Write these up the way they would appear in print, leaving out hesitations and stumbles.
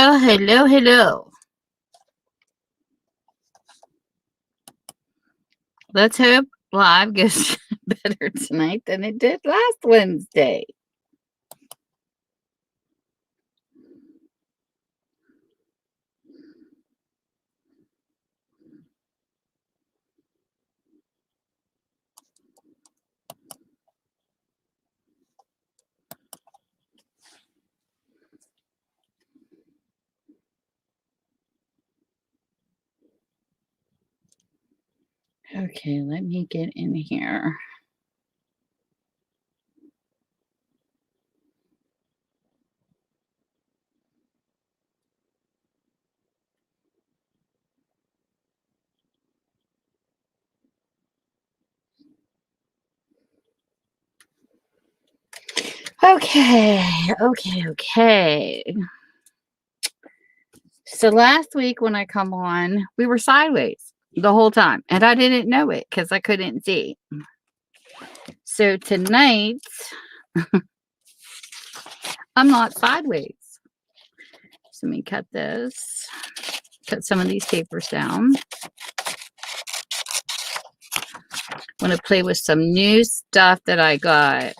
Well, hello, hello. Let's hope live goes better tonight than it did last Wednesday. Okay, let me get in here. Okay. So last week when I come on, we were sideways the whole time, and I didn't know it because I couldn't see. So tonight, I'm not sideways. So let me cut this, cut some of these papers down. I'm going to play with some new stuff that I got.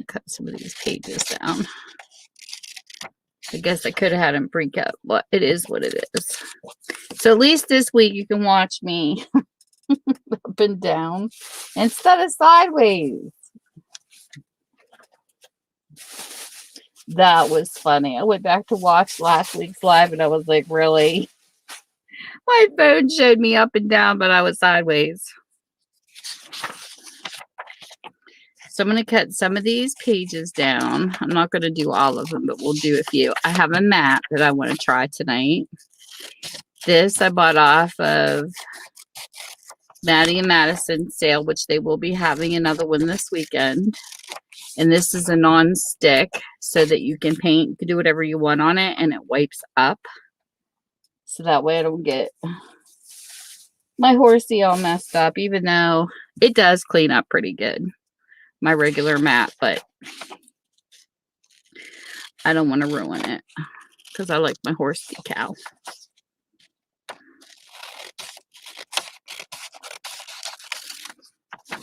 Cut some of these pages down. I guess I could have had them break up, but it is what it is. So at least this week you can watch me up and down instead of sideways. That was funny. I went back to watch last week's live and I was like, really? My phone showed me up and down, but I was sideways. So I'm going to cut some of these pages down. I'm not going to do all of them, but we'll do a few. I have a map that I want to try tonight. This I bought off of Maddie and Madison sale, which they will be having another one this weekend. And this is a non-stick so that you can paint, you can do whatever you want on it, and it wipes up. So that way I don't get my horsey all messed up, even though it does clean up pretty good. My regular mat, but I don't want to ruin it because I like my horse decal. I'm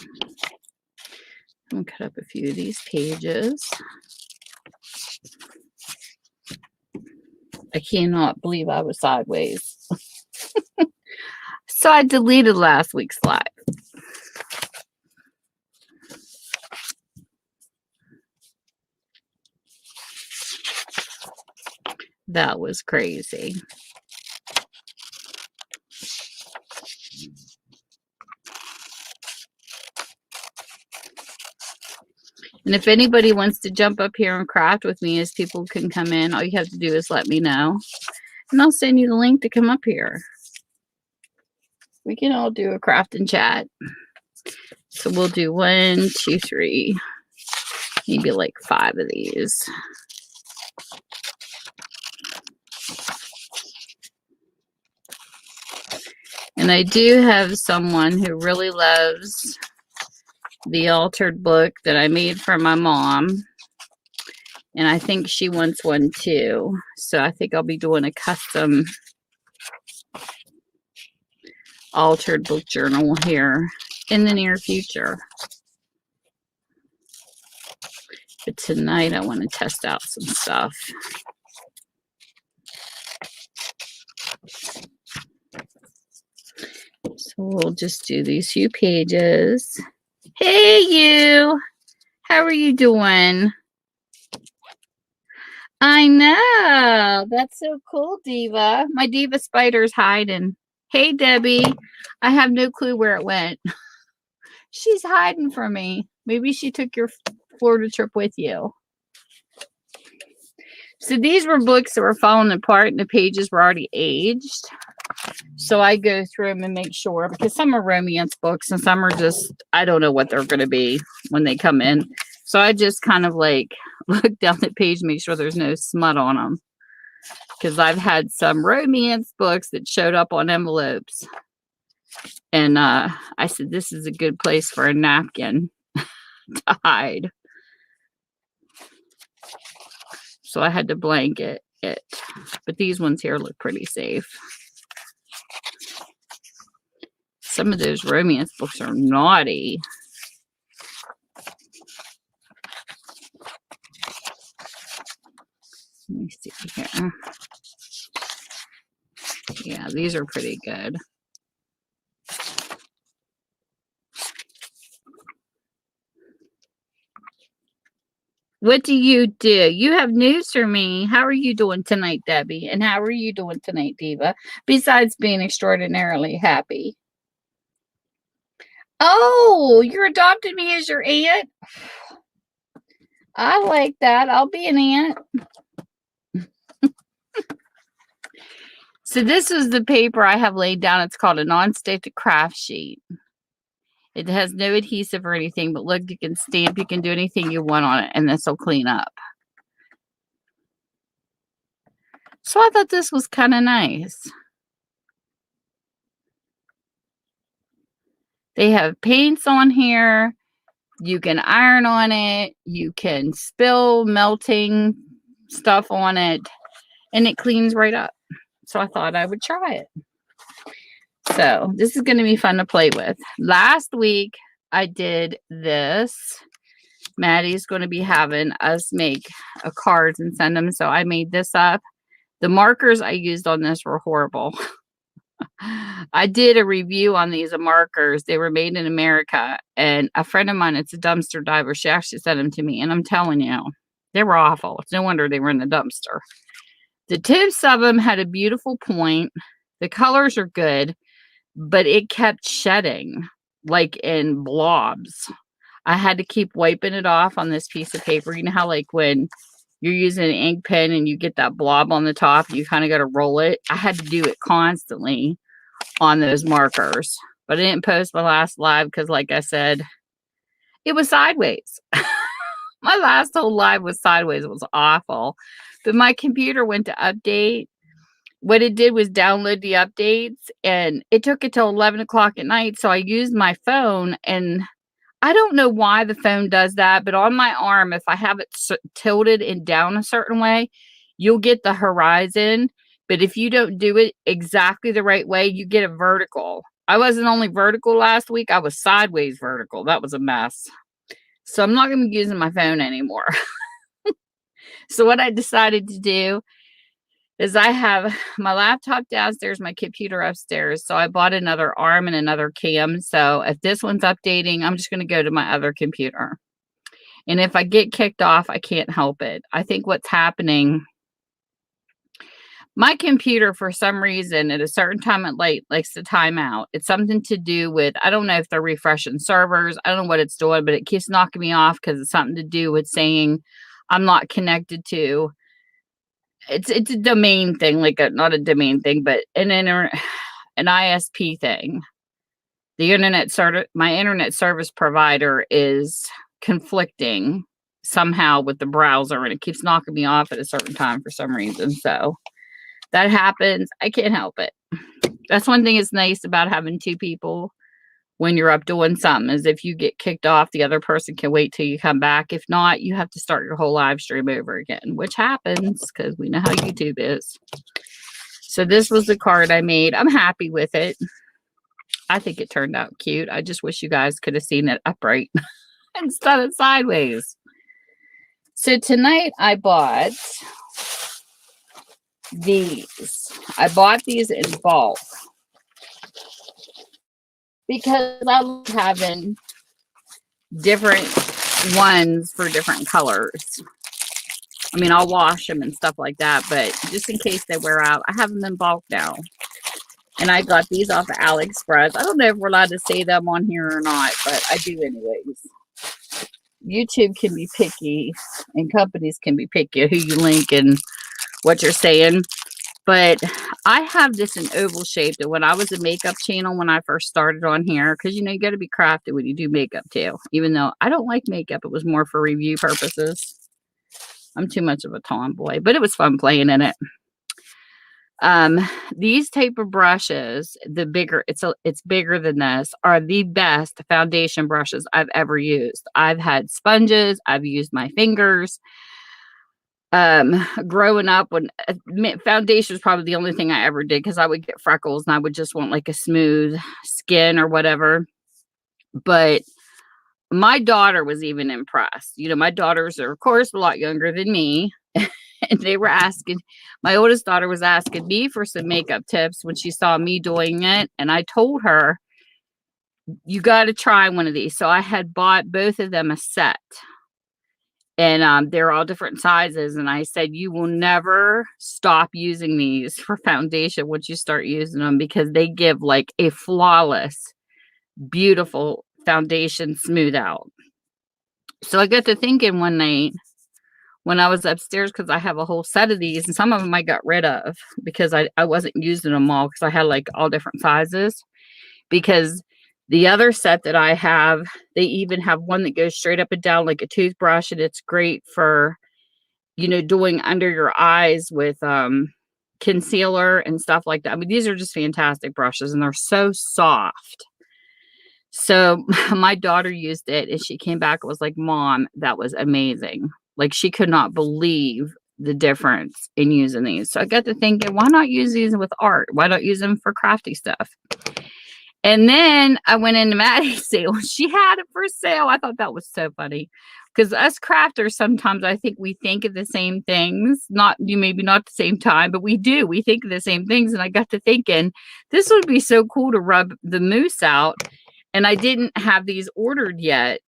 going to cut up a few of these pages. I cannot believe I was sideways. So I deleted last week's live. That was crazy. And if anybody wants to jump up here and craft with me as people can come in, all you have to do is let me know. And I'll send you the link to come up here. We can all do a craft and chat. So we'll do 1, 2, 3, maybe like 5 of these. And I do have someone who really loves the altered book that I made for my mom. And I think she wants one too. So I think I'll be doing a custom altered book journal here in the near future. But tonight I want to test out some stuff. So we'll just do these few pages. Hey you! How are you doing? I know. That's so cool, Diva. My Diva spider's hiding. Hey, Debbie. I have no clue where it went. She's hiding from me. Maybe she took your Florida trip with you. So these were books that were falling apart and the pages were already aged. So I go through them and make sure, because some are romance books and some are just, I don't know what they're going to be when they come in. So I just kind of like look down the page, make sure there's no smut on them. Because I've had some romance books that showed up on envelopes And I said, this is a good place for a napkin to hide. So I had to blanket it. But these ones here look pretty safe. Some of those romance books are naughty. Let me see here. Yeah, these are pretty good. What do? You have news for me. How are you doing tonight, Debbie? And how are you doing tonight, Diva? Besides being extraordinarily happy. Oh, you're adopting me as your aunt? I like that. I'll be an aunt. So this is the paper I have laid down. It's called a non-stick craft sheet. It has no adhesive or anything, but look, you can stamp, you can do anything you want on it, and this will clean up. So I thought this was kind of nice. They have paints on here. You can iron on it. You can spill melting stuff on it, and it cleans right up. So I thought I would try it. So this is going to be fun to play with. Last week, I did this. Maddie's going to be having us make cards and send them. So I made this up. The markers I used on this were horrible. I did a review on these markers. They were made in America. And a friend of mine, it's a dumpster diver. She actually sent them to me. And I'm telling you, they were awful. It's no wonder they were in the dumpster. The tips of them had a beautiful point. The colors are good, but it kept shedding like in blobs. I had to keep wiping it off on this piece of paper. You know how like when you're using an ink pen and you get that blob on the top, you kind of got to roll it. I had to do it constantly on those markers. But I didn't post my last live because, like I said, it was sideways. My last whole live was sideways. It was awful. But my computer went to update. What it did was download the updates, and it took it till 11 o'clock at night. So I used my phone, and I don't know why the phone does that, but on my arm, if I have it tilted and down a certain way, you'll get the horizon. But if you don't do it exactly the right way, you get a vertical. I wasn't only vertical last week, I was sideways vertical. That was a mess. So I'm not going to be using my phone anymore. So what I decided to do is I have my laptop downstairs, my computer upstairs. So I bought another arm and another cam. So if this one's updating, I'm just going to go to my other computer. And if I get kicked off, I can't help it. I think what's happening, my computer, for some reason, at a certain time at night, likes to time out. It's something to do with, I don't know if they're refreshing servers. I don't know what it's doing, but it keeps knocking me off because it's something to do with saying I'm not connected to. It's a domain thing, like not a domain thing, but an ISP thing. The my internet service provider is conflicting somehow with the browser, and it keeps knocking me off at a certain time for some reason. So that happens. I can't help it. That's one thing that's nice about having two people when you're up doing something, is if you get kicked off, the other person can wait till you come back. If not, you have to start your whole live stream over again, which happens because we know how YouTube is. So this was the card I made. I'm happy with it. I think it turned out cute. I just wish you guys could have seen it upright instead of sideways. So tonight I bought these. I bought these in bulk because I love having different ones for different colors. I mean, I'll wash them and stuff like that, but just in case they wear out, I have them in bulk now. And I got these off of AliExpress. I don't know if we're allowed to say them on here or not, but I do anyways. YouTube can be picky and companies can be picky who you link and what you're saying. But I have this in oval shape that when I was a makeup channel, when I first started on here, because, you know, you got to be crafty when you do makeup too. Even though I don't like makeup, it was more for review purposes. I'm too much of a tomboy, but it was fun playing in it. These type of brushes, the bigger, it's bigger than this, are the best foundation brushes I've ever used. I've had sponges, I've used my fingers. Growing up, when foundation was probably the only thing I ever did because I would get freckles and I would just want like a smooth skin or whatever. But my daughter was even impressed. You know, my daughters are, of course, a lot younger than me. And they were asking, my oldest daughter was asking me for some makeup tips when she saw me doing it. And I told her, you got to try one of these. So I had bought both of them a set. And they're all different sizes. And I said, you will never stop using these for foundation once you start using them, because they give like a flawless, beautiful foundation smooth out. So I got to thinking one night when I was upstairs, because I have a whole set of these, and some of them I got rid of because I wasn't using them all, because I had like all different sizes. Because the other set that I have, they even have one that goes straight up and down like a toothbrush, and it's great for, you know, doing under your eyes with concealer and stuff like that. I mean, these are just fantastic brushes, and they're so soft. So my daughter used it, and she came back and was like, Mom, that was amazing. Like, she could not believe the difference in using these. So I got to thinking, why not use these with art? Why not use them for crafty stuff? And then I went into Maddie's sale. She had it for sale. I thought that was so funny, because us crafters, sometimes I think we think of the same things. Maybe not at the same time, but we do. We think of the same things. And I got to thinking, this would be so cool to rub the mousse out. And I didn't have these ordered yet.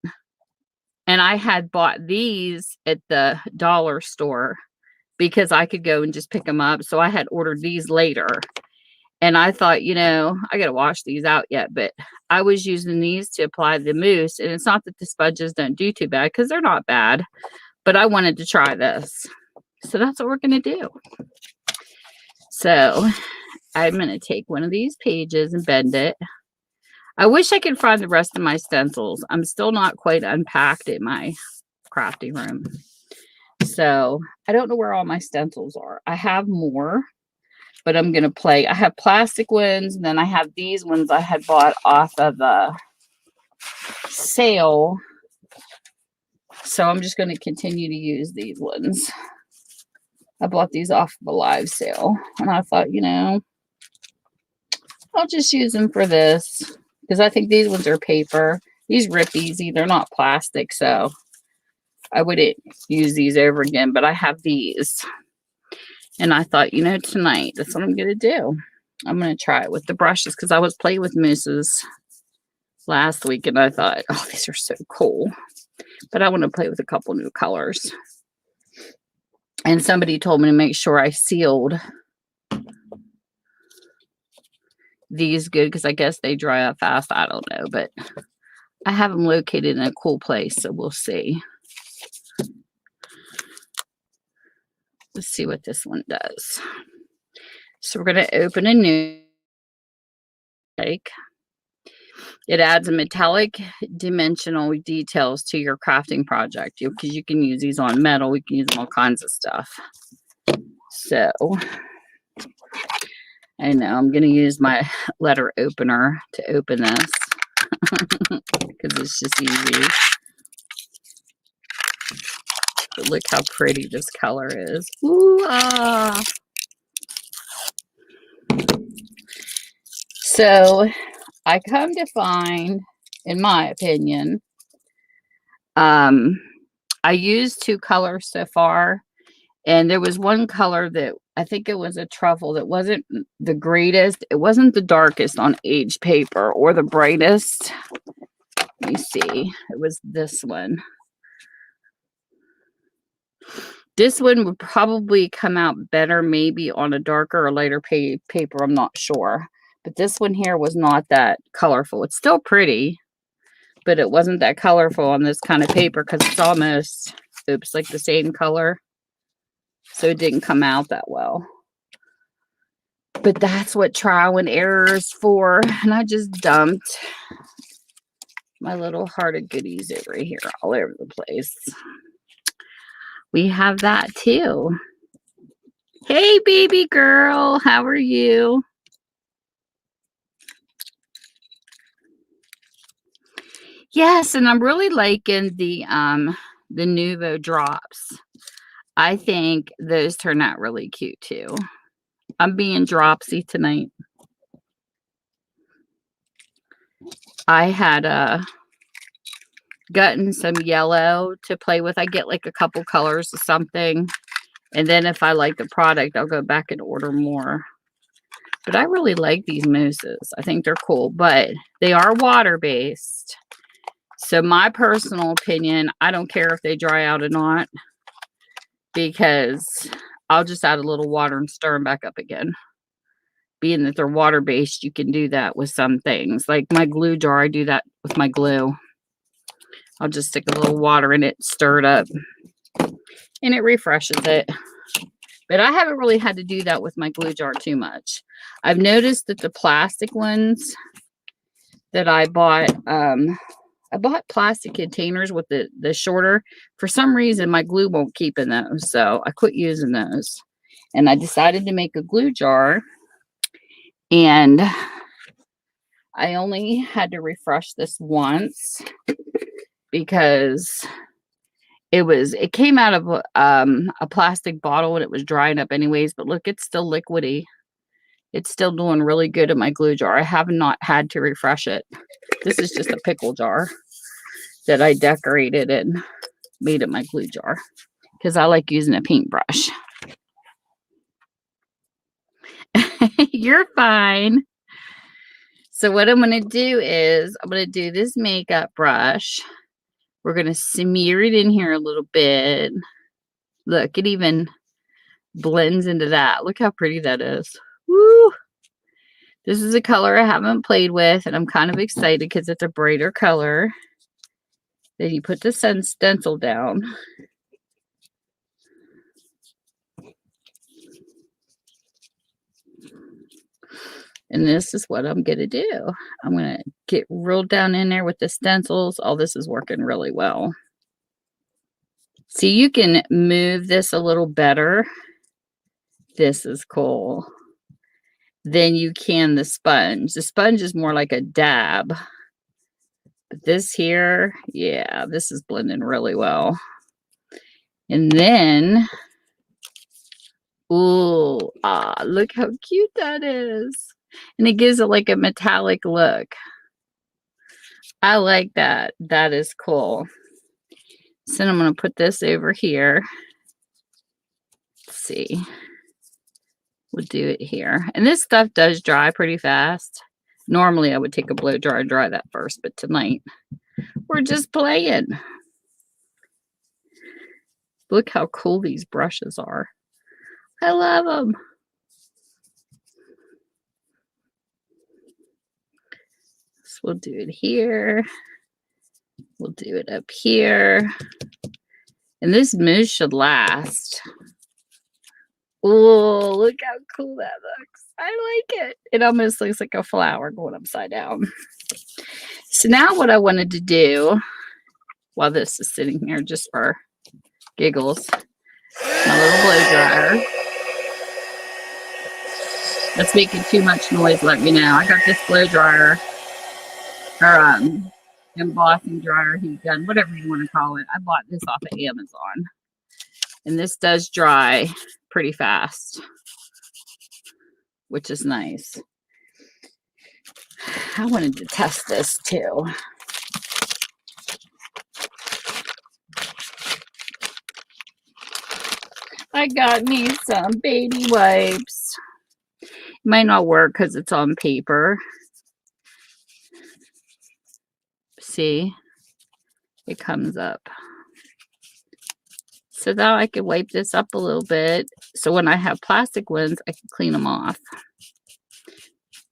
And I had bought these at the dollar store because I could go and just pick them up. So I had ordered these later. And I thought, you know, I got to wash these out yet. But I was using these to apply the mousse. And it's not that the sponges don't do too bad, because they're not bad. But I wanted to try this. So that's what we're going to do. So I'm going to take one of these pages and bend it. I wish I could find the rest of my stencils. I'm still not quite unpacked in my crafting room. So I don't know where all my stencils are. I have more, but I'm going to play. I have plastic ones, and then I have these ones I had bought off of the sale. So I'm just going to continue to use these ones. I bought these off of a live sale, and I thought, you know, I'll just use them for this, because I think these ones are paper. These rip easy. They're not plastic, so I wouldn't use these over again, but I have these. And I thought, you know, tonight, that's what I'm going to do. I'm going to try it with the brushes, because I was playing with mousses last week, and I thought, oh, these are so cool. But I want to play with a couple new colors. And somebody told me to make sure I sealed these good, because I guess they dry up fast. I don't know, but I have them located in a cool place, so we'll see. Let's see what this one does. So we're going to open a new, like, it adds a metallic dimensional details to your crafting project, because you can use these on metal. We can use them all kinds of stuff. So I know I'm going to use my letter opener to open this because it's just easy. But look how pretty this color is. Ooh, ah. So I come to find, in my opinion, I used 2 colors so far, and there was one color that I think it was a truffle that wasn't the greatest. It wasn't the darkest on aged paper or the brightest. Let me see. It was this one. This one would probably come out better maybe on a darker or lighter paper. I'm not sure. But this one here was not that colorful. It's still pretty, but it wasn't that colorful on this kind of paper, because it's almost, oops, like the same color. So it didn't come out that well. But that's what trial and error is for. And I just dumped my little heart of goodies over here all over the place. We have that too. Hey, baby girl. How are you? Yes, and I'm really liking the Nuvo drops. I think those turn out really cute too. I'm being dropsy tonight. I had gotten some yellow to play with. I get like a couple colors of something, and then if I like the product, I'll go back and order more. But I really like these mousses. I think they're cool, but they are water-based. So my personal opinion, I don't care if they dry out or not, because I'll just add a little water and stir them back up again. Being that they're water-based, you can do that with some things. Like my glue jar, I do that with my glue. I'll just stick a little water in it, stir it up, and it refreshes it. But I haven't really had to do that with my glue jar too much. I've noticed that the plastic ones that I bought plastic containers with the shorter. For some reason, my glue won't keep in those, so I quit using those. And I decided to make a glue jar, and I only had to refresh this once because it came out of a plastic bottle and it was drying up anyways, but look, it's still liquidy. It's still doing really good in my glue jar. I have not had to refresh it. This is just a pickle jar that I decorated and made it my glue jar because I like using a paintbrush. You're fine. So what I'm going to do is I'm going to do this makeup brush. We're going to smear it in here a little bit. Look, it even blends into that. Look how pretty that is. Woo! This is a color I haven't played with, and I'm kind of excited because it's a brighter color. Then you put the stencil down. And this is what I'm going to do. I'm going to get real down in there with the stencils. All this is working really well. See, you can move this a little better. This is cool. Than you can the sponge. The sponge is more like a dab. But this here, yeah, this is blending really well. And then, ooh, look how cute that is. And it gives it like a metallic look. I like that. That is cool. So I'm going to put this over here. Let's see. We'll do it here. And this stuff does dry pretty fast. Normally I would take a blow dryer and dry that first, but tonight we're just playing. Look how cool these brushes are. I love them. So we'll do it here. We'll do it up here. And this mousse should last. Oh, look how cool that looks. I like it. It almost looks like a flower going upside down. So now what I wanted to do while this is sitting here just for giggles, my little blow dryer. That's making too much noise, let me know. I got this blow dryer, or embossing dryer, heat gun, whatever you want to call it. I bought this off of Amazon. And this does dry pretty fast, which is nice. I wanted to test this too. I got me some baby wipes. It might not work because it's on paper. See, it comes up. So now I can wipe this up a little bit. So when I have plastic ones, I can clean them off.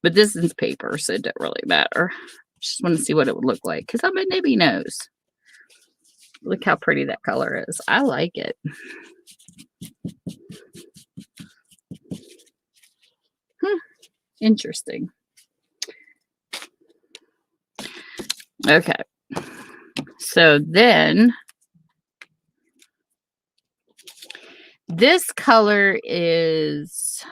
But this is paper, so it doesn't really matter. Just want to see what it would look like because I'm a nibby nose. Look how pretty that color is. I like it. Interesting. Okay. So then This color is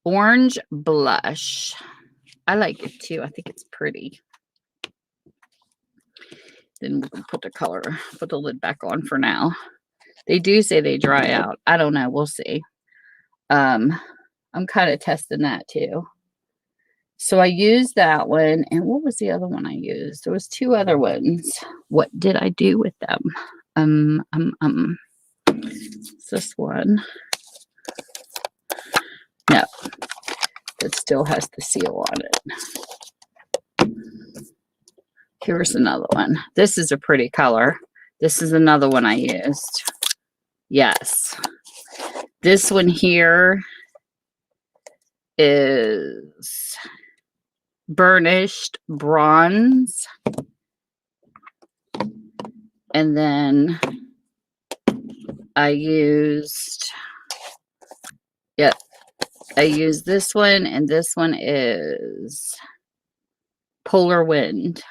Orange Blush. I like it too. I think it's pretty. Then we can put the lid back on for now. They do say they dry out. I don't know. We'll see. I'm kind of testing that too. So I used that one. And what was the other one I used? There was 2 other ones. What did I do with them? It's this one. No. It still has the seal on it. Here's another one. This is a pretty color. This is another one I used. Yes. This one here is Burnished Bronze. And then I used, I used this one, and this one is Polar Wind.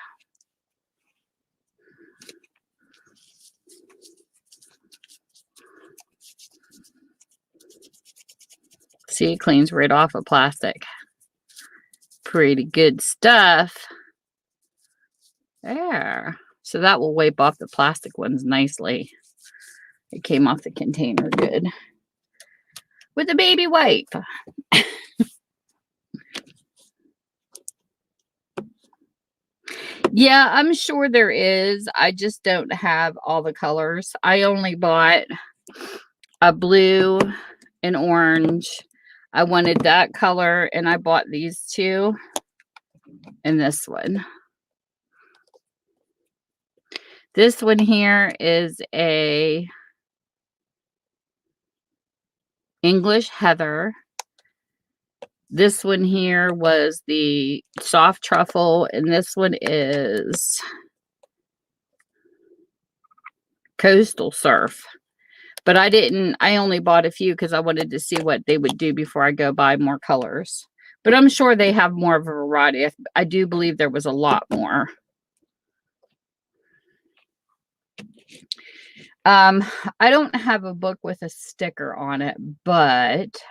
See, it cleans right off of plastic. Pretty good stuff. There. So that will wipe off the plastic ones nicely. It came off the container good. With a baby wipe. Yeah, I'm sure there is. I just don't have all the colors. I only bought a blue and orange. I wanted that color, and I bought these 2 and this one. This one here is a English Heather. This one here was the soft truffle, and this one is Coastal Surf. But I only bought a few because I wanted to see what they would do before I go buy more colors. But I'm sure they have more of a variety. I do believe there was a lot more. I don't have a book with a sticker on it, but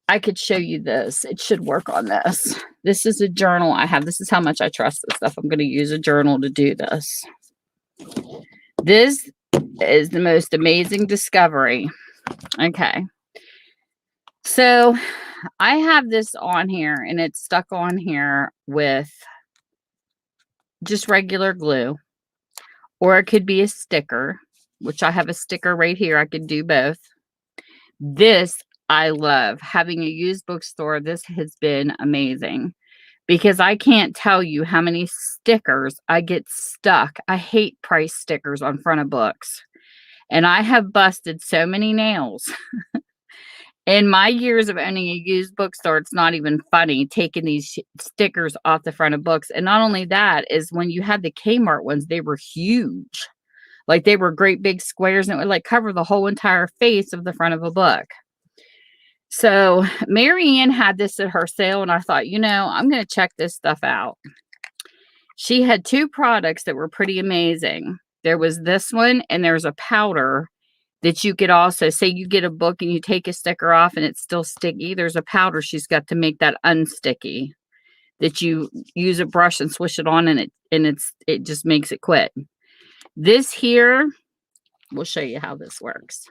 I could show you this. It should work on this. This is a journal I have. This is how much I trust this stuff. I'm going to use a journal to do this. This is the most amazing discovery. Okay. So I have this on here, and it's stuck on here with just regular glue, or it could be a sticker, which I have a sticker right here. I could do both. This I love. Having a used bookstore, this has been amazing because I can't tell you how many stickers I get stuck. I hate price stickers on front of books. And I have busted so many nails. In my years of owning a used bookstore, it's not even funny taking these stickers off the front of books. And not only that, is when you had the Kmart ones, they were huge. Like they were great big squares, and it would like cover the whole entire face of the front of a book. So Marianne had this at her sale, and I thought, I'm going to check this stuff out. She had 2 products that were pretty amazing. There was this one, and there's a powder that you could also, say you get a book and you take a sticker off and it's still sticky. There's a powder she's got to make that unsticky, that you use a brush and swish it on, and it just makes it quit. This here, we'll show you how this works.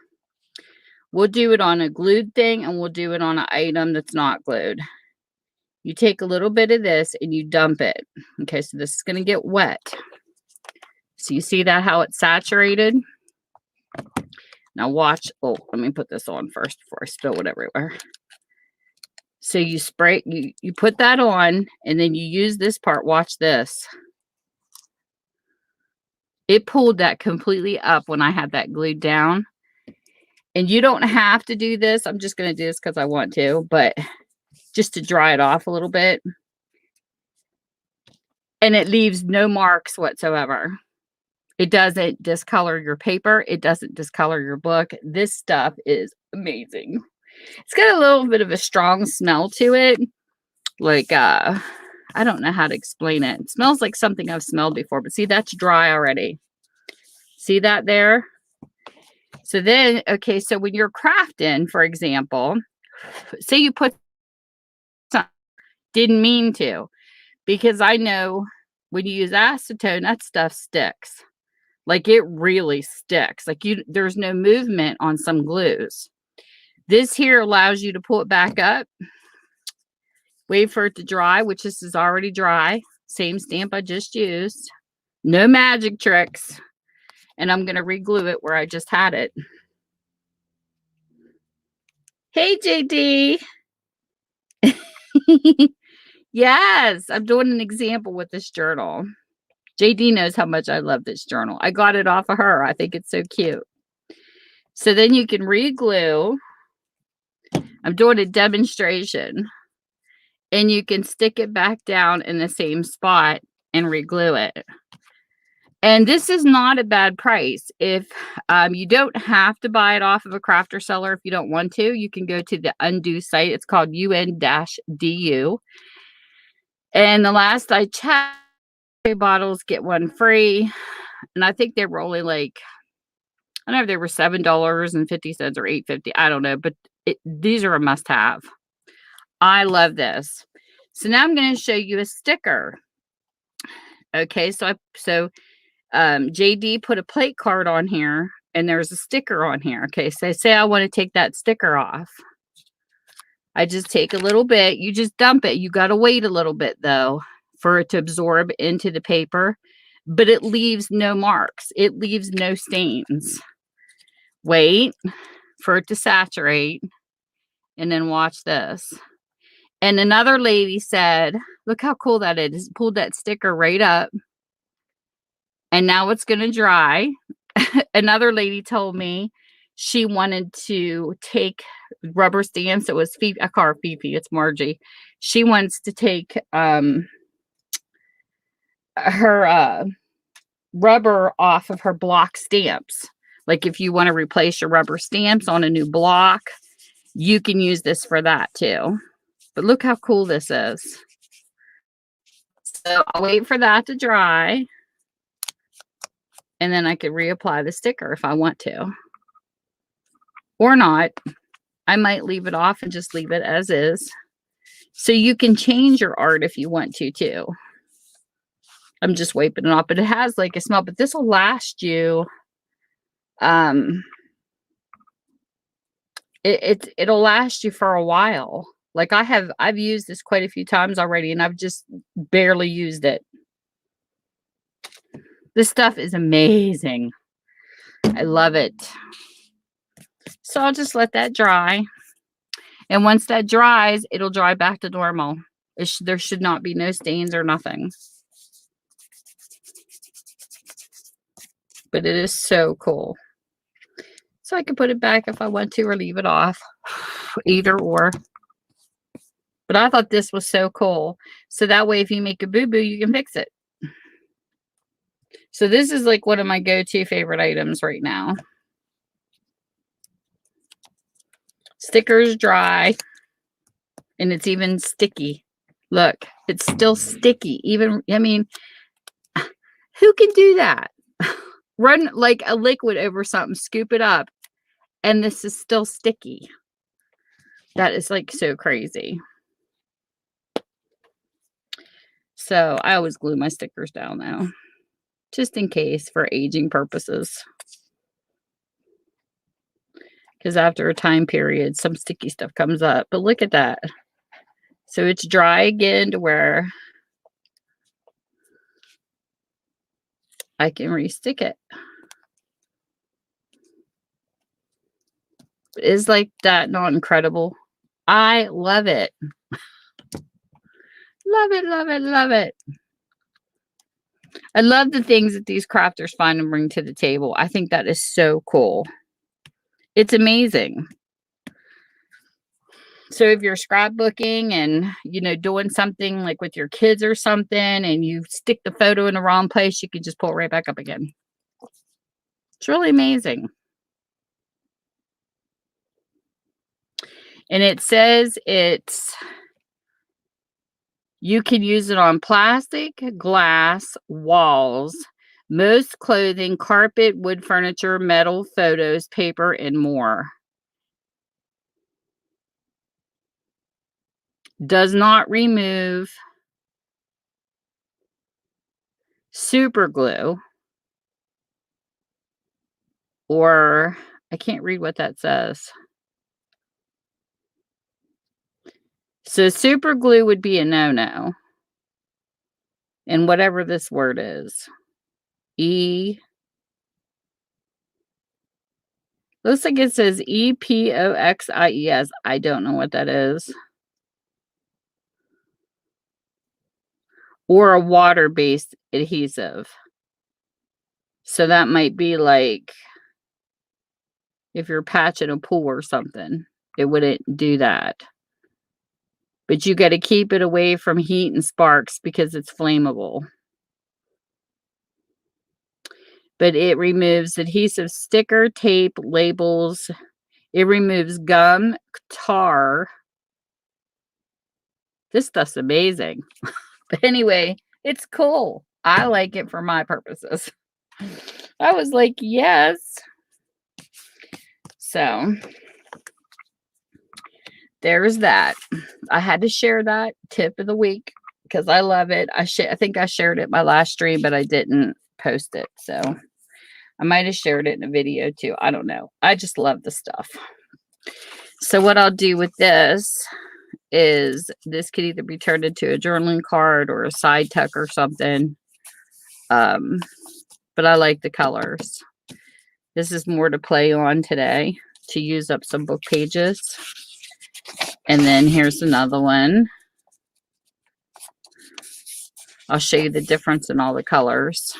We'll do it on a glued thing, and we'll do it on an item that's not glued. You take a little bit of this and you dump it. Okay, so this is going to get wet. So you see that, how it's saturated? Now watch. Oh, let me put this on first before I spill it everywhere. So you spray, you put that on, and then you use this part. Watch this. It pulled that completely up when I had that glued down. And you don't have to do this. I'm just going to do this because I want to, but just to dry it off a little bit. And it leaves no marks whatsoever. It doesn't discolor your paper. It doesn't discolor your book. This stuff is amazing. It's got a little bit of a strong smell to it. Like, I don't know how to explain it. It smells like something I've smelled before, but see, that's dry already. See that there? So then, okay, so when you're crafting, for example, say you put some, didn't mean to, because I know when you use acetone, that stuff sticks. Like it really sticks. Like there's no movement on some glues. This here allows you to pull it back up, wait for it to dry, which this is already dry. Same stamp I just used. No magic tricks. And I'm going to re-glue it where I just had it. Hey, JD. Yes, I'm doing an example with this journal. JD knows how much I love this journal. I got it off of her. I think it's so cute. So then you can re-glue. I'm doing a demonstration. And you can stick it back down in the same spot and re-glue it. And this is not a bad price. If you don't have to buy it off of a crafter seller if you don't want to, you can go to the Undo site. It's called UN-DU. And the last I checked, 3 bottles get one free. And I think they were only like, I don't know if they were $7.50 or $8.50. I don't know, but these are a must-have. I love this. So now I'm going to show you a sticker. Okay, so JD put a plate card on here, and there's a sticker on here. Okay, so say I want to take that sticker off. I just take a little bit. You just dump it. You got to wait a little bit, though, for it to absorb into the paper. But it leaves no marks. It leaves no stains. Wait for it to saturate, and then watch this. And another lady said, look how cool that is. Pulled that sticker right up. And now it's going to dry. Another lady told me she wanted to take rubber stamps. It was Fifi. I call her Fifi. It's Margie. She wants to take her rubber off of her block stamps. Like if you want to replace your rubber stamps on a new block, you can use this for that too. But look how cool this is. So I'll wait for that to dry. And then I could reapply the sticker if I want to. Or not. I might leave it off and just leave it as is. So you can change your art if you want to too. I'm just wiping it off. But it has like a smell. But this will last you. It'll last you for a while. Like I've used this quite a few times already. And I've just barely used it. This stuff is amazing. I love it. So I'll just let that dry. And once that dries, it'll dry back to normal. There should not be no stains or nothing. But it is so cool. So I can put it back if I want to or leave it off. Either or. But I thought this was so cool. So that way if you make a boo-boo, you can fix it. So this is like one of my go-to favorite items right now. Stickers dry. And it's even sticky. Look, it's still sticky. Even, I mean, who can do that? Run like a liquid over something, scoop it up, and this is still sticky. That is like so crazy. So I always glue my stickers down now, just in case for aging purposes. Because after a time period, some sticky stuff comes up. But look at that. So it's dry again to where I can re-stick it. Is like that not incredible? I love it. Love it, love it, love it. I love the things that these crafters find and bring to the table. I think that is so cool. It's amazing. So if you're scrapbooking and, you know, doing something like with your kids or something and you stick the photo in the wrong place, you can just pull it right back up again. It's really amazing. And it says you can use it on plastic, glass, walls, Most clothing, carpet, wood furniture, metal, photos, paper, and more. Does not remove super glue or I can't read what that says. So super glue would be a no-no. And whatever this word is. Looks like it says EPOXIES. I don't know what that is. Or a water-based adhesive. So that might be like if you're patching a pool or something, it wouldn't do that. But you got to keep it away from heat and sparks because it's flammable. But it removes adhesive, sticker, tape, labels. It removes gum, tar. This stuff's amazing. But anyway, it's cool. I like it for my purposes. I was like, yes. So there's that. I had to share that tip of the week because I love it. I think I shared it my last stream, but I didn't post it. So I might have shared it in a video too. I don't know. I just love the stuff. So what I'll do with this is this could either be turned into a journaling card or a side tuck or something. But I like the colors. This is more to play on today to use up some book pages. And then here's another one. I'll show you the difference in all the colors.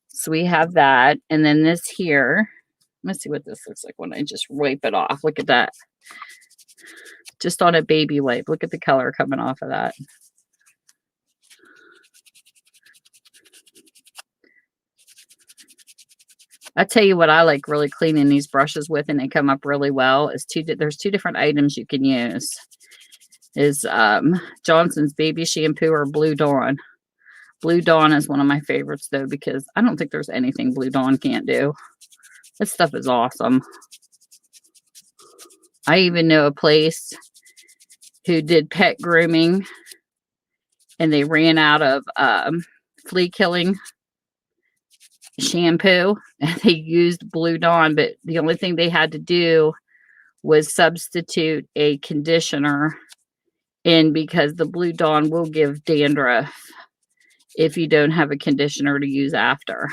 So we have that. And then this here. Let's see what this looks like when I just wipe it off. Look at that. Just on a baby wipe. Look at the color coming off of that. I tell you what I like really cleaning these brushes with, and they come up really well. There's two different items you can use. Is Johnson's baby shampoo or Blue Dawn. Blue Dawn is one of my favorites though, because I don't think there's anything Blue Dawn can't do. This stuff is awesome. I even know a place who did pet grooming and they ran out of flea killing shampoo and they used Blue Dawn, but the only thing they had to do was substitute a conditioner in because the Blue Dawn will give dandruff if you don't have a conditioner to use after.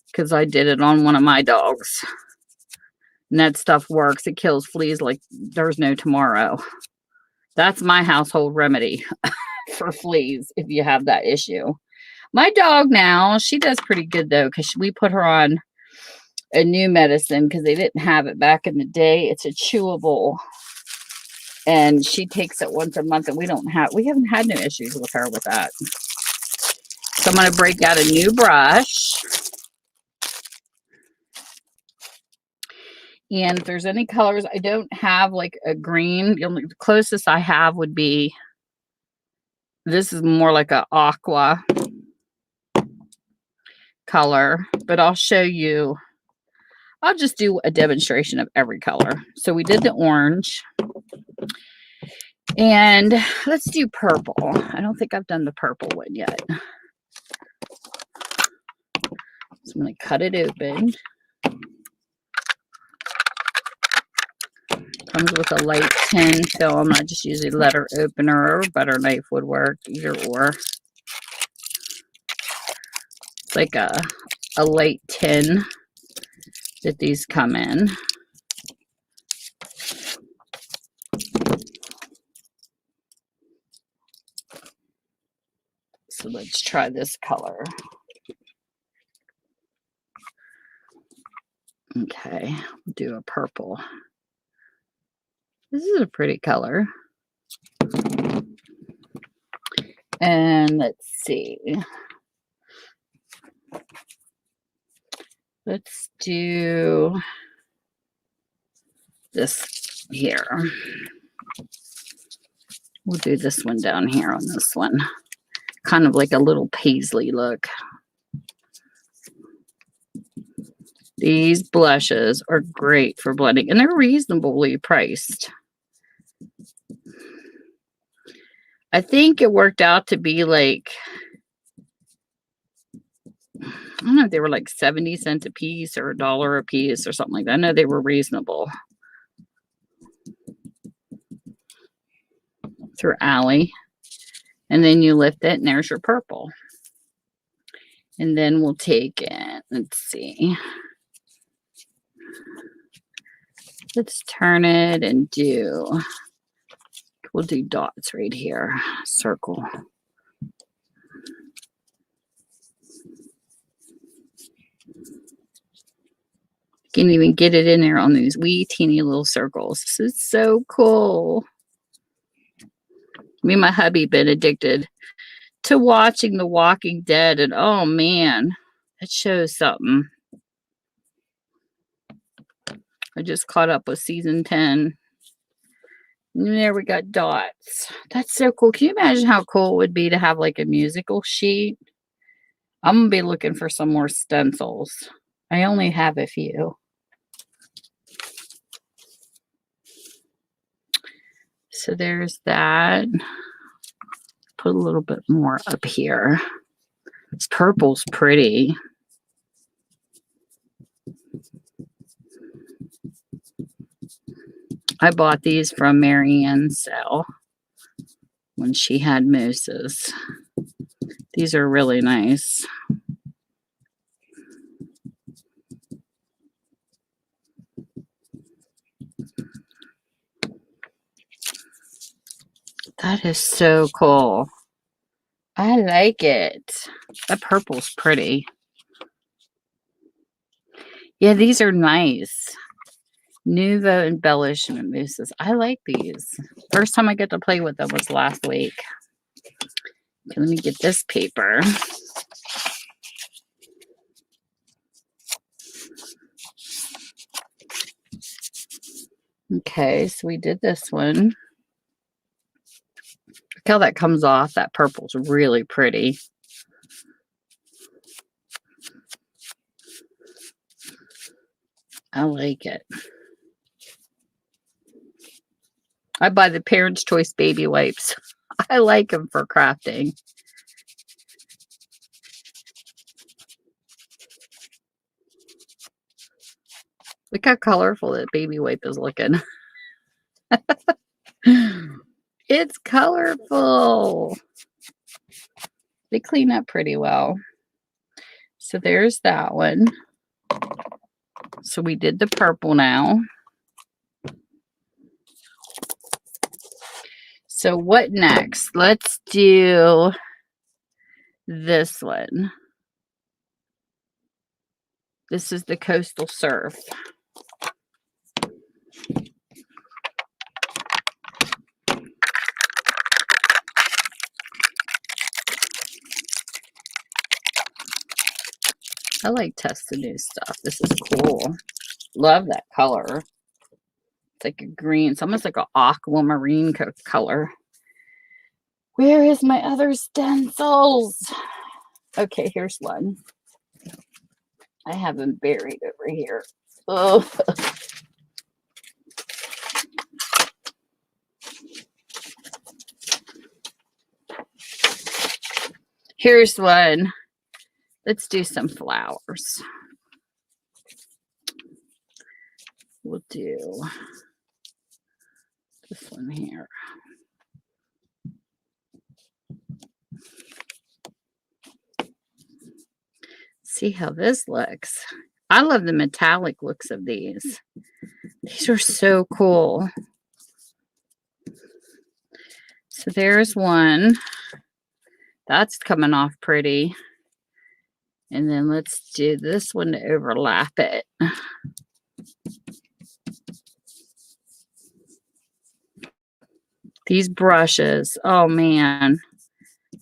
Because I did it on one of my dogs. And that stuff works. It kills fleas like there's no tomorrow. That's my household remedy for fleas if you have that issue. My dog now, she does pretty good though, because we put her on a new medicine because they didn't have it back in the day. It's a chewable. And she takes it once a month, and we haven't had no issues with her with that. So I'm going to break out a new brush. And if there's any colors, I don't have like a green. The closest I have would be, this is more like an aqua color, but I'll show you. I'll just do a demonstration of every color. So we did the orange. And let's do purple. I don't think I've done the purple one yet. So I'm going to cut it open. Comes with a light tin film. I just use a letter opener or butter knife would work, either or. It's like a light tin that these come in. So let's try this color. Okay, we'll do a purple. This is a pretty color. And let's see. Let's do this here. We'll do this one down here on this one. Kind of like a little paisley look. These blushes are great for blending, and they're reasonably priced. I think it worked out to be like, I don't know if they were like 70 cents a piece or $1 a piece or something like that. I know they were reasonable. Through Ally. And then you lift it, and there's your purple. And then we'll take it. Let's see. Let's turn it and we'll do dots right here. Circle. Can't even get it in there on these wee teeny little circles. This is so cool. Me and my hubby been addicted to watching The Walking Dead, and oh man, it shows something. I just caught up with season 10. And there we got dots. That's so cool. Can you imagine how cool it would be to have like a musical sheet? I'm going to be looking for some more stencils. I only have a few. So there's that. Put a little bit more up here. This purple's pretty. I bought these from Marianne's sale when she had mousses. These are really nice. That is so cool. I like it. That purple's pretty. Yeah, these are nice. Nuvo embellishment mousses. I like these. First time I get to play with them was last week. Okay, let me get this paper. Okay, so we did this one. Look how that comes off. That purple's really pretty. I like it. I buy the Parents' Choice baby wipes. I like them for crafting. Look how colorful that baby wipe is looking. It's colorful. They clean up pretty well. So there's that one. So we did the purple now. So what next? Let's do this one. This is the Coastal Surf. I like testing new stuff. This is cool. Love that color. It's like a green. It's almost like an aquamarine color. Where is my other stencils? Okay, here's one. I have them buried over here. Oh. Here's one. Let's do some flowers. We'll do this one here. See how this looks. I love the metallic looks of these. These are so cool. So there's one. That's coming off pretty. And then let's do this one to overlap it. These brushes, oh man,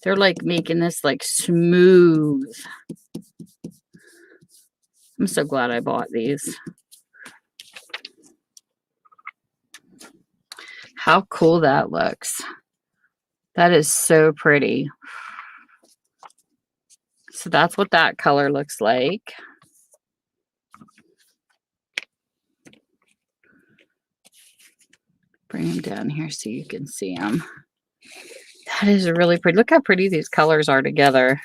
they're like making this like smooth. I'm so glad I bought these. How cool that looks. That is so pretty. So that's what that color looks like. Bring them down here so you can see them. That is really pretty. Look how pretty these colors are together.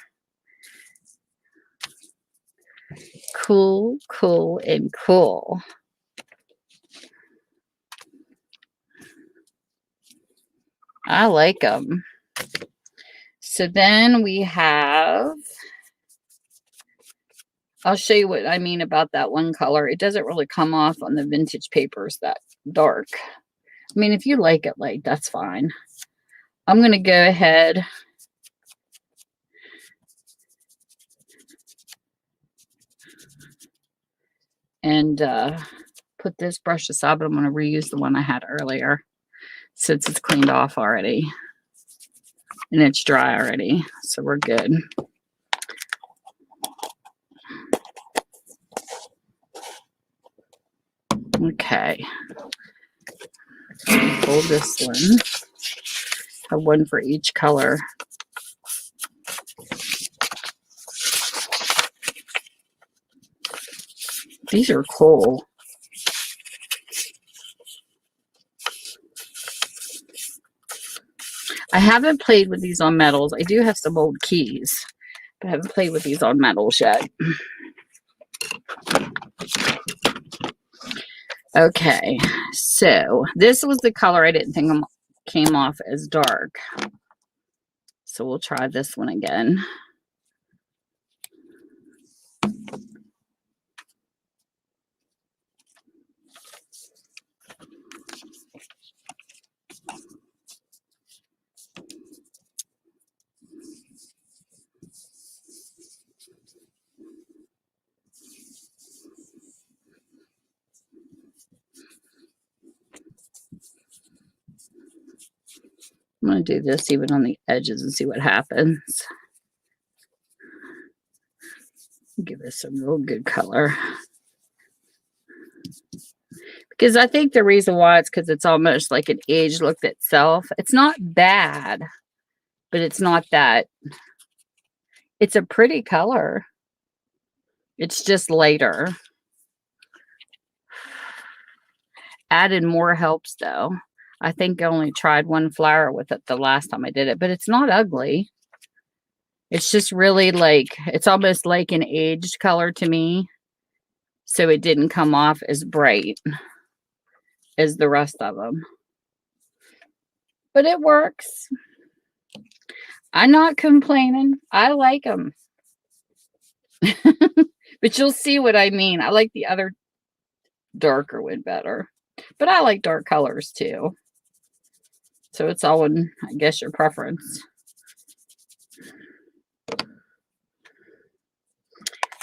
Cool, cool, and cool. I like them. So then we have, I'll show you what I mean about that one color. It doesn't really come off on the vintage papers that dark. I mean, if you like it light, that's fine. I'm going to go ahead and put this brush aside, but I'm going to reuse the one I had earlier since it's cleaned off already and it's dry already, so we're good. Okay, pull this one. Have one for each color. These are cool. I haven't played with these on metals. I do have some old keys, but I haven't played with these on metals yet. Okay, so this was the color I didn't think came off as dark. So we'll try this one again. I'm going to do this even on the edges and see what happens. Give this a real good color. Because I think the reason why it's because it's almost like an aged look itself. It's not bad, but it's not that. It's a pretty color. It's just lighter. Added more helps though. I think I only tried one flower with it the last time I did it, but it's not ugly. It's just really like, it's almost like an aged color to me. So it didn't come off as bright as the rest of them. But it works. I'm not complaining. I like them. But you'll see what I mean. I like the other darker one better. But I like dark colors too. So it's all in, I guess, your preference.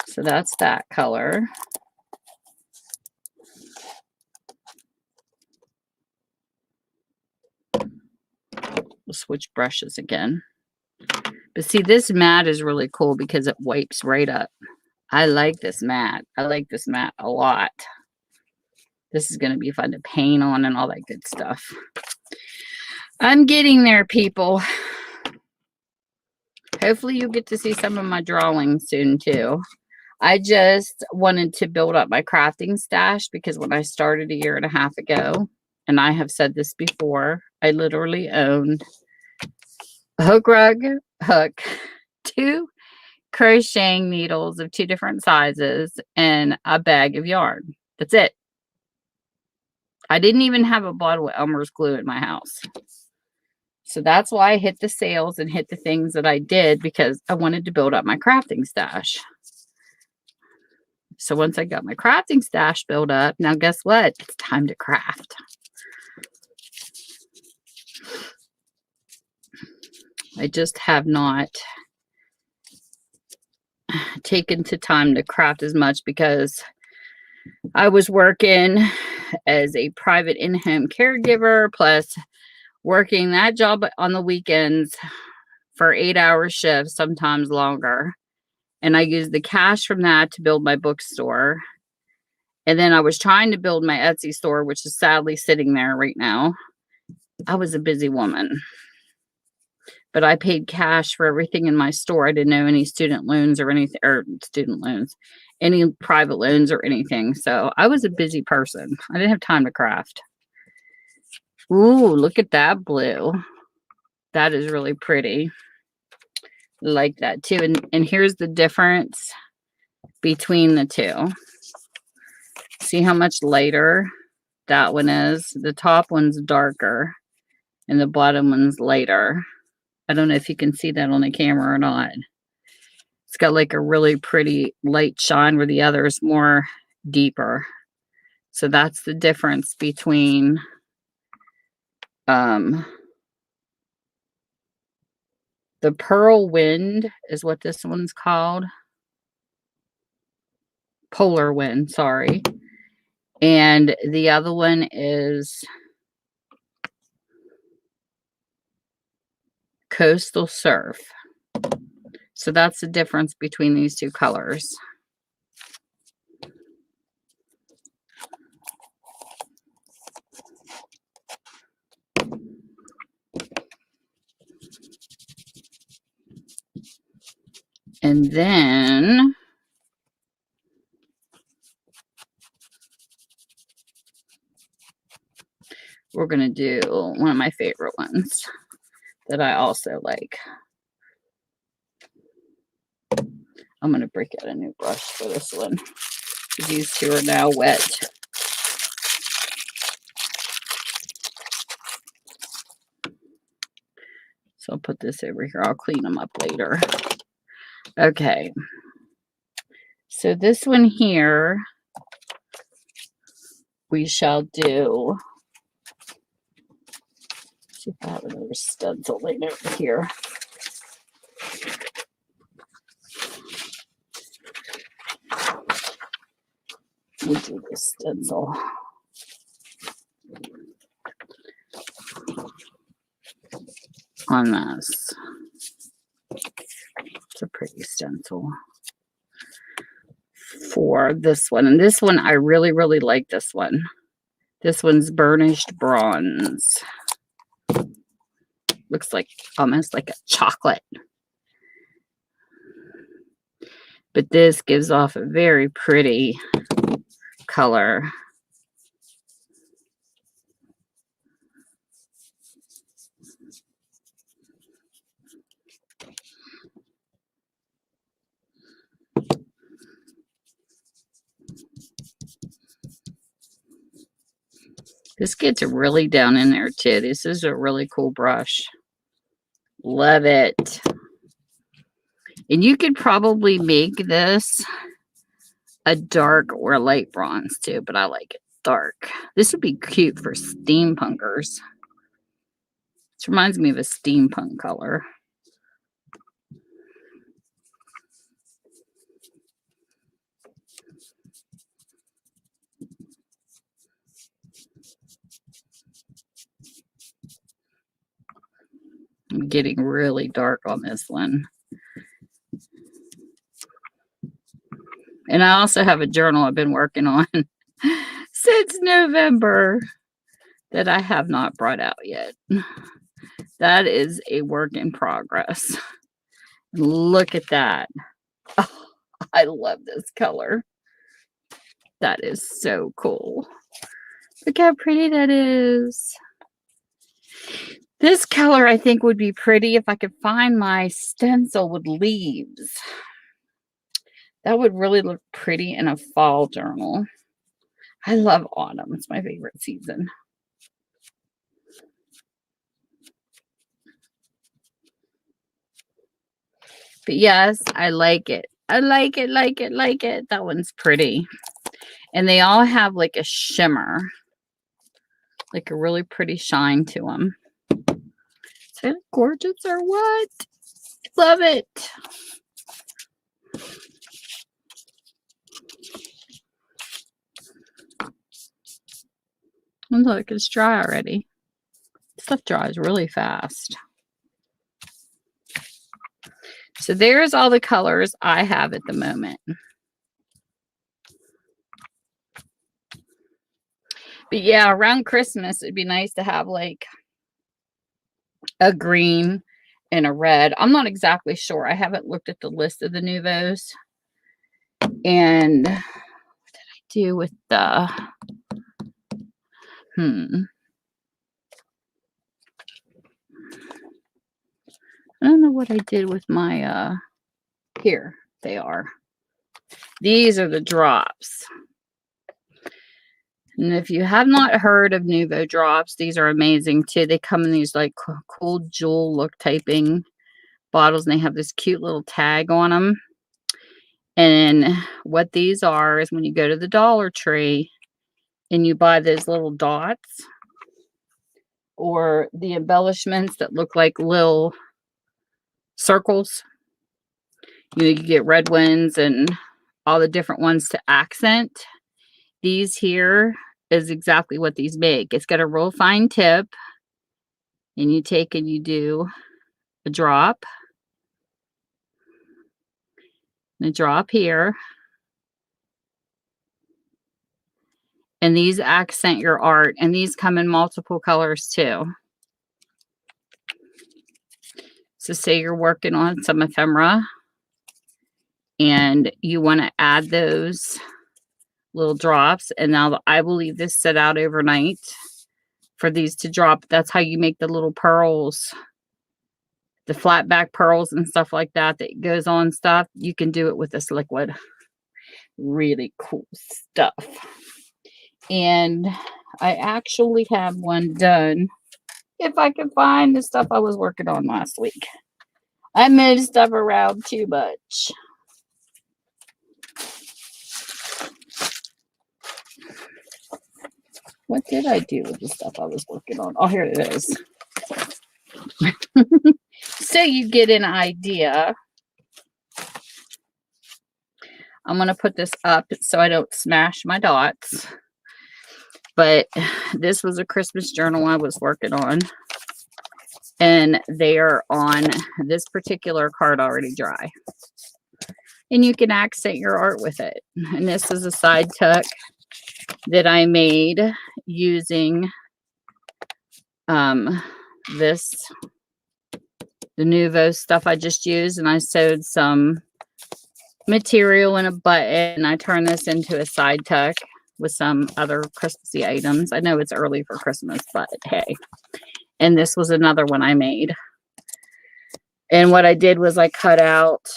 So that's that color. We'll switch brushes again. But see, this mat is really cool because it wipes right up. I like this mat. I like this mat a lot. This is going to be fun to paint on and all that good stuff. I'm getting there, people. Hopefully you'll get to see some of my drawings soon too. I just wanted to build up my crafting stash because when I started 1.5 years ago, and I have said this before, I literally owned a hook rug hook, 2 crocheting needles of 2 different sizes, and a bag of yarn. That's it. I didn't even have a bottle of Elmer's glue in my house. So that's why I hit the sales and hit the things that I did, because I wanted to build up my crafting stash. So once I got my crafting stash built up, now guess what? It's time to craft. I just have not taken the time to craft as much because I was working as a private in-home caregiver, plus working that job on the weekends for 8-hour shifts, sometimes longer. And I used the cash from that to build my bookstore. And then I was trying to build my Etsy store, which is sadly sitting there right now. I was a busy woman. But I paid cash for everything in my store. I didn't know any student loans or anything, or any private loans or anything. So I was a busy person. I didn't have time to craft. Ooh, look at that blue. That is really pretty. Like that too. And here's the difference between the two. See how much lighter that one is? The top one's darker and the bottom one's lighter. I don't know if you can see that on the camera or not. It's got like a really pretty light shine where the other is more deeper. So that's the difference between the Pearl Wind is what this one's called. Polar Wind, sorry. And the other one is Coastal Surf. So that's the difference between these two colors. And then we're going to do one of my favorite ones that I also like. I'm going to break out a new brush for this one. These two are now wet. So I'll put this over here. I'll clean them up later. Okay. So this one here, we shall do. Let's see if I have another stencil right over here. We'll do this stencil. On this. It's a pretty stencil for this one. And this one, I really, really like this one. This one's burnished bronze. Looks like almost like a chocolate. But this gives off a very pretty color. This gets really down in there too. This is a really cool brush. Love it. And you could probably make this a dark or a light bronze too, but I like it dark. This would be cute for steampunkers. This reminds me of a steampunk color. I'm getting really dark on this one. And I also have a journal I've been working on since November that I have not brought out yet. That is a work in progress. Look at that. Oh, I love this color. That is so cool. Look how pretty that is. This color I think would be pretty if I could find my stencil with leaves. That would really look pretty in a fall journal. I love autumn. It's my favorite season. But yes, I like it. I like it, like it, like it. That one's pretty. And they all have like a shimmer. Like a really pretty shine to them. Is that gorgeous or what? Love it. And look, it's dry already. Stuff dries really fast. So there's all the colors I have at the moment. But yeah, around Christmas, it'd be nice to have like a green and a red. I'm not exactly sure. I haven't looked at the list of the Nuvos. And what did I do with the... I don't know what I did with my, here they are. These are the drops. And if you have not heard of Nuvo drops, these are amazing too. They come in these like cool jewel look typing bottles, and they have this cute little tag on them. And what these are is when you go to the Dollar Tree and you buy those little dots or the embellishments that look like little circles. You get red ones and all the different ones to accent. These here is exactly what these make. It's got a real fine tip, and you take and you do a drop and a drop here. And these accent your art, and these come in multiple colors too. So say you're working on some ephemera and you want to add those little drops, and now I will leave this set out overnight for these to drop. That's how you make the little pearls, the flat back pearls and stuff like that that goes on stuff. You can do it with this liquid. Really cool stuff. And I actually have one done. If I can find the stuff I was working on last week. I moved stuff around too much. What did I do with the stuff I was working on? Oh, here it is. So you get an idea. I'm going to put this up so I don't smash my dots. But this was a Christmas journal I was working on. And they are on this particular card already dry. And you can accent your art with it. And this is a side tuck that I made using the Nuvo stuff I just used. And I sewed some material in a button. I turned this into a side tuck with some other Christmassy items. I know it's early for Christmas, but hey. And this was another one I made. And what I did was I cut out,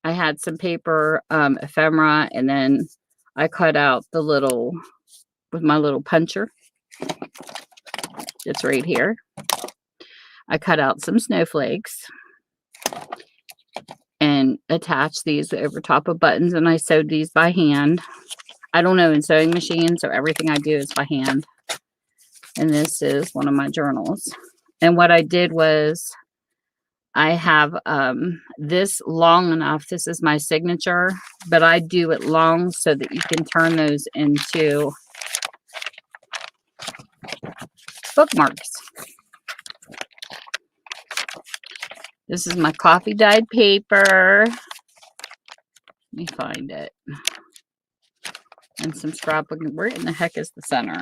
I had some paper ephemera, and then I cut out the little, with my little puncher. It's right here. I cut out some snowflakes and attached these over top of buttons, and I sewed these by hand. I don't know in sewing machine, so everything I do is by hand. And this is one of my journals. And what I did was I have this long enough. This is my signature, but I do it long so that you can turn those into bookmarks. This is my coffee dyed paper. Let me find it. And some scrapbooking. Where in the heck is the center?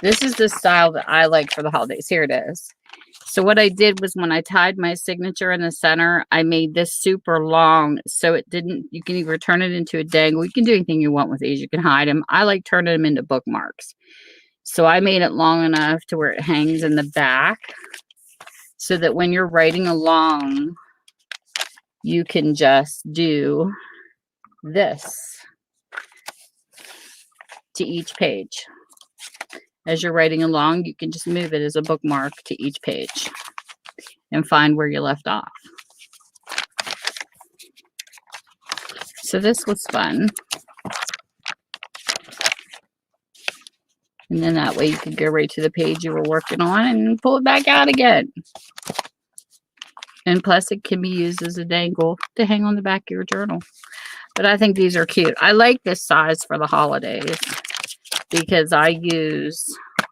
This is the style that I like for the holidays. Here it is. So what I did was when I tied my signature in the center, I made this super long so it didn't, you can either turn it into a dangle. You can do anything you want with these. You can hide them. I like turning them into bookmarks. So I made it long enough to where it hangs in the back so that when you're writing along, you can just do this to each page. As you're writing along, you can just move it as a bookmark to each page and find where you left off. So this was fun. And then that way you could go right to the page you were working on and pull it back out again. And plus it can be used as a dangle to hang on the back of your journal. But I think these are cute. I like this size for the holidays, because I use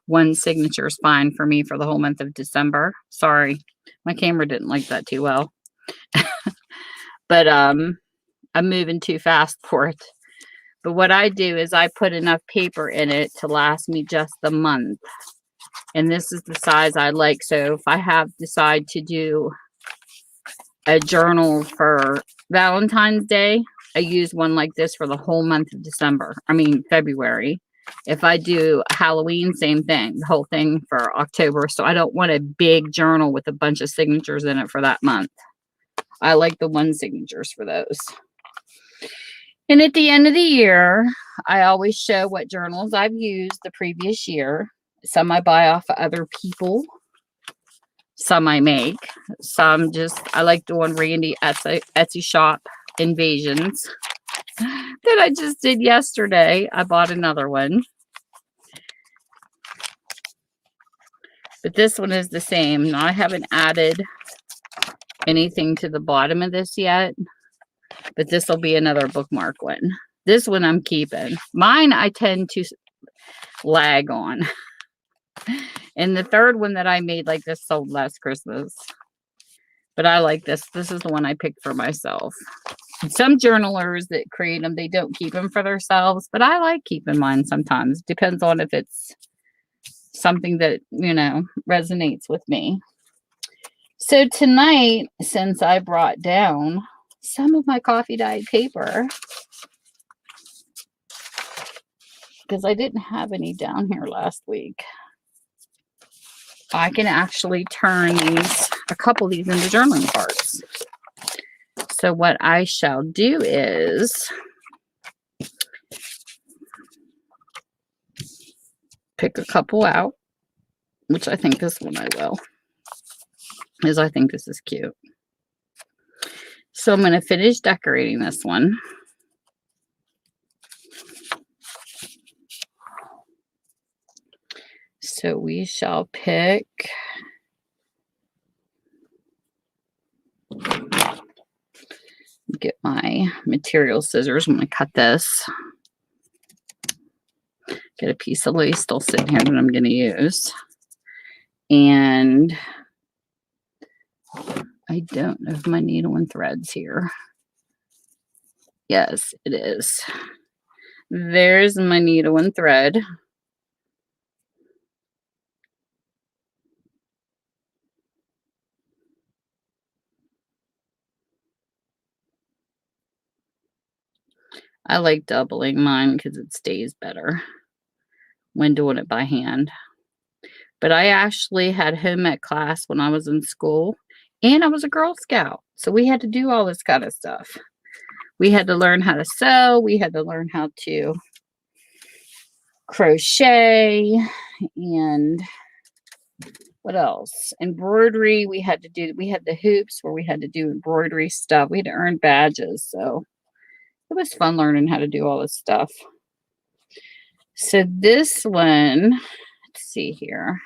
one signature is fine for me for the whole month of December. Sorry, my camera didn't like that too well. But I'm moving too fast for it. But what I do is I put enough paper in it to last me just the month. And this is the size I like. So if I decide to do a journal for Valentine's Day, I use one like this for the whole month of February. If I do Halloween, same thing, the whole thing for October. So I don't want a big journal with a bunch of signatures in it for that month. I like the one signatures for those. And at the end of the year, I always show what journals I've used the previous year. Some I buy off of other people. Some I make. Some just, I like doing Randy Etsy shop invasions that I just did yesterday. I bought another one. But this one is the same. Now, I haven't added anything to the bottom of this yet. But this will be another bookmark one. This one I'm keeping. Mine I tend to lag on. And the third one that I made like this sold last Christmas. But I like this. This is the one I picked for myself. Some journalers that create them, they don't keep them for themselves. But I like keeping mine sometimes. Depends on if it's something that, you know, resonates with me. So tonight, since I brought down some of my coffee dyed paper, because I didn't have any down here last week, I can actually turn these, a couple of these into journaling cards. So what I shall do is pick a couple out, which I think this one I will, because I think this is cute. So I'm going to finish decorating this one. So we shall pick get my material scissors. I'm going to cut this. Get a piece of lace still sitting here that I'm going to use. And I don't know if my needle and thread's here. Yes, it is. There's my needle and thread. I like doubling mine because it stays better when doing it by hand. But I actually had home ec class when I was in school, and I was a Girl Scout. So we had to do all this kind of stuff. We had to learn how to sew. We had to learn how to crochet, and what else? Embroidery. We had the hoops where we had to do embroidery stuff. We had to earn badges. So it was fun learning how to do all this stuff. So this one, let's see here.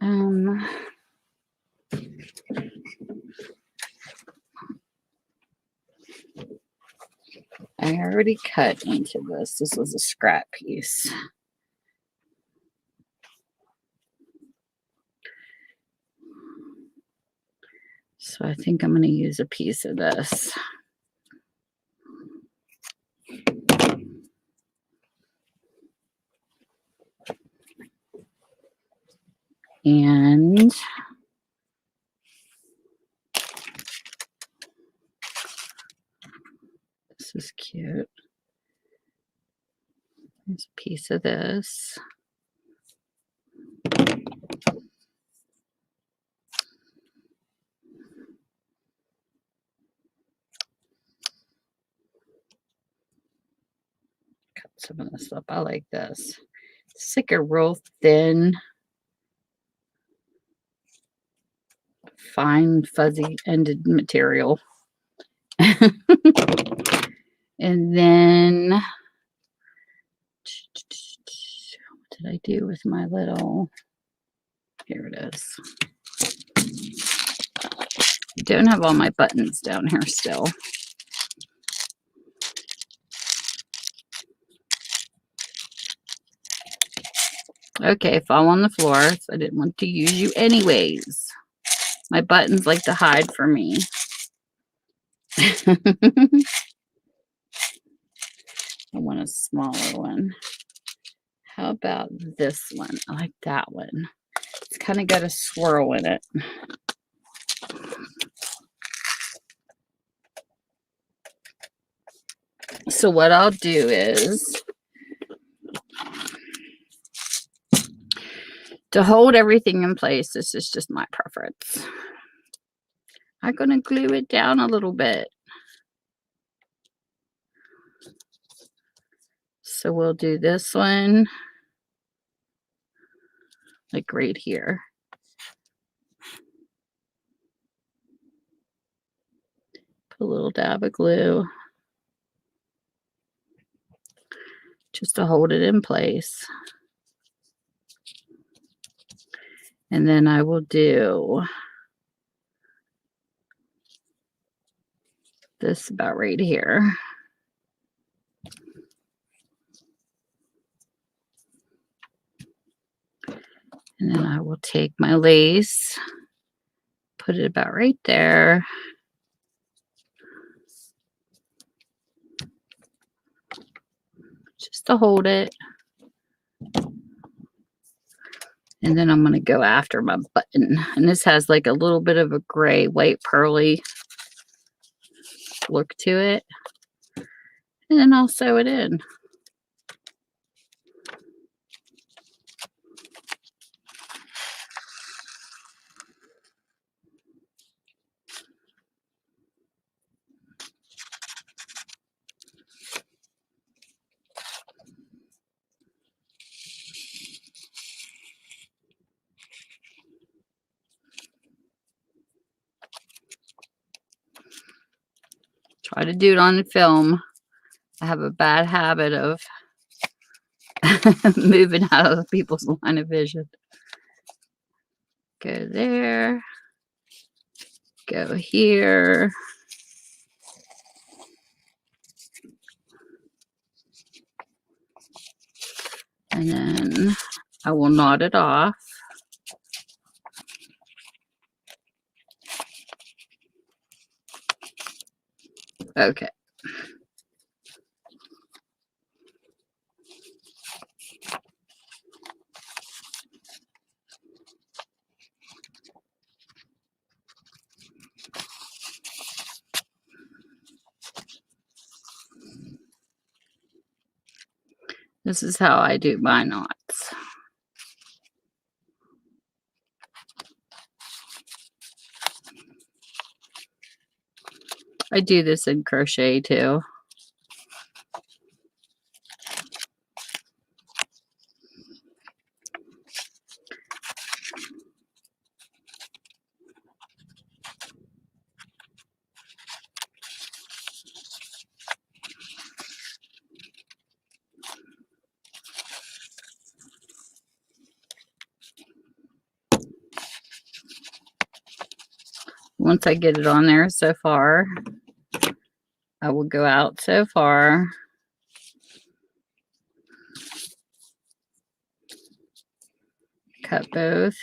I already cut into this. This was a scrap piece. So I think I'm going to use a piece of this. And this is cute. There's a piece of this. Cut some of this up. I like this. It's like a real thin, fine, fuzzy ended material. And then, what did I do with my little, here it is. I don't have all my buttons down here still. Okay, fall on the floor. So I didn't want to use you anyways. My buttons like to hide for me. I want a smaller one. How about this one? I like that one. It's kind of got a swirl in it. So what I'll do is, to hold everything in place, this is just my preference, I'm going to glue it down a little bit. So we'll do this one, like right here. Put a little dab of glue, just to hold it in place. And then I will do this about right here. And then I will take my lace, put it about right there. Just to hold it. And then I'm going to go after my button. And this has like a little bit of a gray, white, pearly look to it. And then I'll sew it in. Try to do it on film. I have a bad habit of moving out of people's line of vision. Go there. Go here. And then I will knot it off. Okay. This is how I do my knots. I do this in crochet too. Once I get it on there so far, I will go out so far. Cut both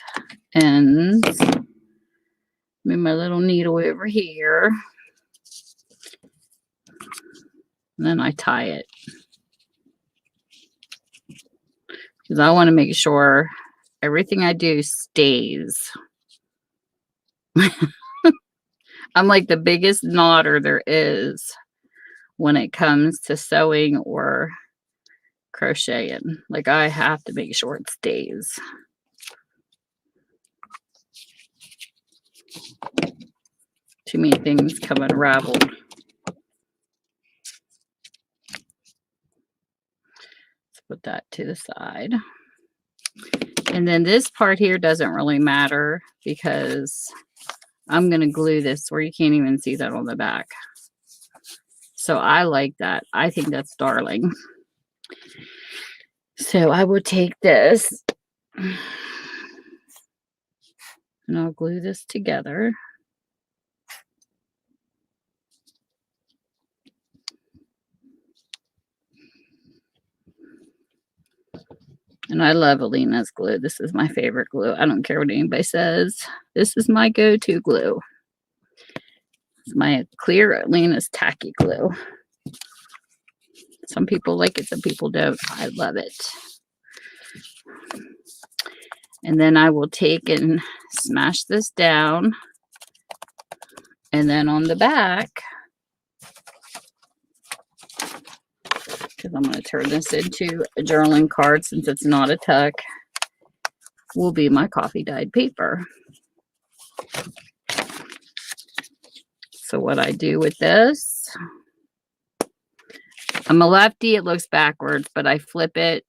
ends. Move my little needle over here. And then I tie it. Because I want to make sure everything I do stays. I'm like the biggest knotter there is when it comes to sewing or crocheting. Like, I have to make sure it stays. Too many things come unraveled. Let's put that to the side. And then this part here doesn't really matter because I'm going to glue this where you can't even see that on the back. So I like that. I think that's darling. So I will take this and I'll glue this together. And I love Aleena's glue. This is my favorite glue. I don't care what anybody says. This is my go-to glue. It's my clear Aleena's tacky glue. Some people like it, some people don't. I love it. And then I will take and smash this down. And then on the back, because I'm going to turn this into a journaling card since it's not a tuck, will be my coffee dyed paper. So what I do with this, I'm a lefty, it looks backwards, but I flip it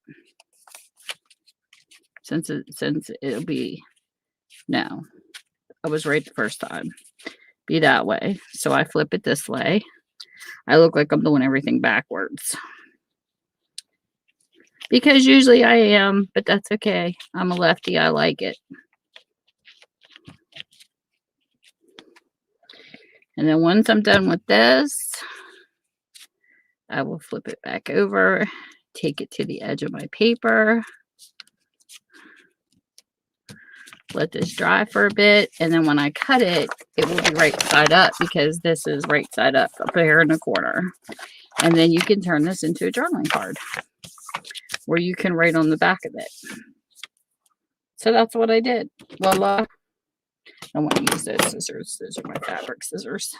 since it'll be, no, I was right the first time, be that way. So I flip it this way. I look like I'm doing everything backwards. Because usually I am, but that's okay. I'm a lefty, I like it. And then once I'm done with this, I will flip it back over, take it to the edge of my paper, let this dry for a bit, and then when I cut it, it will be right side up because this is right side up here in the corner. And then you can turn this into a journaling card where you can write on the back of it. So that's what I did. Voila. I want to use those scissors. Those are my fabric scissors.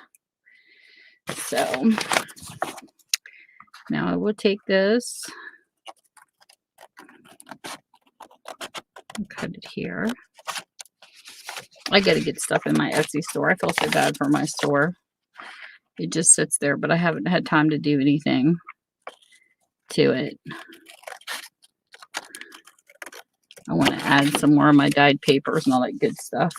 So now I will take this and cut it here. I got to get stuff in my Etsy store. I feel so bad for my store. It just sits there, but I haven't had time to do anything to it. I want to add some more of my dyed papers and all that good stuff.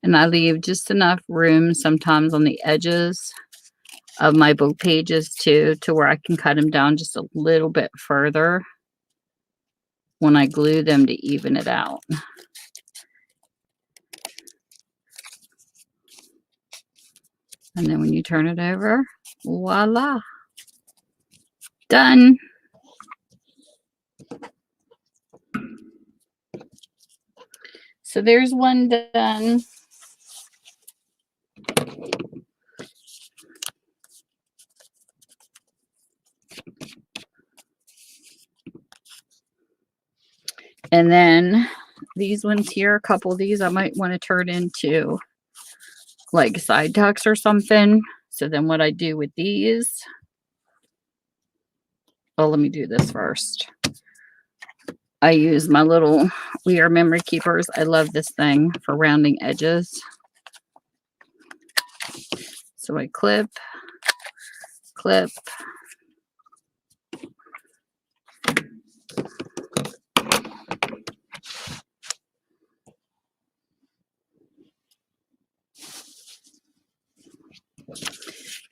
And I leave just enough room sometimes on the edges of my book pages too, to where I can cut them down just a little bit further when I glue them to even it out. And then when you turn it over, voila, done. So there's one done. And then these ones here, a couple of these I might want to turn into like side tucks or something. So then what I do with these, oh, let me do this first. I use my little We Are Memory Keepers. I love this thing for rounding edges. So I clip, clip.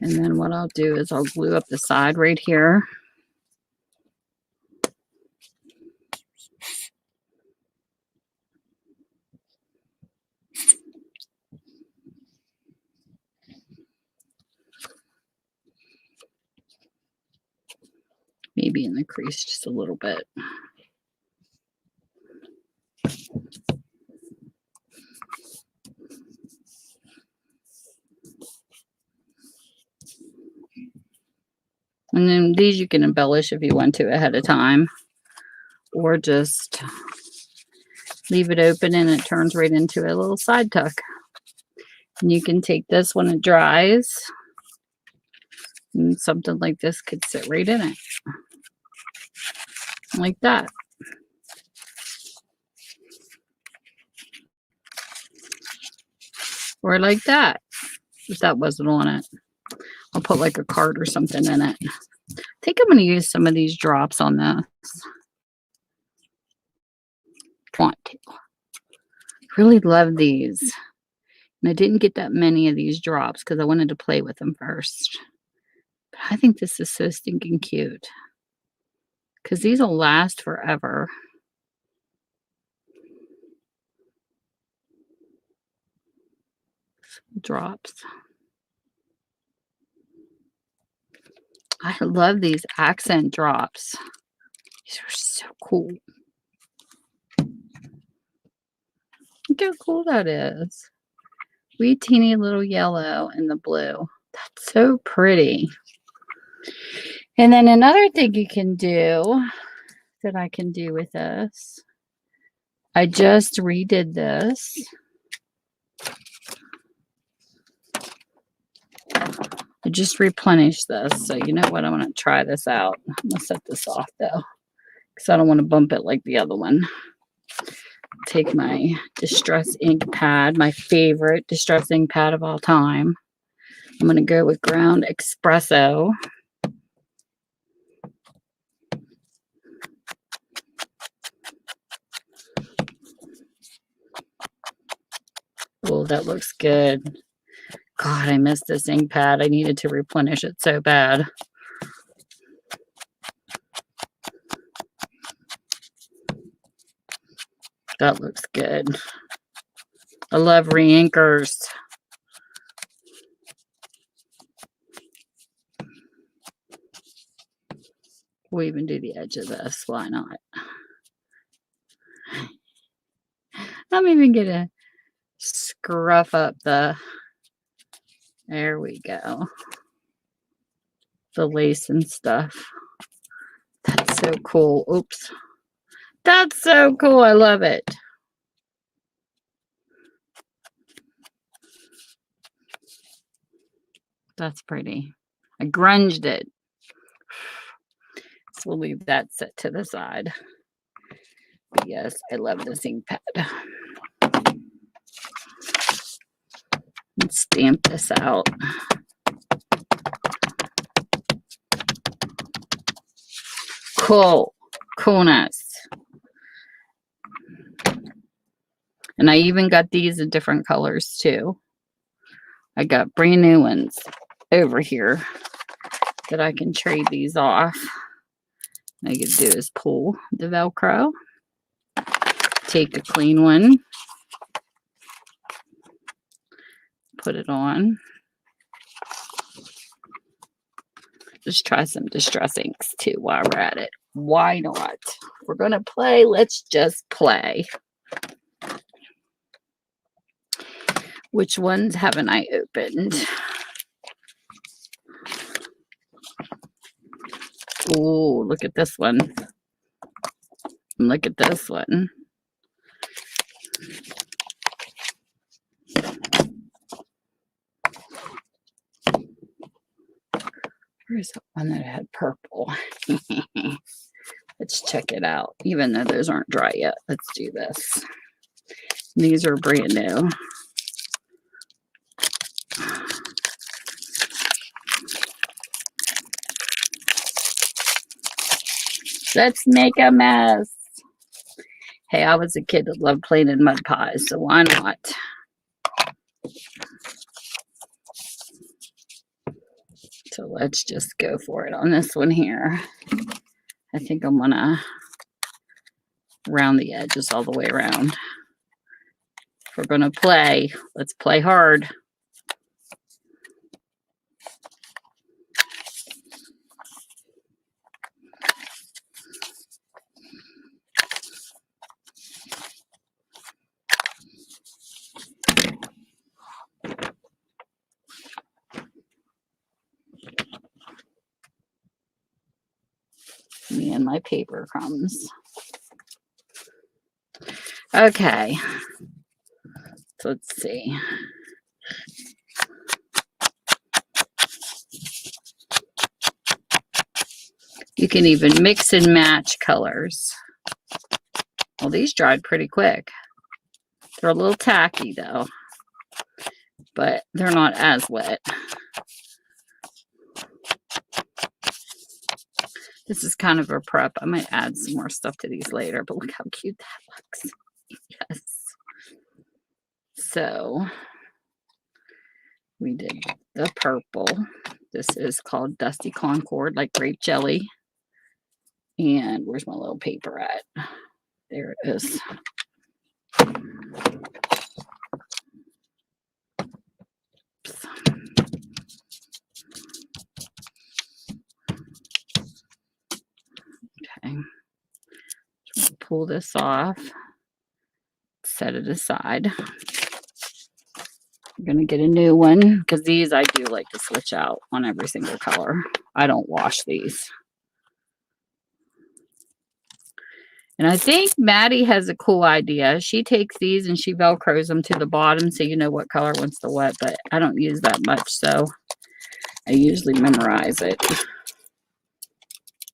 And then what I'll do is I'll glue up the side right here. Maybe in the crease just a little bit. And then these you can embellish if you want to ahead of time, or just leave it open and it turns right into a little side tuck. And you can take this when it dries, and something like this could sit right in it. Like that. Or like that, if that wasn't on it. I'll put like a card or something in it. I think I'm going to use some of these drops on this. Want to. Really love these. And I didn't get that many of these drops because I wanted to play with them first. But I think this is so stinking cute. Because these will last forever. Drops. I love these accent drops. These are so cool. Look how cool that is. wee teeny little yellow and the blue. That's so pretty. And then another thing you can do that I can do with this, I just redid this. I just replenished this. So you know what? I'm going to try this out. I'm going to set this off though, because I don't want to bump it like the other one. Take my Distress ink pad, my favorite Distress ink pad of all time. I'm going to go with Ground Espresso. Oh, that looks good. God, I missed this ink pad. I needed to replenish it so bad. That looks good. I love re-inkers. We'll even do the edge of this. Why not? I'm even gonna scruff up the, there we go, the lace and stuff. That's so cool. Oops. That's so cool. I love it. That's pretty. I grunged it. So we'll leave that set to the side. But yes, I love this ink pad. Let's stamp this out. Cool. Coolness. And I even got these in different colors too. I got brand new ones over here that I can trade these off. All I can do is pull the Velcro, take a clean one, put it on. Just try some Distress inks too while we're at it. Why not? We're going to play. Let's just play. Which ones haven't I opened? Oh, look at this one. Look at this one. Where's the one that had purple? Let's check it out. Even though those aren't dry yet. Let's do this. These are brand new. Let's make a mess. Hey, I was a kid that loved playing in mud pies, so why not? So let's just go for it on this one here. I think I'm gonna round the edges all the way around. If we're gonna play, let's play hard. Me and my paper crumbs. Okay. So let's see. You can even mix and match colors. Well, these dried pretty quick. They're a little tacky though, but they're not as wet. This is kind of a prep. I might add some more stuff to these later, but look how cute that looks. Yes. So we did the purple. This is called Dusty Concord, like grape jelly. And where's my little paper at? There it is. Okay. So pull this off, set it aside. I'm going to get a new one because these I do like to switch out on every single color. I don't wash these. And I think Maddie has a cool idea. She takes these and she Velcros them to the bottom so you know what color one's the what, but I don't use that much, so I usually memorize it.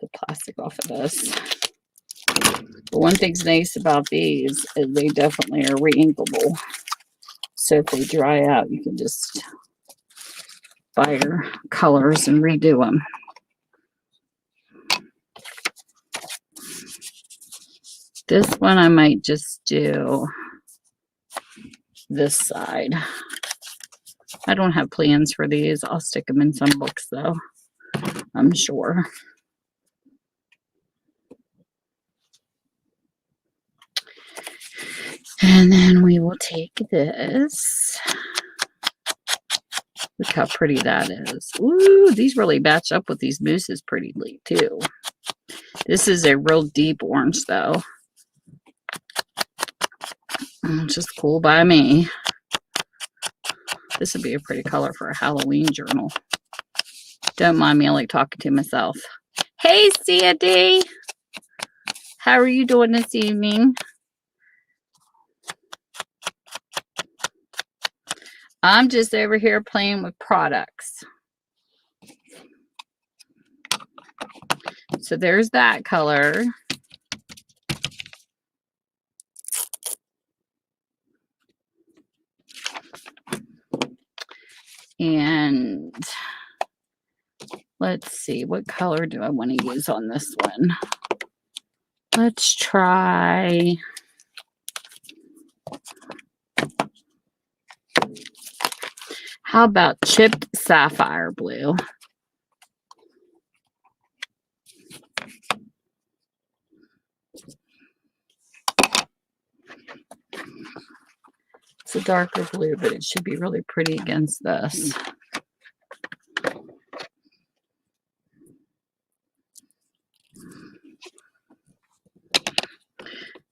The plastic off of this. But one thing's nice about these is they definitely are re-inkable. So if they dry out, you can just buy your colors and redo them. This one I might just do this side. I don't have plans for these. I'll stick them in some books though, I'm sure. And then we will take this. Look how pretty that is. Ooh, these really match up with these mooses prettily too. This is a real deep orange though. Which is cool by me. This would be a pretty color for a Halloween journal. Don't mind me, I like talking to myself. Hey, Sandy! How are you doing this evening? I'm just over here playing with products. So there's that color. And let's see, what color do I want to use on this one? Let's try... How about chipped sapphire blue? It's a darker blue, but it should be really pretty against this.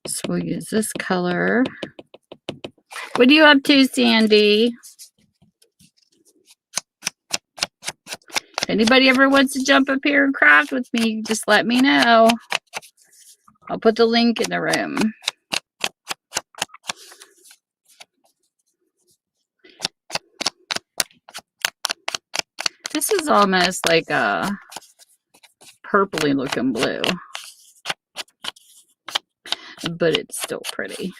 So we'll use this color. What are you up to, Sandy? If anybody ever wants to jump up here and craft with me, just let me know. I'll put the link in the room. This is almost like a purpley looking blue, but it's still pretty.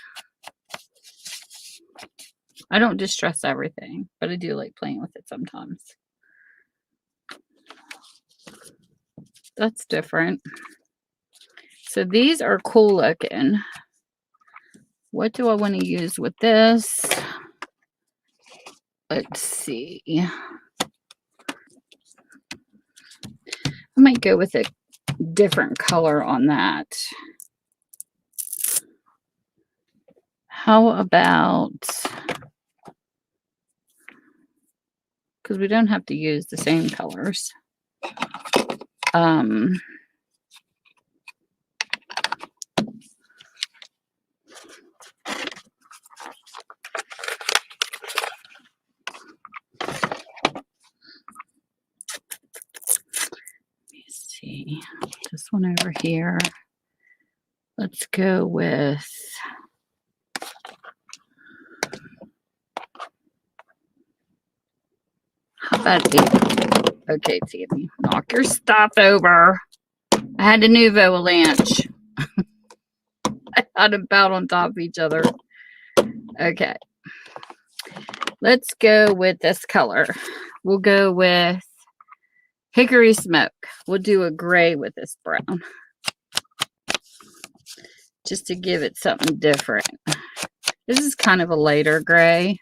I don't distress everything, but I do like playing with it sometimes. That's different. So these are cool looking. What do I want to use with this? Let's see. I might go with a different color on that. How about, because we don't have to use the same colors. Let me see. This one over here. Let's go with how about it? Okay, Sandy, knock your stuff over. I had a nouveau avalanche. I had them about on top of each other. Okay. Let's go with this color. We'll go with Hickory Smoke. We'll do a gray with this brown. Just to give it something different. This is kind of a lighter gray.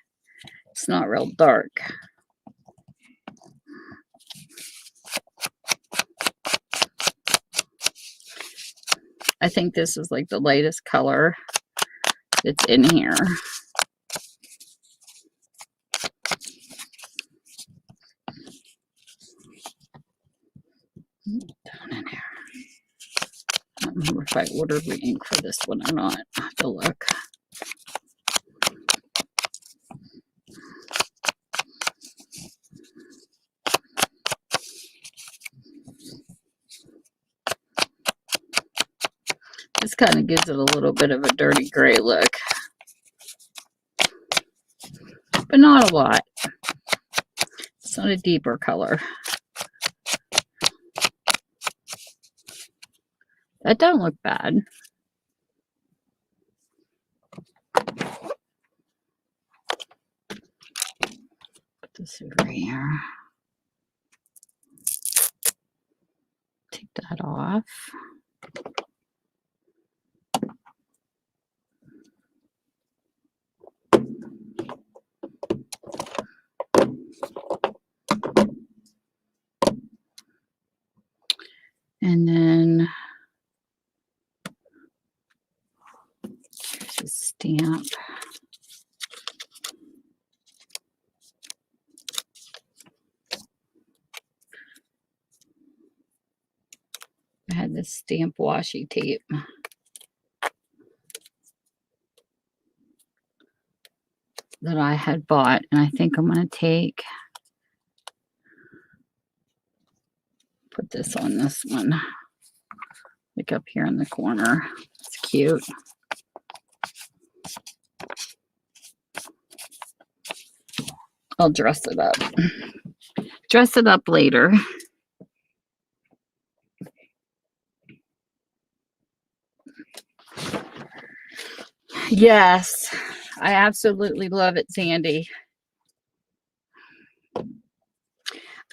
It's not real dark. I think this is like the lightest color that's in here. Down in here. I don't remember if I ordered the ink for this one or not. I have to look. kind of gives it a little bit of a dirty gray look, but not a lot. It's not a deeper color. That don't look bad. Put this over here. Take that off. And then here's a stamp. I had this stamp washi tape. That I had bought, and I think I'm going to put this on this one, like up here in the corner. It's cute. I'll dress it up. Dress it up later. Yes, I absolutely love it, Sandy.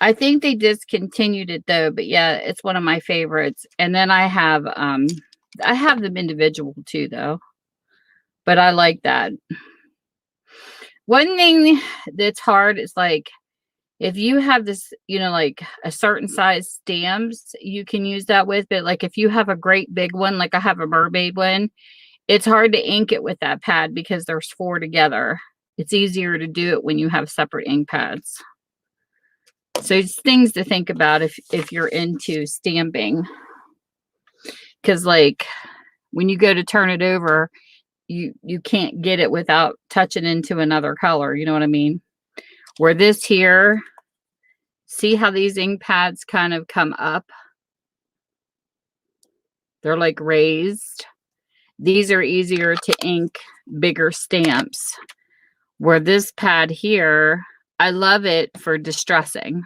I think they discontinued it though, but yeah, it's one of my favorites. And then I have them individual too though. But I like that. One thing that's hard is like if you have this, you know, like a certain size stamps, you can use that with, but like if you have a great big one, like I have a mermaid one, it's hard to ink it with that pad because there's 4 together. It's easier to do it when you have separate ink pads. So it's things to think about if you're into stamping. Because like when you go to turn it over, you can't get it without touching into another color. You know what I mean? Where this here, see how these ink pads kind of come up? They're like raised. These are easier to ink bigger stamps. Where this pad here, I love it for distressing.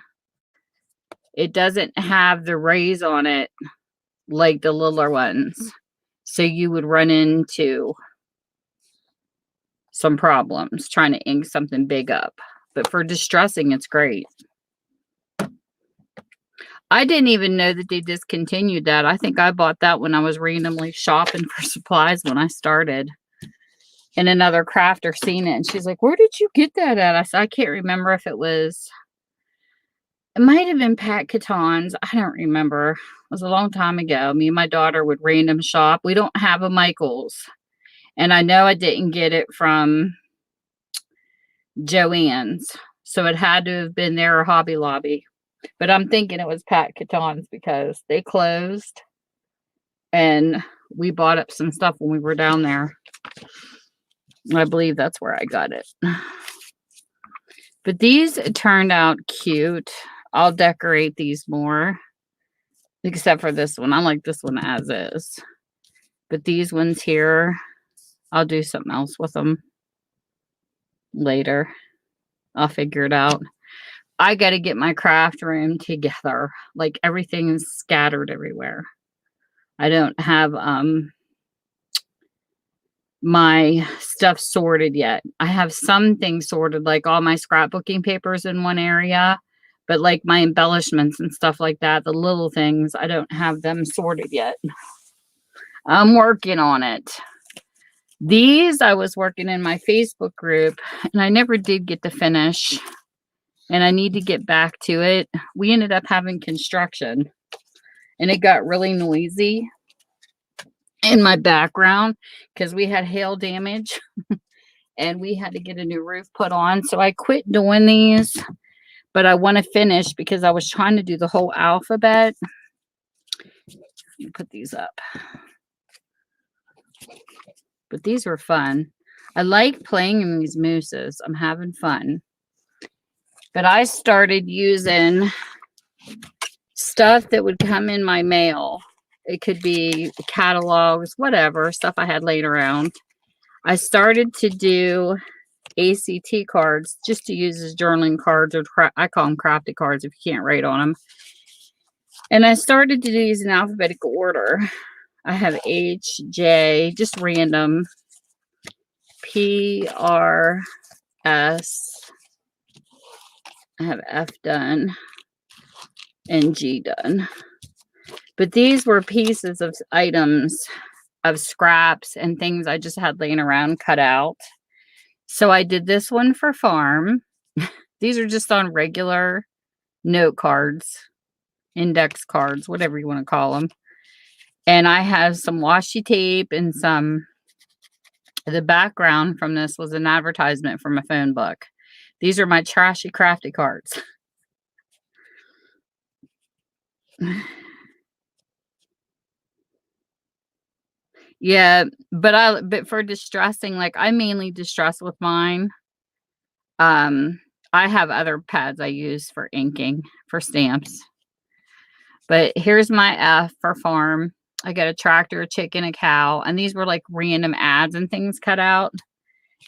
It doesn't have the raise on it like the littler ones. So you would run into some problems trying to ink something big up. But for distressing, it's great. I didn't even know that they discontinued that. I think I bought that when I was randomly shopping for supplies when I started. And another crafter seen it. And she's like, where did you get that at? I said, I can't remember if it might have been Pat Caton's. I don't remember. It was a long time ago. Me and my daughter would random shop. We don't have a Michael's. And I know I didn't get it from Joann's. So it had to have been there or Hobby Lobby. But I'm thinking it was Pat Caton's because they closed. And we bought up some stuff when we were down there. I believe that's where I got it. But these turned out cute. I'll decorate these more. Except for this one. I like this one as is. But these ones here, I'll do something else with them later. I'll figure it out. I got to get my craft room together. Like everything is scattered everywhere. I don't have my stuff sorted yet. I have some things sorted, like all my scrapbooking papers in one area, but like my embellishments and stuff like that, the little things, I don't have them sorted yet. I'm working on it. These I was working in my Facebook group and I never did get to finish and I need to get back to it. We ended up having construction and it got really noisy in my background because we had hail damage and we had to get a new roof put on. So I quit doing these, but I want to finish because I was trying to do the whole alphabet. Let me put these up. But these were fun. I like playing in these mooses. I'm having fun. But I started using stuff that would come in my mail. It could be catalogs, whatever, stuff I had laying around. I started to do ACT cards just to use as journaling cards, or I call them crafted cards if you can't write on them. And I started to do these in alphabetical order. I have H, J, just random, P, R, S. I have F done and G done. But these were pieces of items of scraps and things I just had laying around cut out. So I did this one for farm. These are just on regular note cards, index cards, whatever you want to call them. And I have some washi tape and the background from this was an advertisement from a phone book. These are my trashy crafty cards. Yeah, but for distressing, like I mainly distress with mine. I have other pads I use for inking for stamps. But here's my F for farm. I got a tractor, a chicken, a cow, and these were like random ads and things cut out.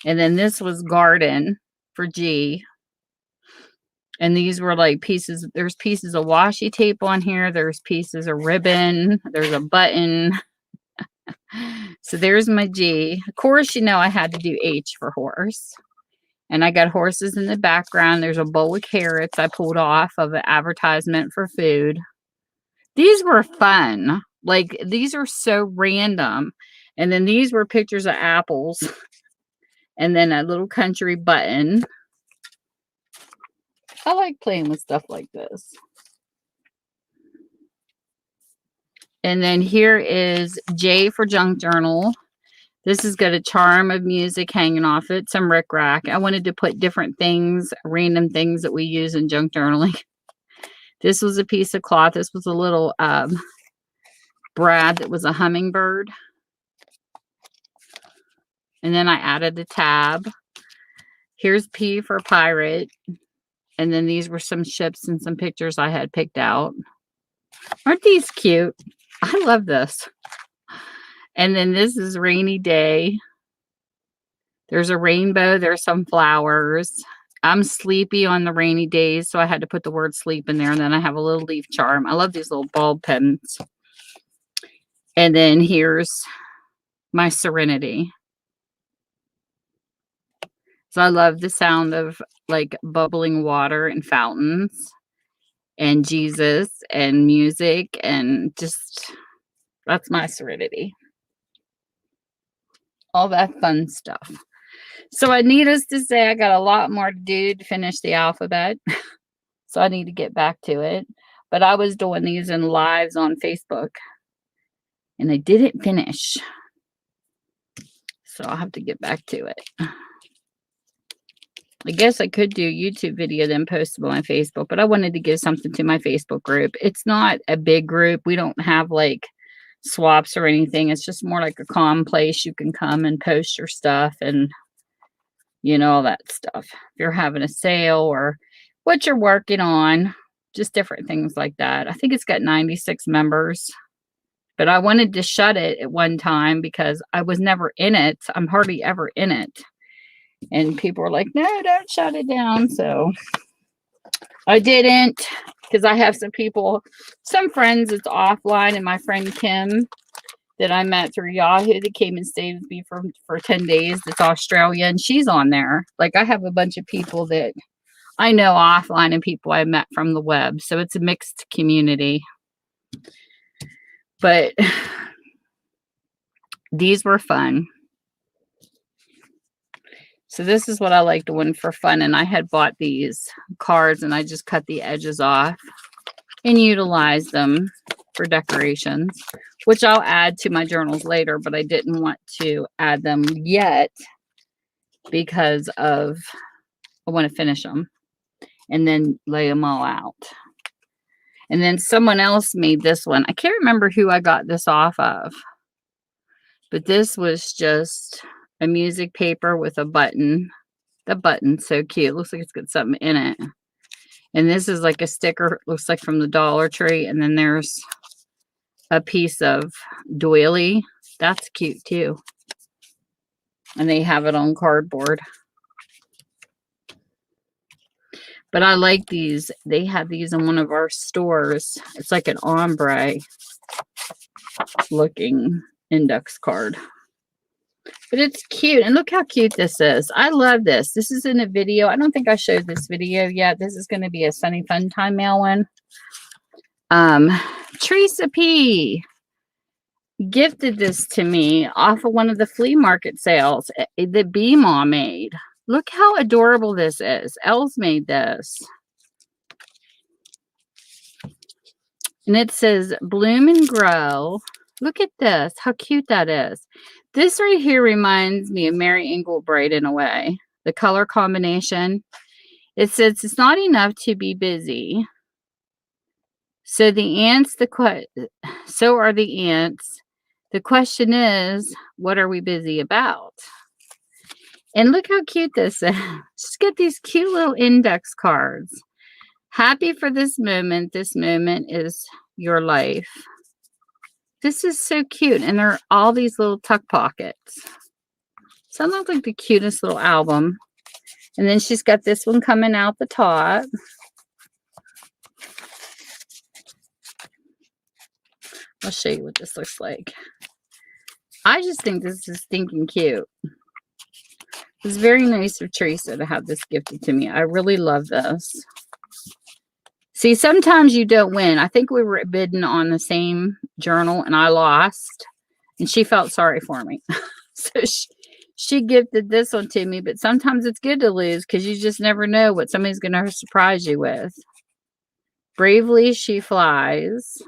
And then this was garden for G. And these were like pieces, there's pieces of washi tape on here, there's pieces of ribbon, there's a button. So there's my G. Of course, you know I had to do H for horse. And I got horses in the background. There's a bowl of carrots I pulled off of an advertisement for food. These were fun. Like, these are so random. And then these were pictures of apples. And then a little country button. I like playing with stuff like this. And then here is J for junk journal. This has got a charm of music hanging off it, some rickrack. I wanted to put different things, random things that we use in junk journaling. This was a piece of cloth. This was a little brad that was a hummingbird. And then I added a tab. Here's P for pirate. And then these were some ships and some pictures I had picked out. Aren't these cute? I love this. And then this is rainy day. There's a rainbow. There's some flowers. I'm sleepy on the rainy days, so I had to put the word sleep in there. And then I have a little leaf charm. I love these little bulb pens. And then here's my serenity. So I love the sound of like bubbling water and fountains and Jesus and music and just, that's my serenity. All that fun stuff. So I needless to say, I got a lot more to do to finish the alphabet. So I need to get back to it. But I was doing these in lives on Facebook. And I didn't finish. So I'll have to get back to it. I guess I could do a YouTube video, then post it on my Facebook. But I wanted to give something to my Facebook group. It's not a big group. We don't have like swaps or anything. It's just more like a calm place you can come and post your stuff and, you know, all that stuff. If you're having a sale or what you're working on, just different things like that. I think it's got 96 members, but I wanted to shut it at one time because I was never in it. I'm hardly ever in it. And people were like, no, don't shut it down. So I didn't, because I have some people, some friends that's offline, and my friend Kim that I met through Yahoo that came and stayed with me for 10 days. That's Australia, and she's on there. Like, I have a bunch of people that I know offline and people I met from the web. So it's a mixed community. But these were fun. So this is what I like doing for fun. And I had bought these cards and I just cut the edges off and utilize them for decorations, which I'll add to my journals later, but I didn't want to add them yet because I want to finish them and then lay them all out. And then someone else made this one. I can't remember who I got this off of, but this was just a music paper with a button. The button's so cute. It looks like it's got something in it. And this is like a sticker. It looks like from the Dollar Tree. And then there's a piece of doily. That's cute too. And they have it on cardboard. But I like these. They had these in one of our stores. It's like an ombre looking index card. But it's cute. And look how cute this is. I love this. This is in a video. I don't think I showed this video yet. This is going to be a Sunny Fun Time mail one. Teresa P gifted this to me off of one of the flea market sales that B-Maw made. Look how adorable this is. Els made this. And it says bloom and grow. Look at this. How cute that is. This right here reminds me of Mary Englebright in a way. The color combination. It says it's not enough to be busy. So the ants, so are the ants. The question is, what are we busy about? And look how cute this is. Just get these cute little index cards. Happy for this moment. This moment is your life. This is so cute. And there are all these little tuck pockets. So it looks like the cutest little album. And then she's got this one coming out the top. I'll show you what this looks like. I just think this is stinking cute. It's very nice of Teresa to have this gifted to me. I really love this. See, sometimes you don't win. I think we were bidding on the same journal and I lost. And she felt sorry for me. So she gifted this one to me. But sometimes it's good to lose because you just never know what somebody's going to surprise you with. Bravely She Flies.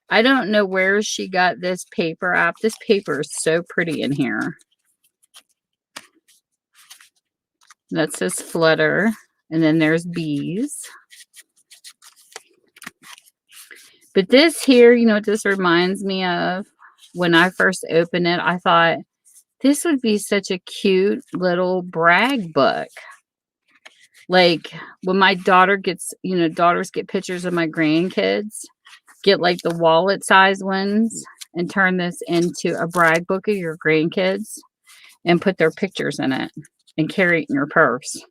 I don't know where she got this paper app. This paper is so pretty in here. That says Flutter. And then there's bees. But this here, you know what this reminds me of? When I first opened it, I thought this would be such a cute little brag book. Like when my daughter gets, you know, daughters get pictures of my grandkids, get like the wallet size ones and turn this into a brag book of your grandkids and put their pictures in it and carry it in your purse.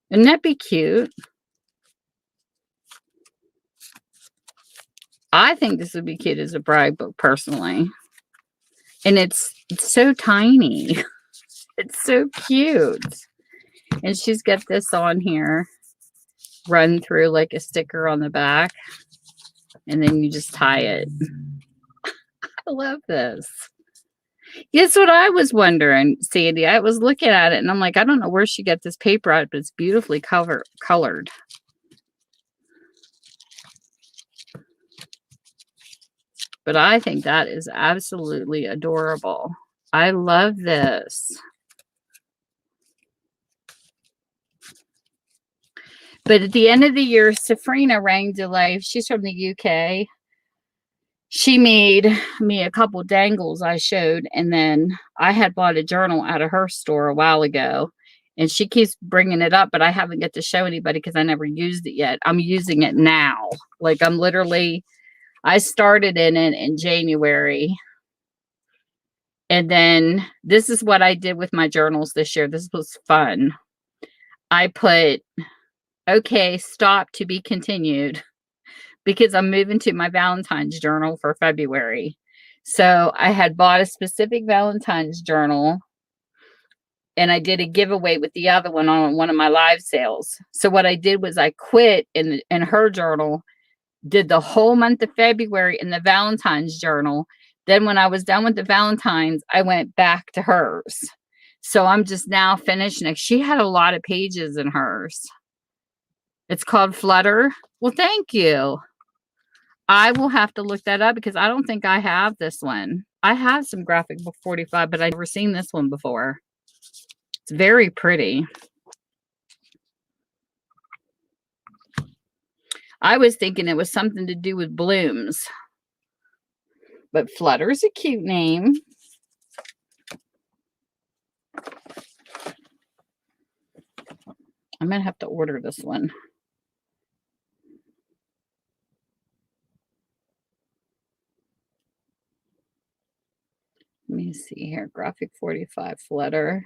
Wouldn't that be cute? I think this would be cute as a brag book personally. And it's so tiny. It's so cute. And she's got this on here. Run through like a sticker on the back. And then you just tie it. I love this. Guess what I was wondering, Sandy? I was looking at it and I'm like, I don't know where she got this paper out, but it's beautifully colored. But I think that is absolutely adorable. I love this. But at the end of the year, Safrina Rang de Life, she's from the UK. She made me a couple dangles I showed. And then I had bought a journal out of her store a while ago. And she keeps bringing it up, but I haven't got to show anybody because I never used it yet. I'm using it now. Like I'm literally... I started in it in January. And then this is what I did with my journals this year. This was fun. I put, okay, stop to be continued because I'm moving to my Valentine's journal for February. So I had bought a specific Valentine's journal and I did a giveaway with the other one on one of my live sales. So what I did was I quit in her journal, did the whole month of February in the Valentine's journal. Then when I was done with the Valentine's, I went back to hers. So I'm just now finishing it. She had a lot of pages in hers. It's called Flutter. Well, thank you. I will have to look that up because I don't think I have this one. I have some Graphic Book 45, but I've never seen this one before. It's very pretty. I was thinking it was something to do with blooms. But Flutter's a cute name. I'm going to have to order this one. see here, Graphic 45 flutter.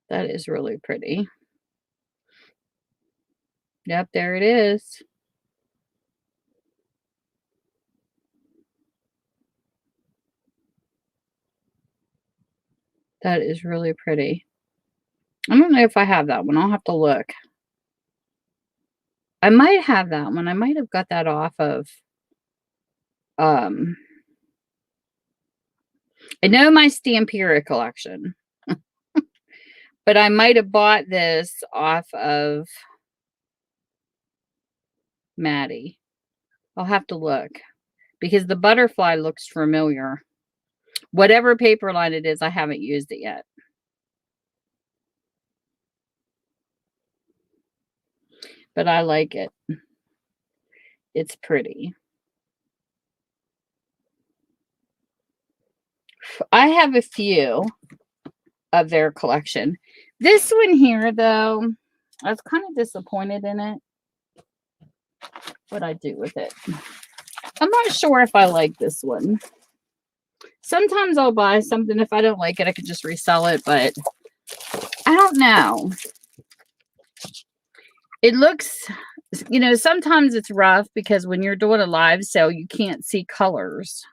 That is really pretty. Yep, there it is. That is really pretty. I don't know if I have that one. I'll have to look. I might have that one. I might have got that off of, I know my Stampura collection, but I might have bought this off of Maddie. I'll have to look because the butterfly looks familiar. Whatever paper line it is, I haven't used it yet. But I like it. It's pretty. I have a few of their collection. This one here, though, I was kind of disappointed in it. What I do with it. I'm not sure if I like this one. Sometimes I'll buy something. If I don't like it, I could just resell it, but I don't know. It looks, sometimes it's rough because when you're doing a live sale, you can't see colors.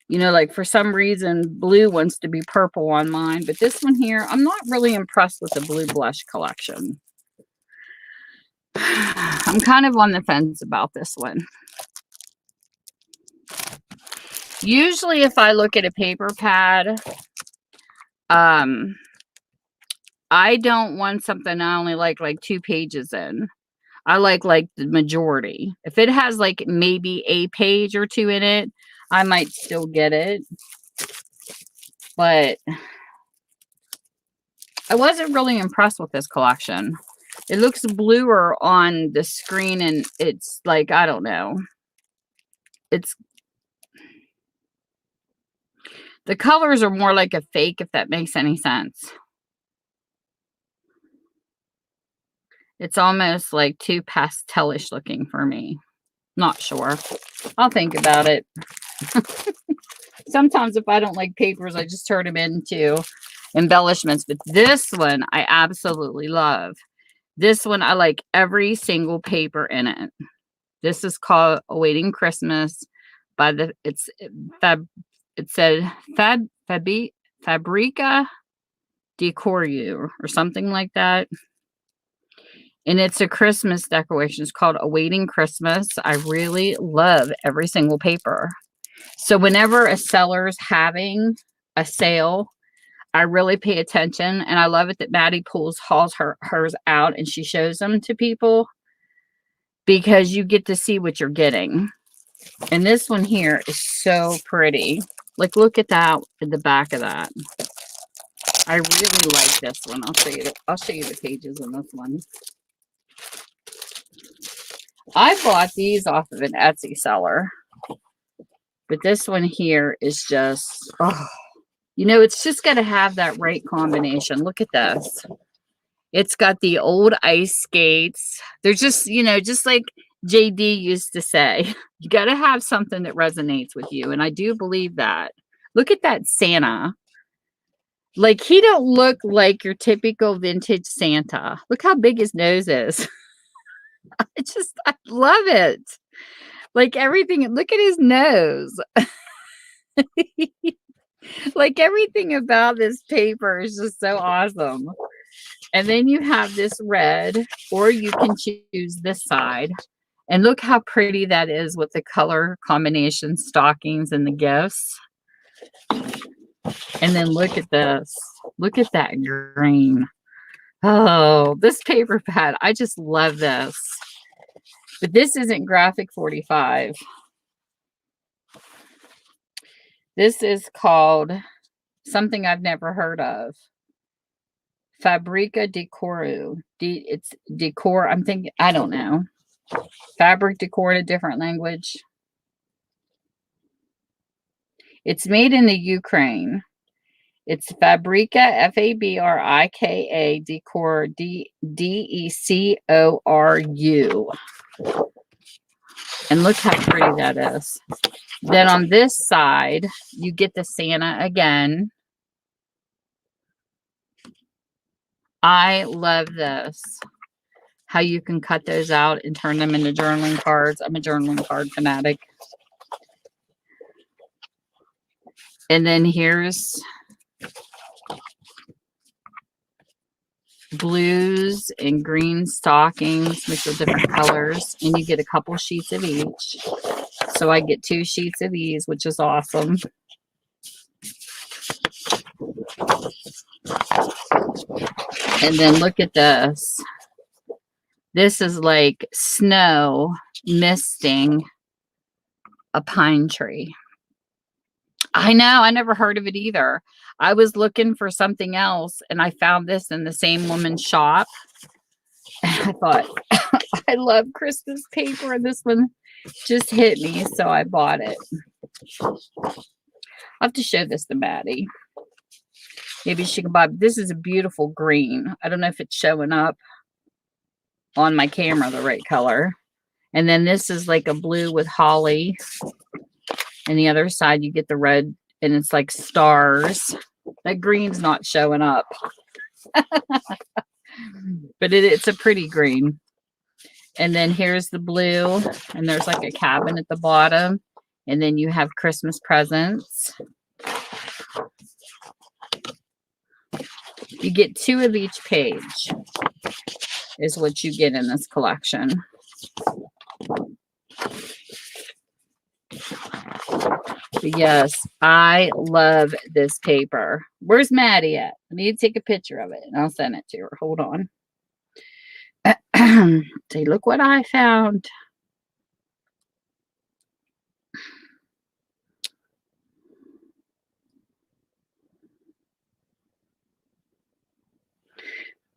Like for some reason, blue wants to be purple on mine, but this one here, I'm not really impressed with the blue blush collection. I'm kind of on the fence about this one. Usually if I look at a paper pad, I don't want something I only like 2 pages in. I like the majority. If it has maybe a page or 2 in it, I might still get it. But I wasn't really impressed with this collection. It looks bluer on the screen and it's I don't know. The colors are more like a fake, if that makes any sense. It's almost too pastelish looking for me. Not sure. I'll think about it. Sometimes if I don't like papers, I just turn them into embellishments. But this one I absolutely love. This one I like every single paper in it. This is called Awaiting Christmas by it said Fabrica di Corriere or something like that. And it's a Christmas decoration. It's called Awaiting Christmas. I really love every single paper. So whenever a seller's having a sale, I really pay attention. And I love it that Maddie hauls hers out and she shows them to people because you get to see what you're getting. And this one here is so pretty. Look at that at the back of that. I really like this one. I'll show you the pages in this one. I bought these off of an Etsy seller. But this one here is just, it's just got to have that right combination. Look at this. It's got the old ice skates. They're just, just like JD used to say, you got to have something that resonates with you. And I do believe that. Look at that Santa. He don't look like your typical vintage Santa. Look how big his nose is. I love it. Everything, look at his nose. Everything about this paper is just so awesome. And then you have this red, or you can choose this side. And look how pretty that is with the color combination stockings and the gifts. And then look at this. Look at that green. Oh, this paper pad. I just love this. But this isn't Graphic 45. This is called something I've never heard of. Fabrica di Corriere. It's decor. I'm thinking, I don't know. Fabric decor in a different language. It's made in the Ukraine. It's Fabrica, Fabrika Decor, Decoru. And look how pretty that is. Then on this side, you get the Santa again. I love this. How you can cut those out and turn them into journaling cards. I'm a journaling card fanatic. And then here's blues and green stockings mixed with different colors. And you get a couple sheets of each. So I get 2 sheets of these, which is awesome. And then look at this. This is like snow misting a pine tree. I know, I never heard of it either. I was looking for something else and I found this in the same woman's shop. And I thought, I love Christmas paper and this one just hit me, so I bought it. I'll have to show this to Maddie. Maybe she can buy. This is a beautiful green. I don't know if it's showing up on my camera the right color. And then this is like a blue with holly. And the other side you get the red and it's like stars. That green's not showing up. But it's a pretty green. And then here's the blue and there's like a cabin at the bottom. And then you have Christmas presents. You get 2 of each page is what you get in this collection. But yes, I love this paper. Where's Maddie at? I need to take a picture of it and I'll send it to her. Hold on. Say, look what I found.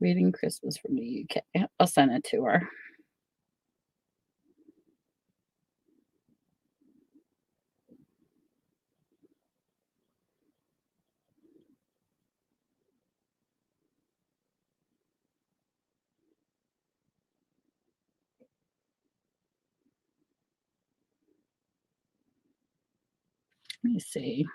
Reading Christmas from the UK. I'll send it to her. Let me see.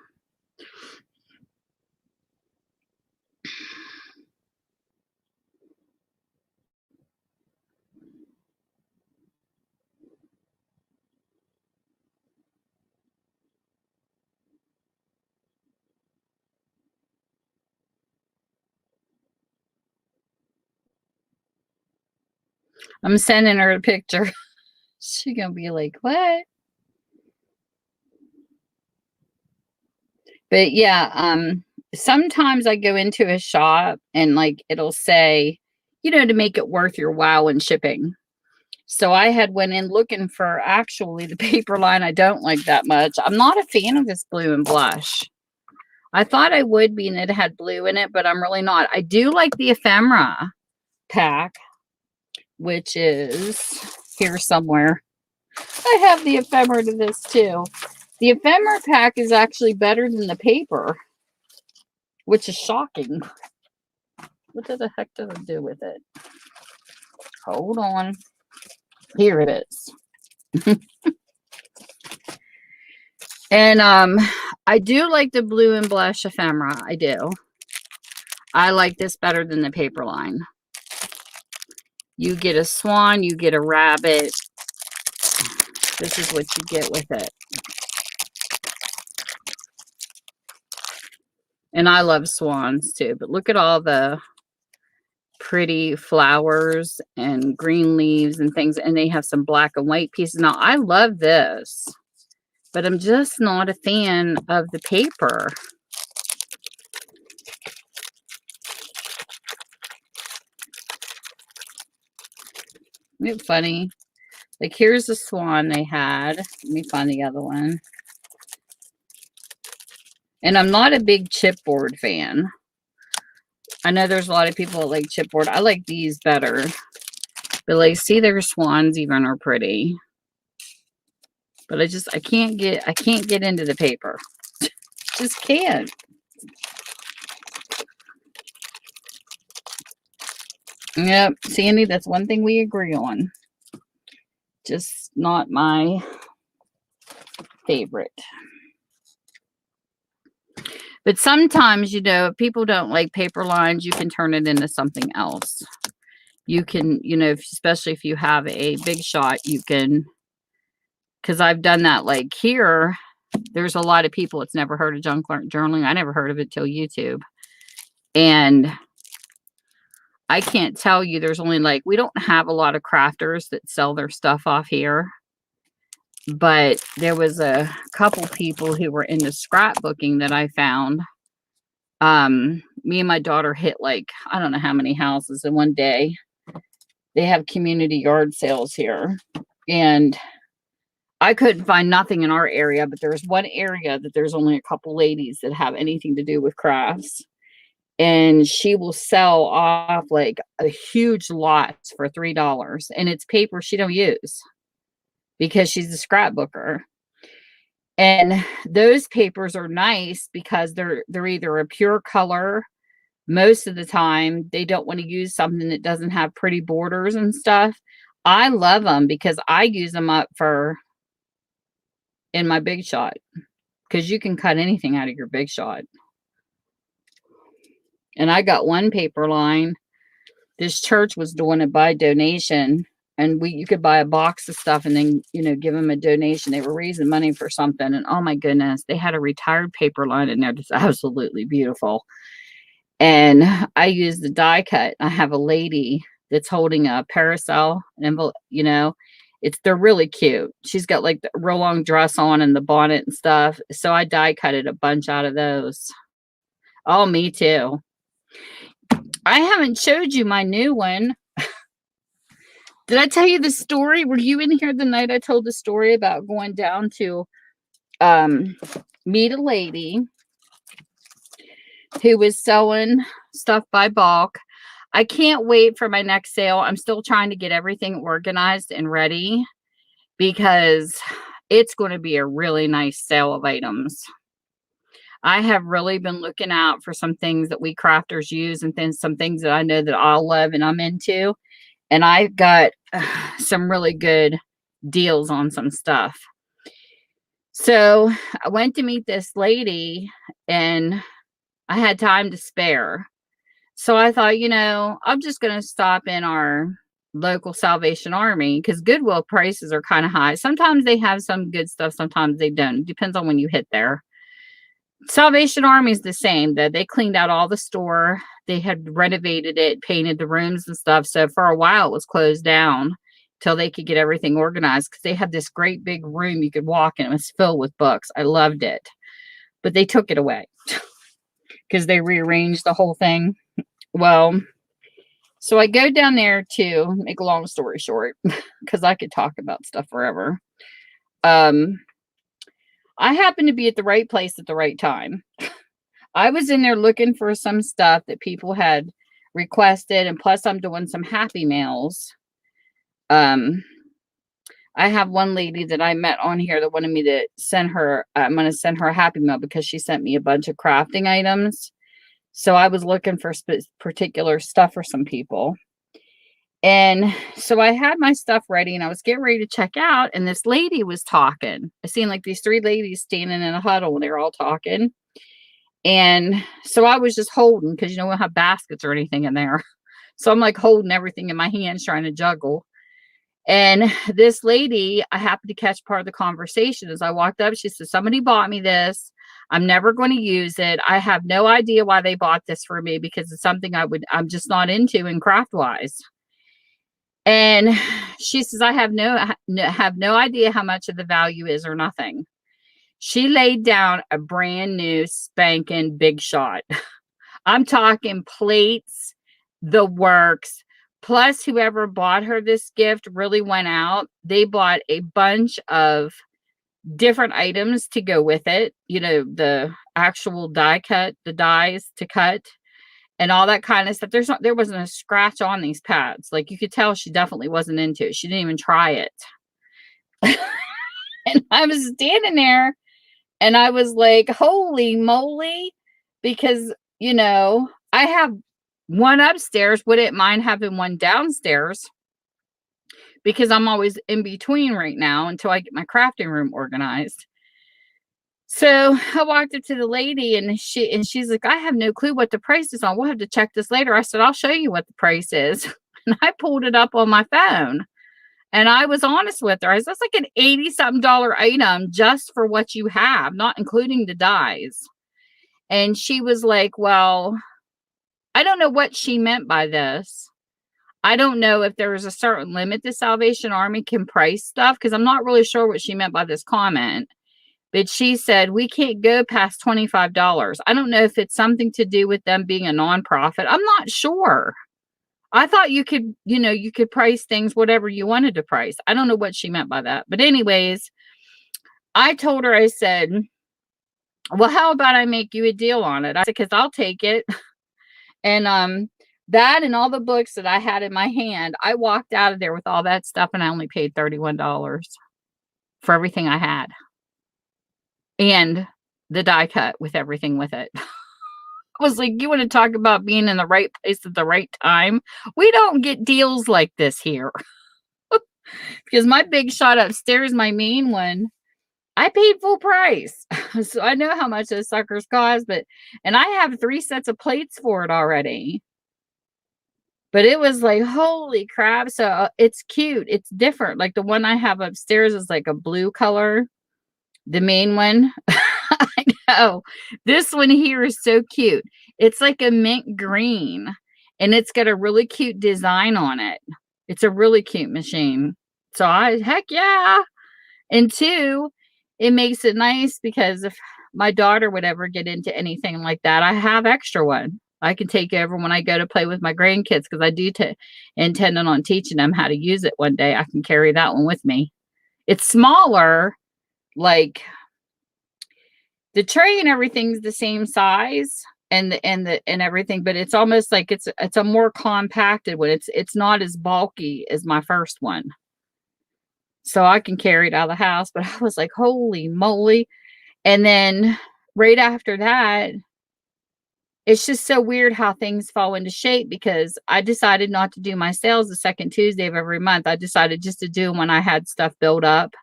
I'm sending her a picture. She's gonna be like, what? But yeah, sometimes I go into a shop and like it'll say, you know, to make it worth your while in shipping. So I had went in looking for actually the paper line I don't like that much. I'm not a fan of this blue and blush. I thought I would be and it had blue in it, but I'm really not. I do like the ephemera pack, which is here somewhere. I have the ephemera to this too. The ephemera pack is actually better than the paper, which is shocking. What the heck does it do with it? Hold on. Here it is. And I do like the blue and blush ephemera. I do. I like this better than the paper line. You get a swan, you get a rabbit. This is what you get with it. And I love swans too, but look at all the pretty flowers and green leaves and things. And they have some black and white pieces. Now, I love this, but I'm just not a fan of the paper. Isn't it funny? Like, here's the swan they had. Let me find the other one. And I'm not a big chipboard fan. I know there's a lot of people that like chipboard. I like these better. But like, see, their swans even are pretty. But I can't get into the paper. Just can't. Yep, Sandy, that's one thing we agree on. Just not my favorite. But sometimes, if people don't like paper lines, you can turn it into something else. You can, especially if you have a big shot, you can, because I've done that. Like here, there's a lot of people that's never heard of junk journaling. I never heard of it till YouTube. And I can't tell you, there's only we don't have a lot of crafters that sell their stuff off here. But there was a couple people who were into scrapbooking that I found. Me and my daughter hit I don't know how many houses in one day. They have community yard sales here. And I couldn't find nothing in our area, but there's one area that there's only a couple ladies that have anything to do with crafts. And she will sell off a huge lot for $3. And it's paper she don't use because she's a scrapbooker. And those papers are nice because they're either a pure color. Most of the time, they don't want to use something that doesn't have pretty borders and stuff. I love them because I use them up in my Big Shot, because you can cut anything out of your Big Shot. And I got one paper line. This church was doing it by donation, and you could buy a box of stuff and then give them a donation. They were raising money for something, and oh my goodness, they had a retired paper line in there that's absolutely beautiful. And I use the die cut. I have a lady that's holding a parasol, an envelope, they're really cute. She's got the real long dress on and the bonnet and stuff. So I die cutted a bunch out of those. Oh, me too. I haven't showed you my new one. Did I tell you the story? Were you in here the night I told the story about going down to meet a lady who was selling stuff by bulk? I can't wait for my next sale. I'm still trying to get everything organized and ready because it's going to be a really nice sale of items. I have really been looking out for some things that we crafters use and then some things that I know that I'll love and I'm into. And I've got some really good deals on some stuff. So I went to meet this lady and I had time to spare. So I thought, I'm just going to stop in our local Salvation Army because Goodwill prices are kind of high. Sometimes they have some good stuff. Sometimes they don't. It depends on when you hit there. Salvation Army is the same. They cleaned out all the store. They had renovated it, painted the rooms and stuff. So for a while, it was closed down till they could get everything organized because they had this great big room you could walk in. It was filled with books. I loved it. But they took it away because they rearranged the whole thing. Well, so I go down there to make a long story short, because I could talk about stuff forever. I happened to be at the right place at the right time. I was in there looking for some stuff that people had requested, and plus I'm doing some happy mails. I have one lady that I met on here that wanted me to send her, I'm going to send her a happy mail because she sent me a bunch of crafting items. So I was looking for particular stuff for some people. And so I had my stuff ready and I was getting ready to check out. And this lady was talking. I seen these three ladies standing in a huddle and they were all talking. And so I was just holding, because we don't have baskets or anything in there. So I'm holding everything in my hands, trying to juggle. And this lady, I happened to catch part of the conversation as I walked up. She said, somebody bought me this. I'm never going to use it. I have no idea why they bought this for me because it's something I'm just not into in craft wise. And she says, I have no idea how much of the value is or nothing. She laid down a brand new spanking Big Shot. I'm talking plates, the works. Plus, whoever bought her this gift really went out. They bought a bunch of different items to go with it. The actual die cut, the dies to cut, and all that kind of stuff. There wasn't a scratch on these pads. You could tell she definitely wasn't into it. She didn't even try it. And I was standing there and I was like, holy moly, because, I have one upstairs. Wouldn't mind having one downstairs because I'm always in between right now until I get my crafting room organized. So I walked up to the lady and she's like, I have no clue what the price is on. We'll have to check this later. I said, I'll show you what the price is. And I pulled it up on my phone and I was honest with her. I said, that's like an 80 something item just for what you have, not including the dies. And she was like, well, I don't know what she meant by this. I don't know if there is a certain limit the Salvation Army can price stuff because I'm not really sure what she meant by this comment. But she said, we can't go past $25. I don't know if it's something to do with them being a nonprofit. I'm not sure. I thought you could, you could price things whatever you wanted to price. I don't know what she meant by that. But anyways, I told her, I said, well, how about I make you a deal on it? I said, because I'll take it. And that and all the books that I had in my hand, I walked out of there with all that stuff and I only paid $31 for everything I had. And the die cut with everything with it. I was like, you want to talk about being in the right place at the right time? We don't get deals like this here. Because my big shot upstairs, my main one, I paid full price. So I know how much those suckers cost, and I have 3 sets of plates for it already. But it was like, holy crap. So it's cute. It's different. Like the one I have upstairs is like a blue color. The main one. I know. This one here is so cute. It's like a mint green and it's got a really cute design on it. It's a really cute machine. So heck yeah. And 2, it makes it nice because if my daughter would ever get into anything like that, I have extra one. I can take over when I go to play with my grandkids because I do intend on teaching them how to use it one day. I can carry that one with me. It's smaller, like the tray and everything's the same size and everything, but it's almost like it's a more compacted one. It's not as bulky as my first one. So I can carry it out of the house, but I was like, holy moly. And then right after that, it's just so weird how things fall into shape because I decided not to do my sales the second Tuesday of every month. I decided just to do them when I had stuff built up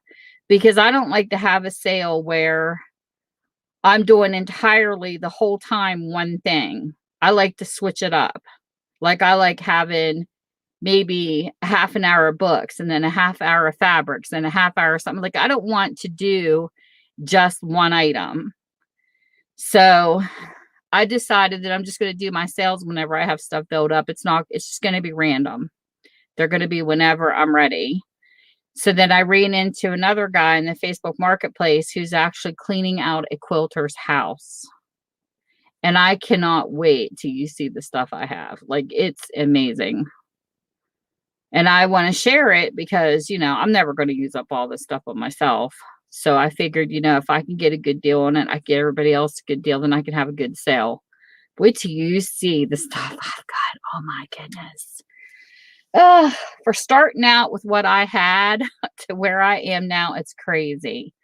because I don't like to have a sale where I'm doing entirely the whole time one thing. I like to switch it up. Like I like having maybe a half an hour of books and then a half hour of fabrics and a half hour of something. Like I don't want to do just one item. So I decided that I'm just going to do my sales whenever I have stuff built up. It's just going to be random. They're going to be whenever I'm ready. So then I ran into another guy in the Facebook Marketplace who's actually cleaning out a quilter's house. And I cannot wait till you see the stuff I have. Like, it's amazing. And I want to share it because, I'm never going to use up all this stuff on myself. So I figured, if I can get a good deal on it, I get everybody else a good deal, then I can have a good sale. Wait till you see the stuff I've got. Oh my goodness. For starting out with what I had to where I am now, it's crazy.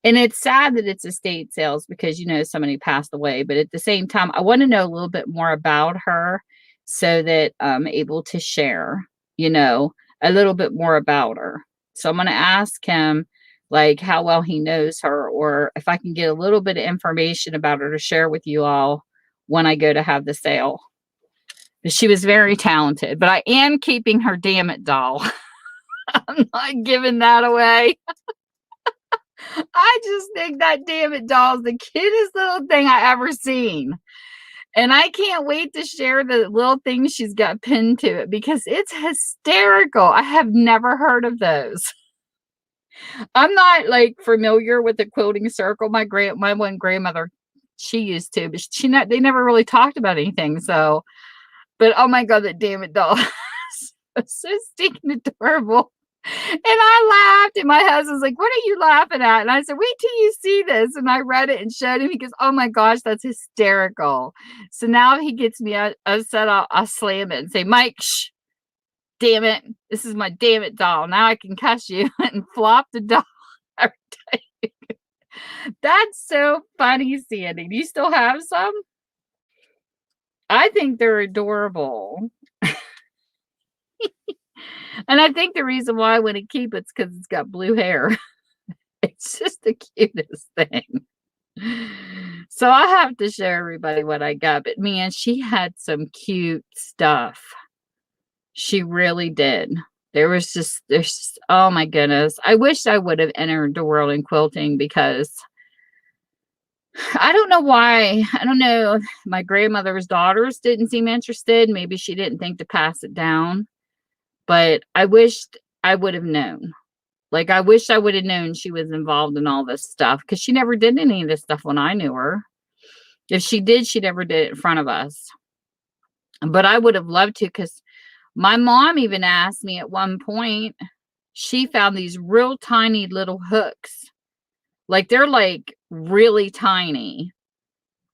And it's sad that it's estate sales because, somebody passed away. But at the same time, I want to know a little bit more about her so that I'm able to share, a little bit more about her. So I'm going to ask him, like, how well he knows her or if I can get a little bit of information about her to share with you all when I go to have the sale. She was very talented, but I am keeping her Damn It doll. I'm not giving that away. I just think that Damn It doll is the cutest little thing I ever seen. And I can't wait to share the little things she's got pinned to it because it's hysterical. I have never heard of those. I'm not like familiar with the quilting circle. My one grandmother, she used to, but they never really talked about anything. So, but oh my God, that Damn It doll is so stinking adorable. And I laughed, and my husband's like, "What are you laughing at?" And I said, "Wait till you see this." And I read it and showed him. He goes, "Oh my gosh, that's hysterical." So now if he gets me upset, I'll slam it and say, "Mike, shh, damn it. This is my Damn It doll. Now I can cuss you," and flop the doll every day. That's so funny, Sandy. Do you still have some? I think they're adorable. And I think the reason why I want to keep it's because it's got blue hair. It's just the cutest thing. So I have to show everybody what I got, but man, she had some cute stuff. She really did. There's just oh my goodness. I wish I would have entered the world in quilting because I don't know why. I don't know. My grandmother's daughters didn't seem interested. Maybe she didn't think to pass it down, but I wished I would have known. Like, I wish I would have known she was involved in all this stuff because she never did any of this stuff when I knew her. If she did, she never did it in front of us. But I would have loved to because my mom even asked me at one point, she found these real tiny little hooks. Like, they're like really tiny.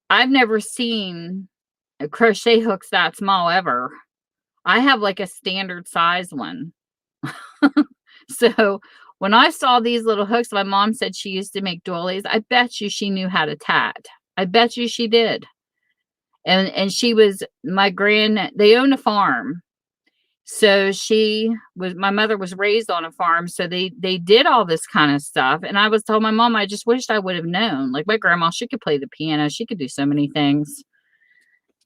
I've never seen a crochet hooks that small ever. I have like a standard size one. So when I saw these little hooks, my mom said she used to make doilies. I bet you she knew how to tat. I bet you she did. And she was they own a farm. So my mother was raised on a farm. So they did all this kind of stuff. And I was told my mom, I just wished I would have known. Like my grandma, she could play the piano. She could do so many things.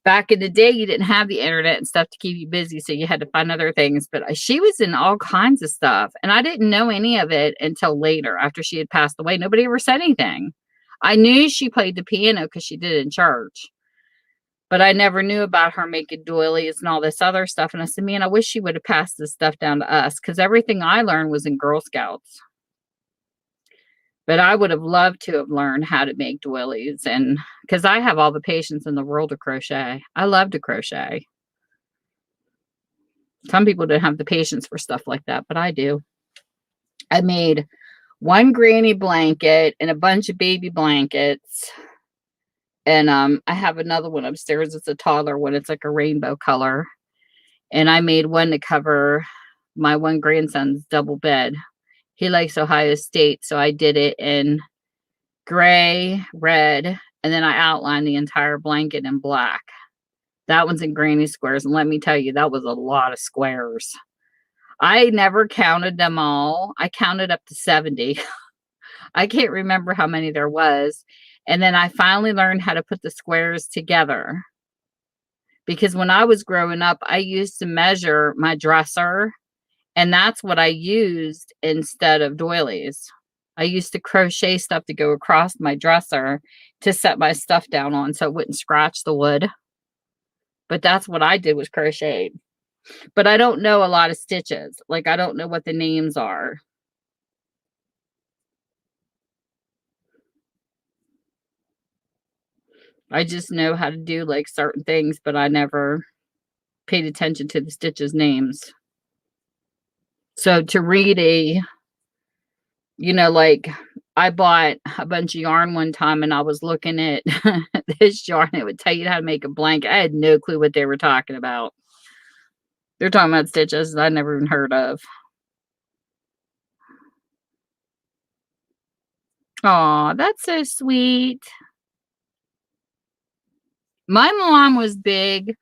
Back in the day, you didn't have the internet and stuff to keep you busy, so you had to find other things. But she was in all kinds of stuff, and I didn't know any of it until later, after she had passed away. Nobody ever said anything. I knew she played the piano because she did it in church, but I never knew about her making doilies and all this other stuff. And I said, man, I wish she would have passed this stuff down to us because everything I learned was in Girl Scouts. But I would have loved to have learned how to make doilies, and because I have all the patience in the world to crochet. I love to crochet. Some people don't have the patience for stuff like that, but I do. I made one granny blanket and a bunch of baby blankets. And I have another one upstairs. It's a toddler one. It's like a rainbow color. And I made one to cover my one grandson's double bed. He likes Ohio State, so I did it in gray, red, and then I outlined the entire blanket in black. That one's in granny squares, and let me tell you, that was a lot of squares. I never counted them all. I counted up to 70. I can't remember how many there was. And then I finally learned how to put the squares together. Because when I was growing up, I used to measure my dresser, and that's what I used instead of doilies. I used to crochet stuff to go across my dresser to set my stuff down on so it wouldn't scratch the wood. But that's what I did, was crochet. But I don't know a lot of stitches. Like, I don't know what the names are. I just know how to do like certain things, but I never paid attention to the stitches names. So to read like I bought a bunch of yarn one time and I was looking at this yarn. It would tell you how to make a blanket. I had no clue what they were talking about. They're talking about stitches that I never even heard of. Oh, that's so sweet. My mom was big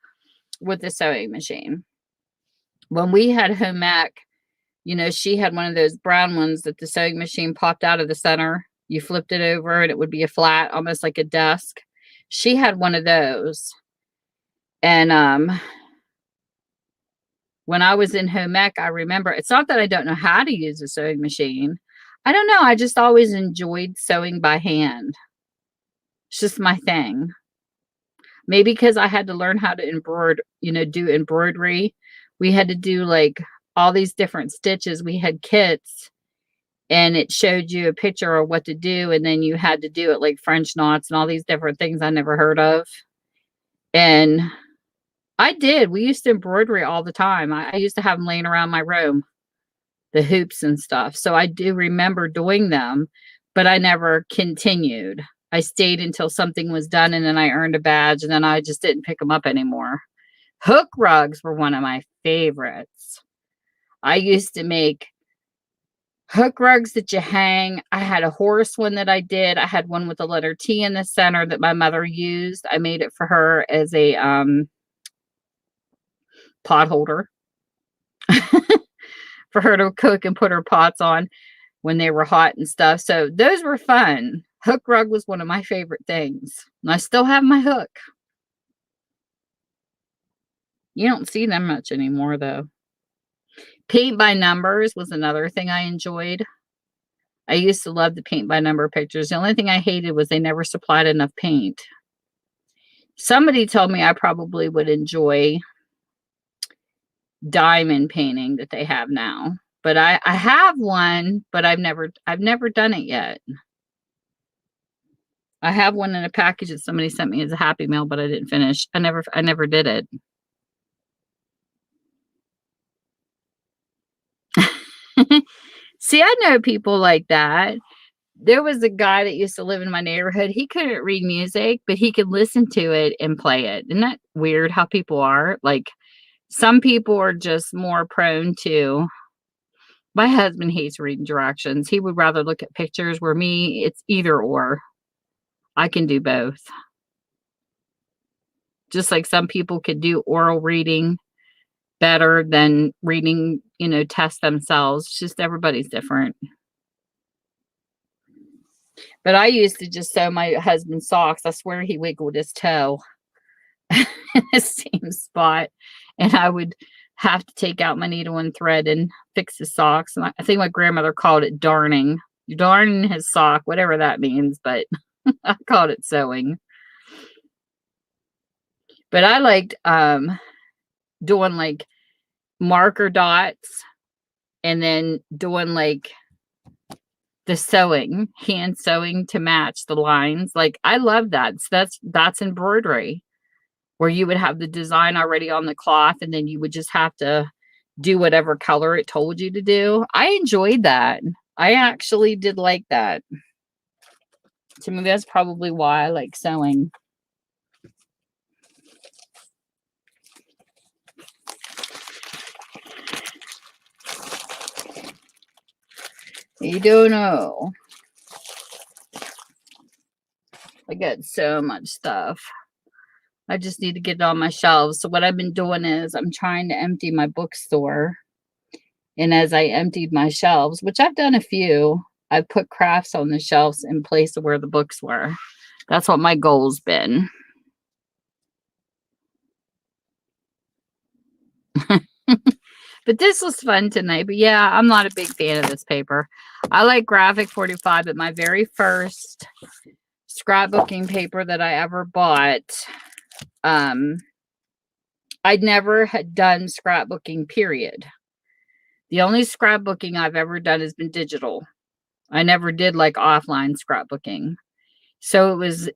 with the sewing machine. When we had home ec, she had one of those brown ones that the sewing machine popped out of the center. You flipped it over and it would be a flat, almost like a desk. She had one of those. And when I was in home ec, I remember, it's not that I don't know how to use a sewing machine. I don't know. I just always enjoyed sewing by hand. It's just my thing. Maybe because I had to learn how to do embroidery. We had to do like all these different stitches. We had kits and it showed you a picture of what to do. And then you had to do it like French knots and all these different things I never heard of. And I did. We used to embroidery all the time. I used to have them laying around my room, the hoops and stuff. So I do remember doing them, but I never continued. I stayed until something was done and then I earned a badge and then I just didn't pick them up anymore. Hook rugs were one of my favorites. I used to make hook rugs that you hang. I had a horse one that I did. I had one with the letter T in the center that my mother used. I made it for her as a pot holder for her to cook and put her pots on when they were hot and stuff. So those were fun. Hook rug was one of my favorite things. And I still have my hook. You don't see them much anymore, though. Paint by numbers was another thing I enjoyed. I used to love the paint by number pictures. The only thing I hated was they never supplied enough paint. Somebody told me I probably would enjoy diamond painting that they have now. But I have one, but I've never done it yet. I have one in a package that somebody sent me as a Happy Mail, but I didn't finish. I never did it. See, I know people like that. There was a guy that used to live in my neighborhood. He couldn't read music, but he could listen to it and play it. Isn't that weird how people are? Like, some people are just more prone to. My husband hates reading directions. He would rather look at pictures, where me, it's either or. I can do both. Just like some people could do oral reading better than reading, tests themselves. It's just everybody's different. But I used to just sew my husband's socks. I swear he wiggled his toe in the same spot. And I would have to take out my needle and thread and fix his socks. And I think my grandmother called it darning. You're darning his sock, whatever that means. But I called it sewing. But I liked doing like marker dots and then doing like the sewing, hand sewing to match the lines. Like, I love that. So that's embroidery, where you would have the design already on the cloth and then you would just have to do whatever color it told you to do. I enjoyed that. I actually did like that. To me, that's probably why I like sewing. You don't know. I got so much stuff. I just need to get it on my shelves. So what I've been doing is I'm trying to empty my bookstore. And as I emptied my shelves, which I've done a few, I put crafts on the shelves in place of where the books were. That's what my goal's been. But this was fun tonight. But yeah, I'm not a big fan of this paper. I like Graphic 45, but my very first scrapbooking paper that I ever bought, I'd never had done scrapbooking, period. The only scrapbooking I've ever done has been digital. I never did like offline scrapbooking. So it was,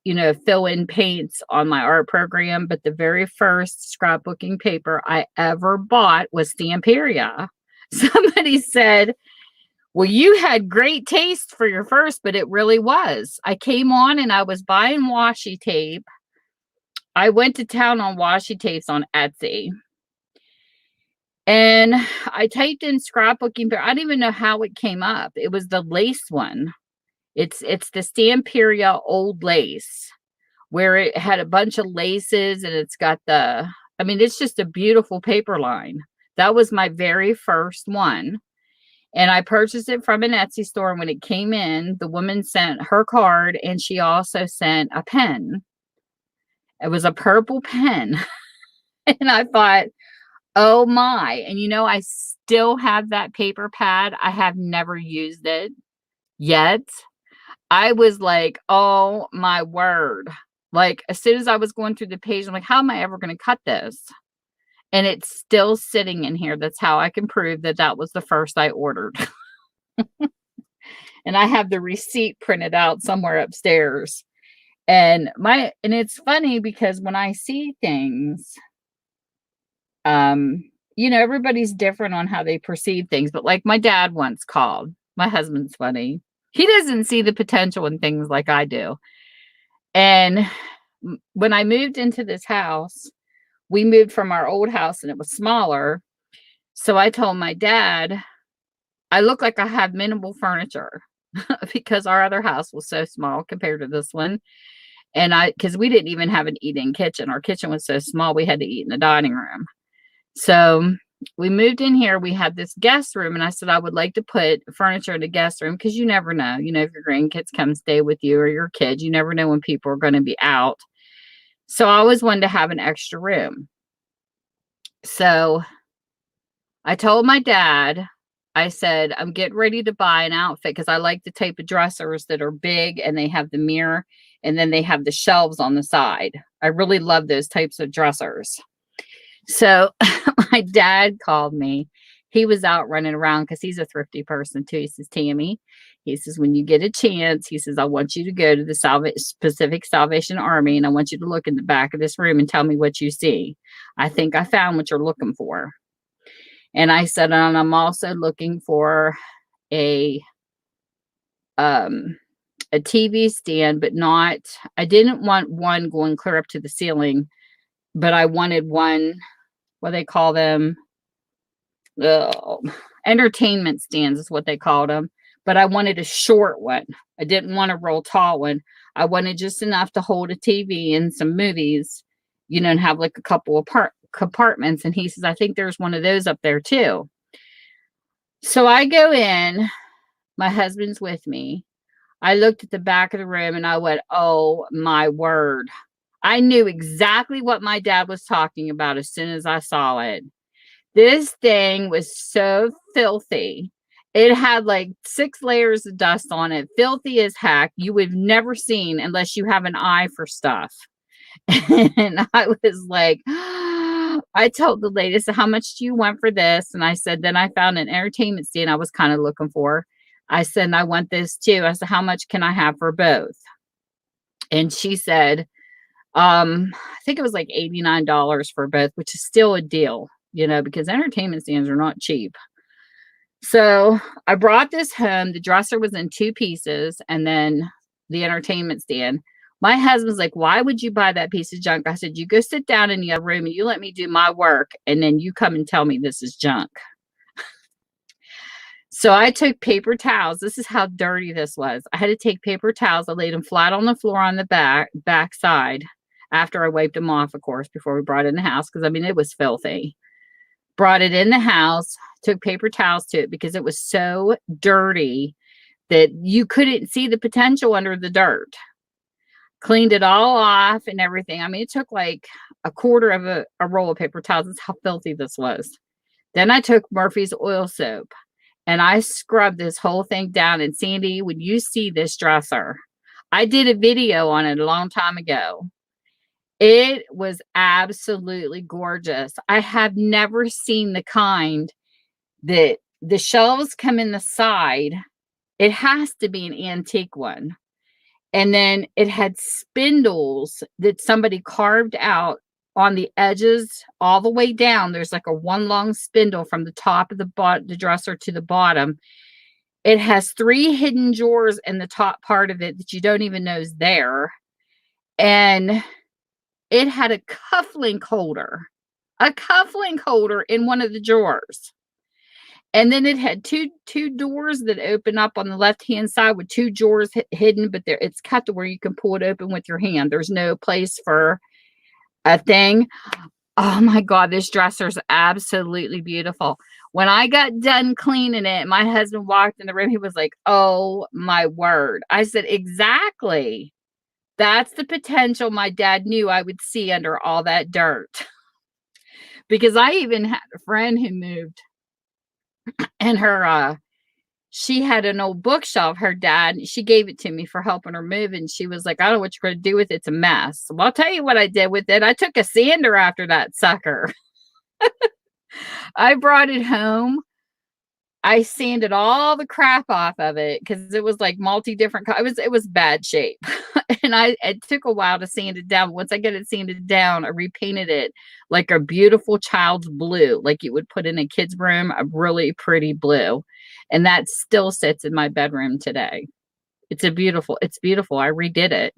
fill in paints on my art program. But the very first scrapbooking paper I ever bought was Stamperia. Somebody said, well, you had great taste for your first, but it really was. I came on and I was buying washi tape. I went to town on washi tapes on Etsy. And I typed in scrapbooking, but I don't even know how it came up. It was the lace one. It's the Stamperia old lace, where it had a bunch of laces and it's got it's just a beautiful paper line. That was my very first one. And I purchased it from an Etsy store. And when it came in, the woman sent her card and she also sent a pen. It was a purple pen. And I thought, oh my. And I still have that paper pad. I have never used it yet. I was like, oh my word. Like, as soon as I was going through the page, I'm like, how am I ever going to cut this? And it's still sitting in here. That's how I can prove that was the first I ordered. And I have the receipt printed out somewhere upstairs. And it's funny because when I see things, everybody's different on how they perceive things. But like my dad once called, my husband's funny. He doesn't see the potential in things like I do. And when I moved into this house, we moved from our old house and it was smaller. So I told my dad, I look like I have minimal furniture because our other house was so small compared to this one. And because we didn't even have an eat-in kitchen. Our kitchen was so small, we had to eat in the dining room. So we moved in here. We had this guest room, and I said I would like to put furniture in the guest room because you never know. You know, if your grandkids come stay with you or your kids, you never know when people are going to be out. So I always wanted to have an extra room. So I told my dad, I said, I'm getting ready to buy an outfit because I like the type of dressers that are big and they have the mirror and then they have the shelves on the side. I really love those types of dressers. So my dad called me. He was out running around because he's a thrifty person too. He says, Tammy, he says, when you get a chance, he says, I want you to go to the Pacific Salvation Army and I want you to look in the back of this room and tell me what you see. I think I found what you're looking for. And I said, and I'm also looking for a TV stand, but not, I didn't want one going clear up to the ceiling, but I wanted one, what they call them, entertainment stands is what they called them. But I wanted a short one. I didn't want a real tall one. I wanted just enough to hold a TV and some movies, you know, and have like a couple of compartments. And he says, I think there's one of those up there too. So I go in, my husband's with me. I looked at the back of the room and I went, oh my word. I knew exactly what my dad was talking about as soon as I saw it. This thing was so filthy. It had like 6 layers of dust on it, filthy as heck. You would have never seen unless you have an eye for stuff. And I was like, I told the lady, so how much do you want for this? And I said, then I found an entertainment stand I was kind of looking for. I said, and I want this too. I said, how much can I have for both? And she said, I think it was like $89 for both, which is still a deal, you know, because entertainment stands are not cheap. So I brought this home. The dresser was in 2 pieces and then the entertainment stand. My husband's like, why would you buy that piece of junk? I said, you go sit down in your room and you let me do my work. And then you come and tell me this is junk. So I took paper towels. This is how dirty this was. I had to take paper towels. I laid them flat on the floor on the back side after I wiped them off, of course, before we brought it in the house. Because, I mean, it was filthy. Brought it in the house, took paper towels to it because it was so dirty that you couldn't see the potential under the dirt. Cleaned it all off and everything. I mean, it took like a quarter of a roll of paper towels. That's how filthy this was. Then I took Murphy's oil soap and I scrubbed this whole thing down. And Sandy, when you see this dresser, I did a video on it a long time ago. It was absolutely gorgeous. I have never seen the kind that the shelves come in the side. It has to be an antique one. And then it had spindles that somebody carved out on the edges all the way down. There's like a one long spindle from the top of the dresser to the bottom. It has 3 hidden drawers in the top part of it that you don't even know is there. And it had a cufflink holder in one of the drawers. And then it had two doors that open up on the left-hand side with 2 drawers hidden, but it's cut to where you can pull it open with your hand. There's no place for a thing. Oh my God, this dresser's absolutely beautiful. When I got done cleaning it, my husband walked in the room. He was like, oh my word. I said, exactly. That's the potential my dad knew I would see under all that dirt. Because I even had a friend who moved and she had an old bookshelf. Her dad, she gave it to me for helping her move. And she was like, I don't know what you're going to do with it. It's a mess. Well, I'll tell you what I did with it. I took a sander after that sucker. I brought it home. I sanded all the crap off of it because it was like different. It was bad shape. And it took a while to sand it down. Once I get it sanded down, I repainted it like a beautiful child's blue, like you would put in a kid's room, a really pretty blue. And that still sits in my bedroom today. It's beautiful. I redid it.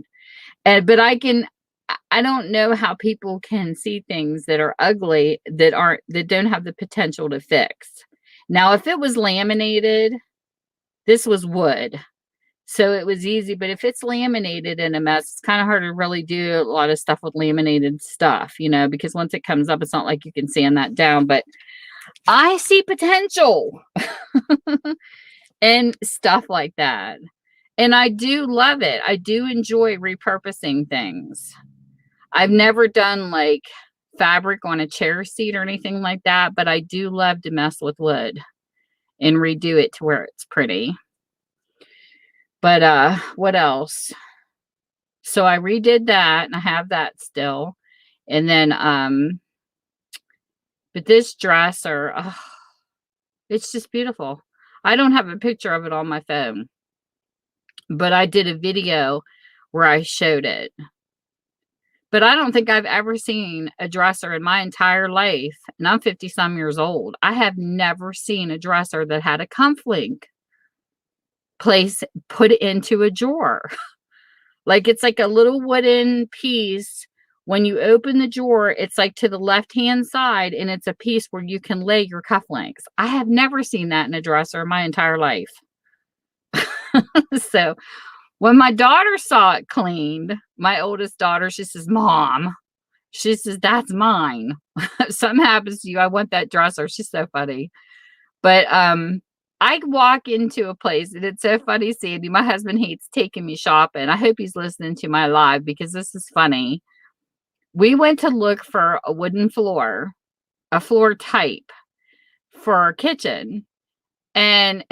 But I don't know how people can see things that are ugly that don't have the potential to fix. Now, if it was laminated, this was wood. So it was easy, but if it's laminated in a mess, it's kind of hard to really do a lot of stuff with laminated stuff, because once it comes up, it's not like you can sand that down, but I see potential and stuff like that. And I do love it. I do enjoy repurposing things. I've never done like fabric on a chair seat or anything like that, but I do love to mess with wood and redo it to where it's pretty. But what else? So I redid that and I have that still. And then but this dresser, it's just beautiful. I don't have a picture of it on my phone, but I did a video where I showed it. But I don't think I've ever seen a dresser in my entire life, and I'm 50 some years old. I have never seen a dresser that had a comflink place put into a drawer. Like it's like a little wooden piece. When you open the drawer, it's like to the left-hand side, and it's a piece where you can lay your cufflinks. I have never seen that in a dresser in my entire life. So when my daughter saw it cleaned, my oldest daughter, she says, Mom, she says, that's mine. If something happens to you, I want that dresser. She's so funny. But I walk into a place, and it's so funny, Sandy. My husband hates taking me shopping. I hope he's listening to my live because this is funny. We went to look for a wooden floor, a floor type for our kitchen, and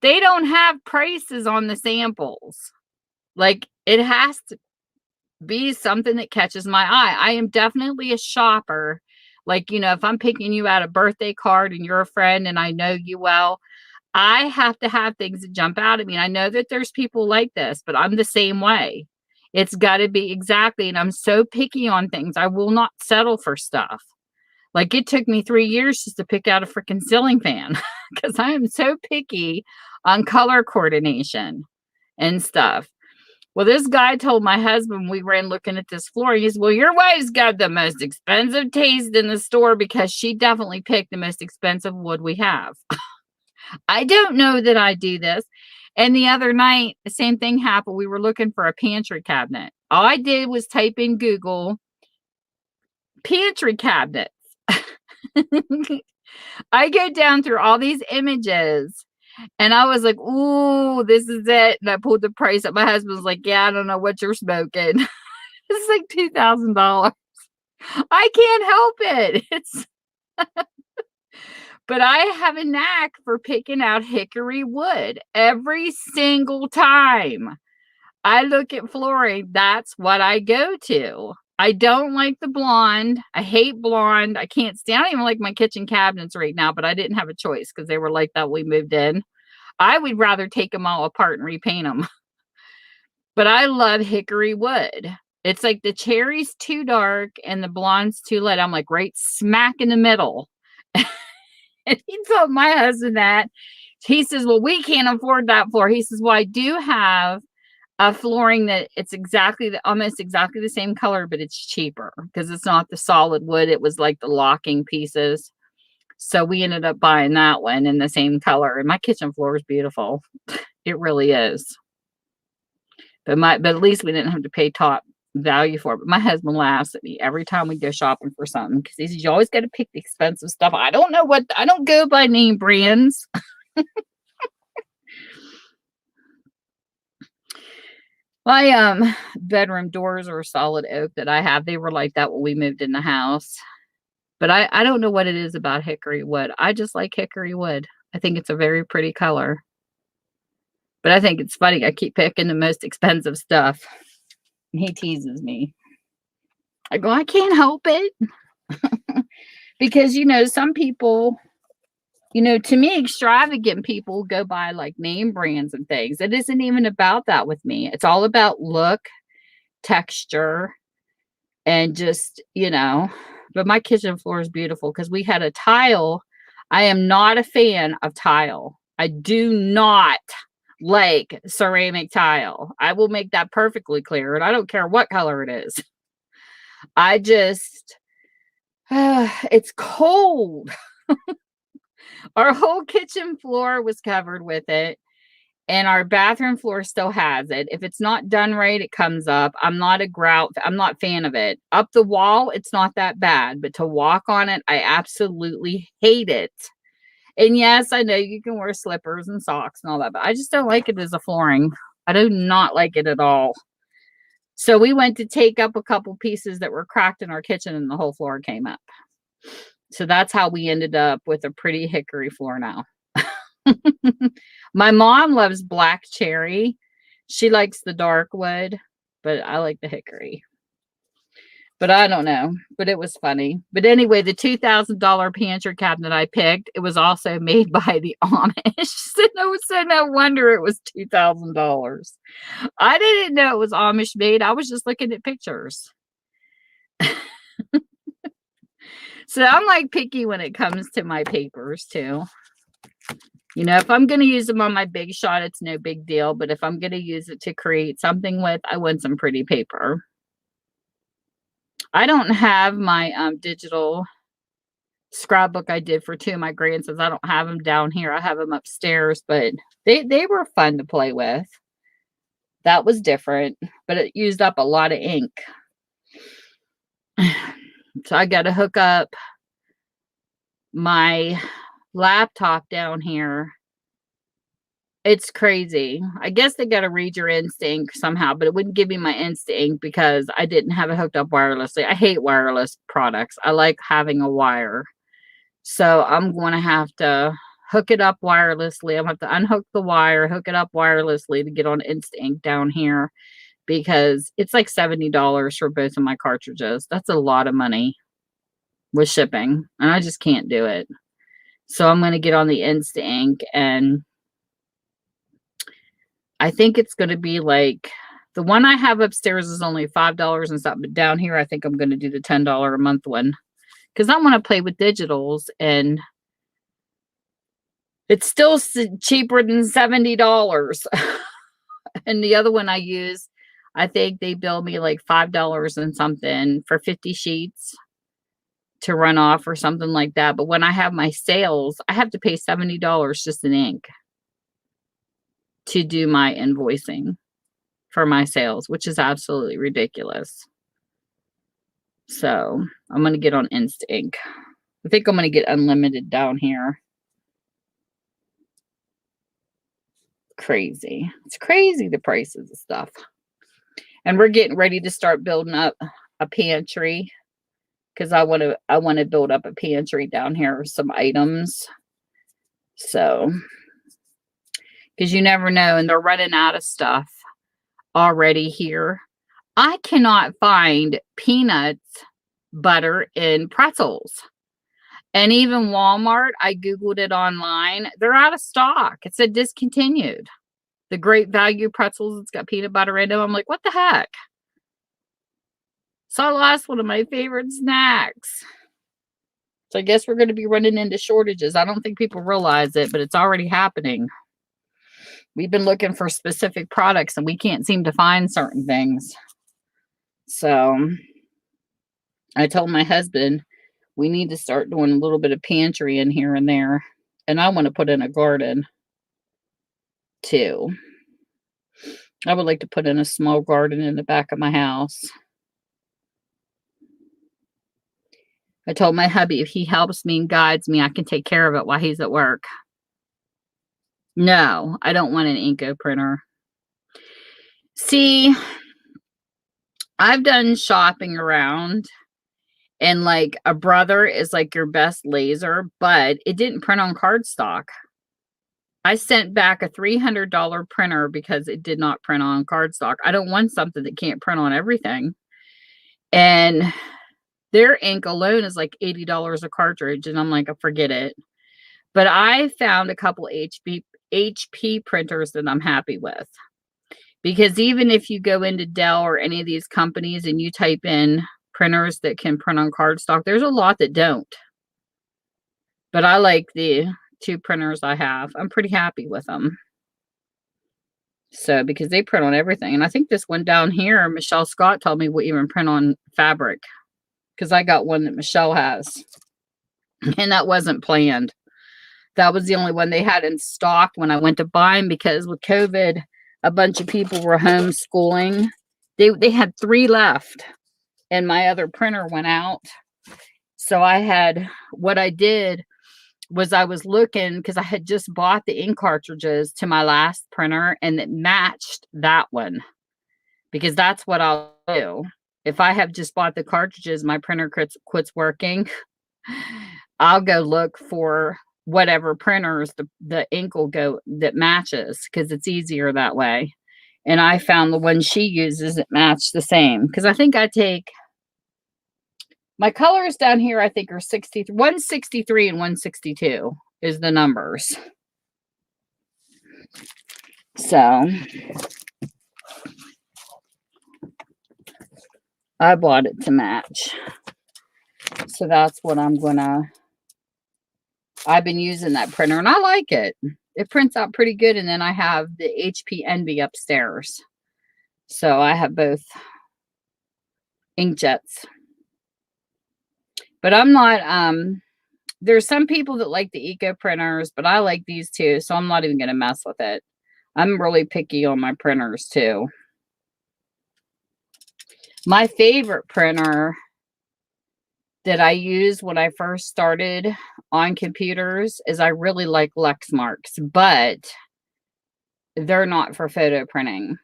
they don't have prices on the samples. Like, it has to be something that catches my eye. I am definitely a shopper. Like, if I'm picking you out a birthday card and you're a friend and I know you well, I have to have things that jump out at me. And I know that there's people like this, but I'm the same way. It's got to be exactly. And I'm so picky on things. I will not settle for stuff. Like, it took me 3 years just to pick out a freaking ceiling fan because I am so picky on color coordination and stuff. Well, this guy told my husband, we ran looking at this floor. He says, well, your wife's got the most expensive taste in the store because she definitely picked the most expensive wood we have. I don't know that I do this. And the other night, the same thing happened. We were looking for a pantry cabinet. All I did was type in Google pantry cabinets. I go down through all these images and I was like, ooh, this is it. And I pulled the price up. My husband was like, yeah, I don't know what you're smoking. It's like $2,000. I can't help it. But I have a knack for picking out hickory wood every single time I look at flooring. That's what I go to. I don't like the blonde. I hate blonde. I can't stand. I don't even like my kitchen cabinets right now, but I didn't have a choice because they were like that when we moved in. I would rather take them all apart and repaint them. But I love hickory wood. It's like the cherry's too dark and the blonde's too light. I'm like right smack in the middle. And he told my husband that. He says, well, we can't afford that floor. He says, well, I do have a flooring that it's almost exactly the same color, but it's cheaper because it's not the solid wood. It was like the locking pieces. So we ended up buying that one in the same color. And my kitchen floor is beautiful. It really is. But at least we didn't have to pay top value for it. But my husband laughs at me every time we go shopping for something because he says, you always got to pick the expensive stuff. I don't go by name brands. My bedroom doors are solid oak that I have. They were like that when we moved in the house. But I don't know what it is about hickory wood. I just like hickory wood. I think it's a very pretty color. But I think it's funny. I keep picking the most expensive stuff. And he teases me. I go, I can't help it. Because, some people, to me, extravagant people go by like name brands and things. It isn't even about that with me. It's all about look, texture, and just, but my kitchen floor is beautiful because we had a tile. I am not a fan of tile. I do not like ceramic tile. I will make that perfectly clear, and I don't care what color it is. I just, it's cold. Our whole kitchen floor was covered with it. And our bathroom floor still has it. If it's not done right, it comes up. I'm not a fan of it. Up the wall, it's not that bad, but to walk on it, I absolutely hate it. And yes, I know you can wear slippers and socks and all that, but I just don't like it as a flooring. I do not like it at all. So we went to take up a couple pieces that were cracked in our kitchen and the whole floor came up. So that's how we ended up with a pretty hickory floor now. My mom loves black cherry. She likes the dark wood, but I like the hickory. But I don't know. But it was funny. But anyway, the $2,000 pantry cabinet I picked, it was also made by the Amish. So no wonder it was $2,000. I didn't know it was Amish made. I was just looking at pictures. So I'm like picky when it comes to my papers too. You know, if I'm going to use them on my big shot, it's no big deal. But if I'm going to use it to create something with, I want some pretty paper. I don't have my digital scrapbook I did for 2 of my grandsons. I don't have them down here. I have them upstairs, but they were fun to play with. That was different, but it used up a lot of ink. So I got to hook up my laptop down here. It's crazy. I guess they got to read your Instinct somehow, but it wouldn't give me my Instinct because I didn't have it hooked up wirelessly. I hate wireless products. I like having a wire. So I'm going to have to hook it up wirelessly. I'm going to have to unhook the wire, hook it up wirelessly to get on Instinct down here because it's like $70 for both of my cartridges. That's a lot of money with shipping, and I just can't do it. So I'm going to get on the Instinct, and I think it's going to be like the one I have upstairs is only $5 and something, but down here I think I'm going to do the $10 a month one because I want to play with digitals, and it's still cheaper than $70. And the other one I use, I think they bill me like $5 and something for 50 sheets to run off or something like that. But when I have my sales, I have to pay $70 just in ink to do my invoicing for my sales, which is absolutely ridiculous. So I'm going to get on Instinct. I think I'm going to get unlimited down here. Crazy. It's crazy, the prices of stuff. And we're getting ready to start building up a pantry because I want to build up a pantry down here with some items. So, because you never know, and they're running out of stuff already here. I cannot find peanuts, butter, and pretzels. And even Walmart, I Googled it online. They're out of stock. It said discontinued. The Great Value pretzels, it's got peanut butter in them. I'm like, what the heck? So I lost one of my favorite snacks. So I guess we're going to be running into shortages. I don't think people realize it, but it's already happening. We've been looking for specific products and we can't seem to find certain things. So I told my husband, we need to start doing a little bit of pantry in here and there. And I want to put in a garden too. I would like to put in a small garden in the back of my house. I told my hubby if he helps me and guides me, I can take care of it while he's at work. No, I don't want an Inco printer. See, I've done shopping around, and like a Brother is like your best laser, but it didn't print on cardstock. I sent back a $300 printer because it did not print on cardstock. I don't want something that can't print on everything. And their ink alone is like $80 a cartridge. And I'm like, forget it. But I found a couple HP printers that I'm happy with. Because even if you go into Dell or any of these companies and you type in printers that can print on cardstock, there's a lot that don't. But I like the 2 printers I have. I'm pretty happy with them. So, because they print on everything. And I think this one down here, Michelle Scott told me will even print on fabric. Because I got one that Michelle has. And that wasn't planned. That was the only one they had in stock when I went to buy them, because with COVID, a bunch of people were homeschooling. They had 3 left, and my other printer went out. So what I did was I was looking, because I had just bought the ink cartridges to my last printer, and it matched that one, because that's what I'll do. If I have just bought the cartridges, my printer quits working, I'll go look for whatever printers the ink will go that matches, because it's easier that way. And I found the one she uses that match the same, because I think I take my colors down here, I think are 163 and 162 is the numbers. So I bought it to match. So that's what I've been using that printer, and I like it. It prints out pretty good. And then I have the HP Envy upstairs. So I have both inkjets. But I'm not, there's some people that like the eco printers, but I like these too. So I'm not even going to mess with it. I'm really picky on my printers too. My favorite printer that I used when I first started on computers is I really like Lexmarks, but they're not for photo printing.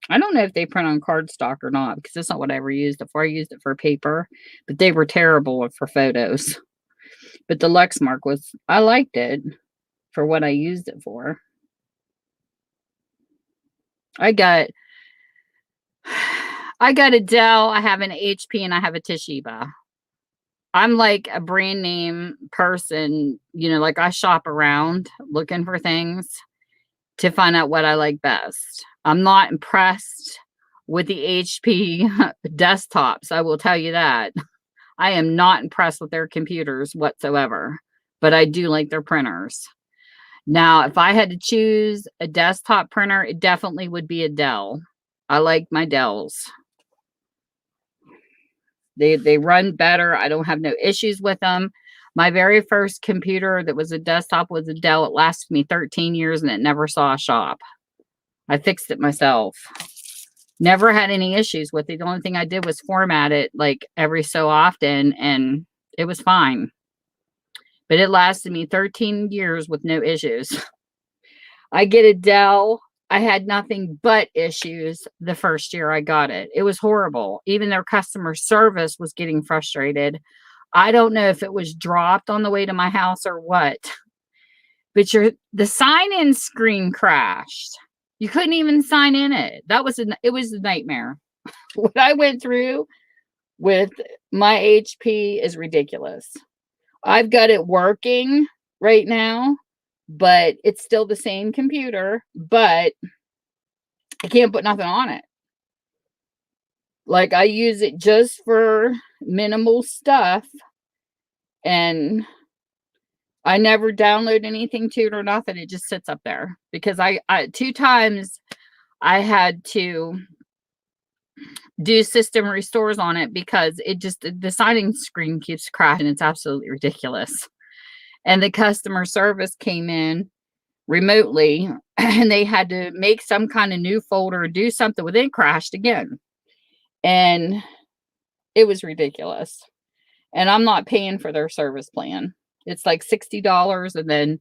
I don't know if they print on cardstock or not, because that's not what I ever used it for. I used it for paper, but they were terrible for photos. But the Lexmark I liked it for what I used it for. I got a Dell, I have an HP, and I have a Toshiba. I'm like a brand name person, like I shop around looking for things to find out what I like best. I'm not impressed with the HP desktops. I will tell you that. I am not impressed with their computers whatsoever, but I do like their printers. Now, if I had to choose a desktop printer, it definitely would be a Dell. I like my Dells. They run better. I don't have no issues with them. My very first computer that was a desktop was a Dell. It lasted me 13 years and it never saw a shop. I fixed it myself. Never had any issues with it. The only thing I did was format it like every so often, and it was fine. But it lasted me 13 years with no issues. I get a Dell. I had nothing but issues the first year I got it. It was horrible. Even their customer service was getting frustrated. I don't know if it was dropped on the way to my house or what, but the sign-in screen crashed. You couldn't even sign in it. It was a nightmare. What I went through with my HP is ridiculous. I've got it working right now, but it's still the same computer, but I can't put nothing on it. Like, I use it just for minimal stuff, and I never download anything to it or nothing. It just sits up there, because I 2 times I had to do system restores on it, because the sign-in screen keeps crashing. It's absolutely ridiculous. And the customer service came in remotely and they had to make some kind of new folder, do something with it, crashed again. And it was ridiculous. And I'm not paying for their service plan. It's like $60 and then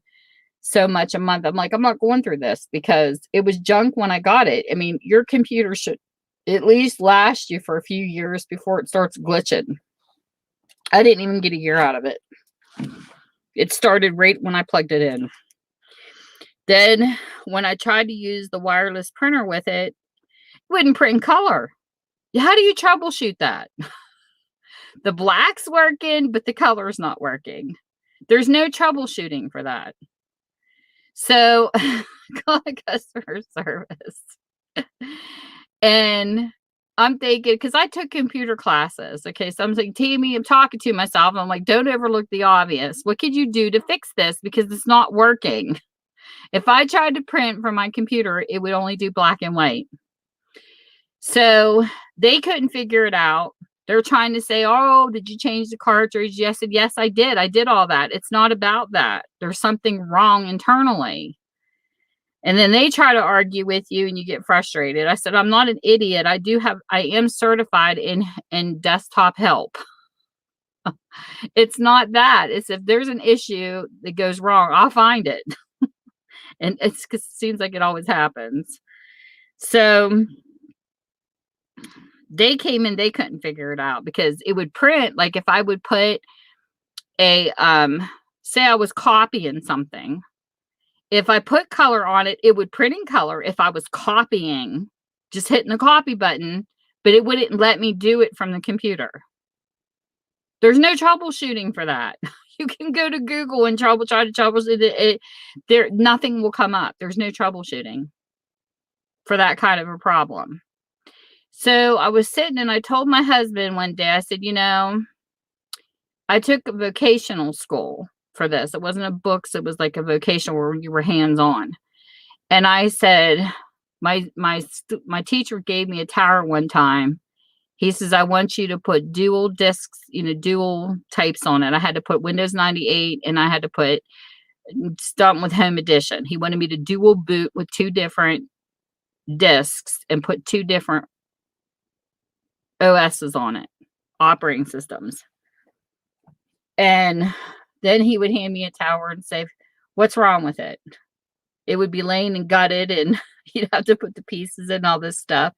so much a month. I'm like, I'm not going through this, because it was junk when I got it. I mean, your computer should at least last you for a few years before it starts glitching. I didn't even get a year out of it. It started right when I plugged it in. Then when I tried to use the wireless printer with it, it wouldn't print in color. How do you troubleshoot that? The black's working, but the color's not working. There's no troubleshooting for that. So call customer service. And I'm thinking, because I took computer classes. Okay, so I'm like, Tammy, I'm talking to myself. I'm like, don't overlook the obvious. What could you do to fix this? Because it's not working. If I tried to print from my computer, it would only do black and white. So they couldn't figure it out. They're trying to say, oh, did you change the cartridge? Yes, I said, yes, I did. I did all that. It's not about that. There's something wrong internally. And then they try to argue with you and you get frustrated. I said, I'm not an idiot. I am certified in desktop help. It's not that. It's if there's an issue that goes wrong, I'll find it. And it seems like it always happens. So they came in, they couldn't figure it out because it would print, like if I would put a, say I was copying something, if I put color on it, it would print in color if I was copying, just hitting the copy button, but it wouldn't let me do it from the computer. There's no troubleshooting for that. You can go to Google and try to troubleshoot it. Nothing will come up. There's no troubleshooting for that kind of a problem. So I was sitting and I told my husband one day, I said, you know, I took a vocational school for this. It wasn't a books. It was like a vocational where you were hands-on. And I said, my teacher gave me a tower one time. He says, I want you to put dual discs, dual types on it. I had to put Windows 98 and I had to put starting with Home Edition. He wanted me to dual boot with 2 different discs and put 2 different OSs on it, operating systems. And then he would hand me a tower and say, what's wrong with it? It would be laying and gutted and you'd have to put the pieces in, all this stuff.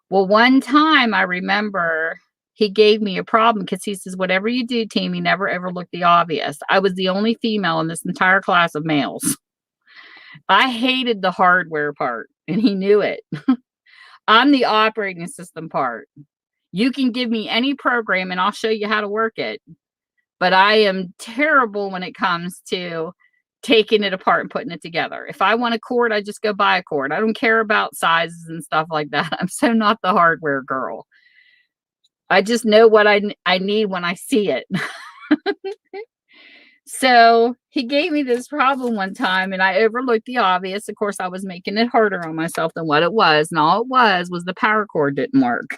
Well, one time I remember he gave me a problem because he says, whatever you do, Tammy, never ever look the obvious. I was the only female in this entire class of males. I hated the hardware part and he knew it. I'm the operating system part. You can give me any program and I'll show you how to work it. But I am terrible when it comes to taking it apart and putting it together. If I want a cord, I just go buy a cord. I don't care about sizes and stuff like that. I'm so not the hardware girl. I just know what I need when I see it. So he gave me this problem one time and I overlooked the obvious. Of course, I was making it harder on myself than what it was. And all it was the power cord didn't work.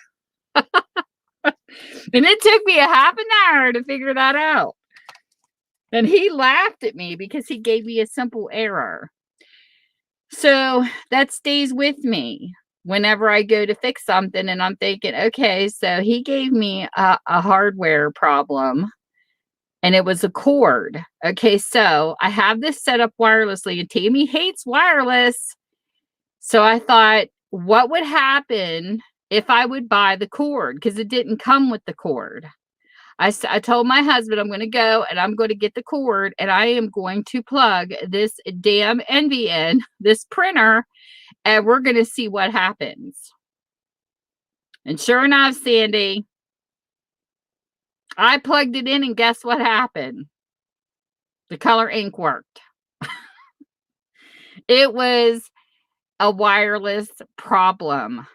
And it took me a half an hour to figure that out. And he laughed at me because he gave me a simple error. So that stays with me whenever I go to fix something and I'm thinking, okay, so he gave me a hardware problem and it was a cord. Okay, so I have this set up wirelessly and Tammy hates wireless. So I thought, what would happen if I would buy the cord? Because it didn't come with the cord. I told my husband, I'm going to go and I'm going to get the cord and I am going to plug this damn NVN, this printer, and we're going to see what happens. And sure enough, Sandy, I plugged it in and guess what happened? The color ink worked. It was a wireless problem.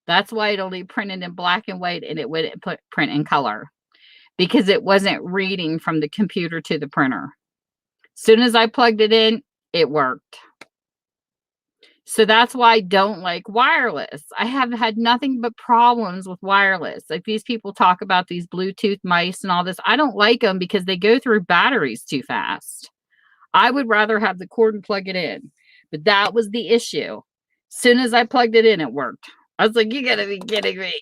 That's why it only printed in black and white and it wouldn't print in color. Because it wasn't reading from the computer to the printer. As soon as I plugged it in, it worked. So that's why I don't like wireless. I have had nothing but problems with wireless. Like these people talk about these Bluetooth mice and all this. I don't like them because they go through batteries too fast. I would rather have the cord and plug it in. But that was the issue. As soon as I plugged it in, it worked. I was like, you gotta be kidding me.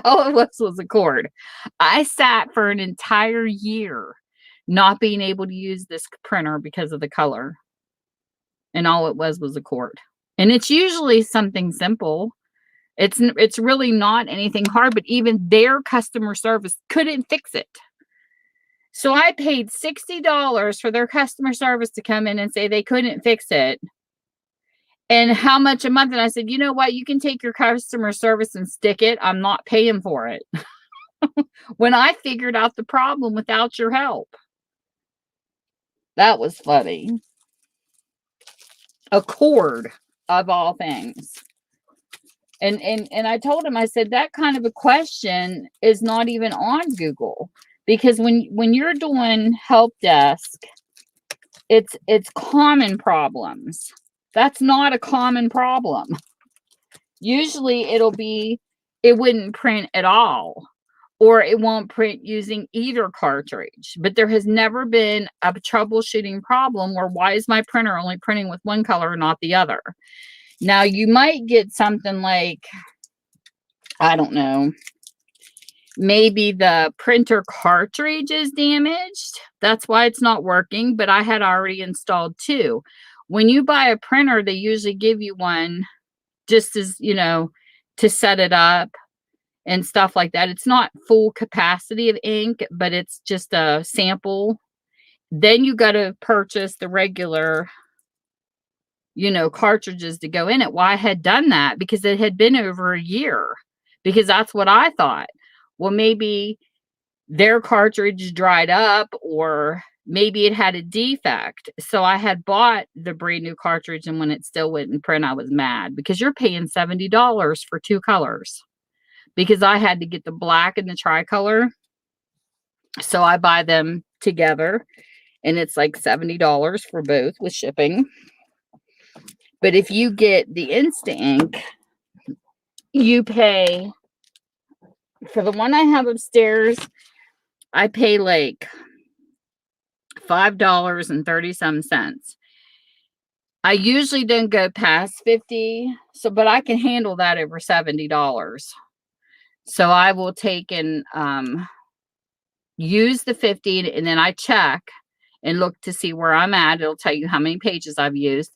All it was a cord. I sat for an entire year not being able to use this printer because of the color. And all it was a cord. And it's usually something simple. It's really not anything hard, but even their customer service couldn't fix it. So I paid $60 for their customer service to come in and say they couldn't fix it. And how much a month? And I said, you know what? You can take your customer service and stick it. I'm not paying for it. When I figured out the problem without your help. That was funny. A cord of all things. And I told him, I said, that kind of a question is not even on Google. Because when you're doing help desk, it's common problems. That's not a common problem. Usually it'll be it wouldn't print at all, or it won't print using either cartridge. But there has never been a troubleshooting problem where why is my printer only printing with one color and not the other? Now, you might get something like, I don't know, maybe the printer cartridge is damaged. That's why it's not working, but I had already installed two. When you buy a printer, they usually give you one just as, you know, to set it up and stuff like that. It's not full capacity of ink, but it's just a sample. Then you got to purchase the regular, you know, cartridges to go in it. Well, I had done that because it had been over a year, because that's what I thought. Well, maybe their cartridge dried up, or maybe it had a defect. So I had bought the brand new cartridge, and when it still wouldn't print, I was mad, because you're paying $70 for two colors, because I had to get the black and the tricolor. So I buy them together, and it's like $70 for both with shipping. But if you get the Instant Ink, you pay, for the one I have upstairs, I pay like $5.30 I usually don't go past 50, so but I can handle that over $70. So I will take and use the 50, and then I check and look to see where I'm at. It'll tell you how many pages I've used.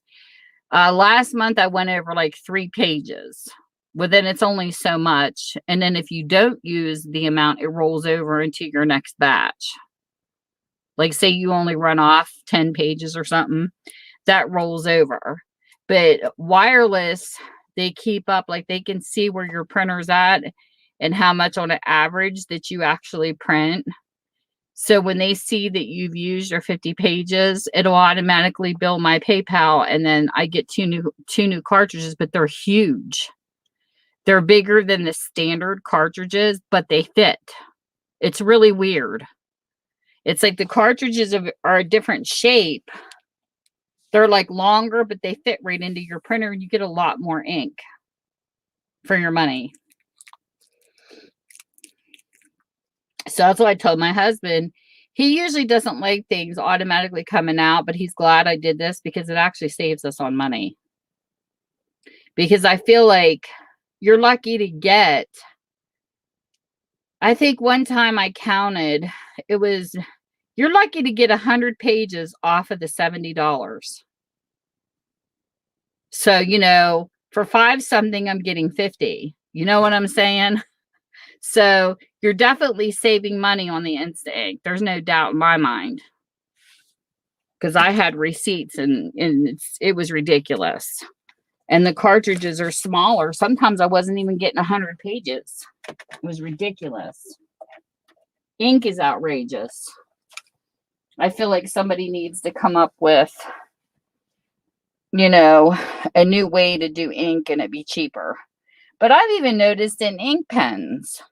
Last month I went over like 3 pages. Well, then it's only so much. And then if you don't use the amount, it rolls over into your next batch. Like, say you only run off 10 pages or something, that rolls over. But wireless, they keep up, like they can see where your printer's at and how much on an average that you actually print. So when they see that you've used your 50 pages, it'll automatically bill my PayPal, and then I get two new cartridges, but they're huge. They're bigger than the standard cartridges, but they fit. It's really weird. It's like the cartridges are a different shape. They're like longer, but they fit right into your printer, and you get a lot more ink for your money. So that's what I told my husband. He usually doesn't like things automatically coming out, but he's glad I did this because it actually saves us on money. Because I feel like you're lucky to get, I think one time I counted, it was, you're lucky to get 100 pages off of the $70. So, you know, for 5 something, I'm getting 50. You know what I'm saying? So you're definitely saving money on the Instant Ink. There's no doubt in my mind. Because I had receipts, and it was ridiculous. And the cartridges are smaller. Sometimes I wasn't even getting 100 pages. It was ridiculous. Ink is outrageous. I feel like somebody needs to come up with, you know, a new way to do ink and it be cheaper. But I've even noticed in ink pens.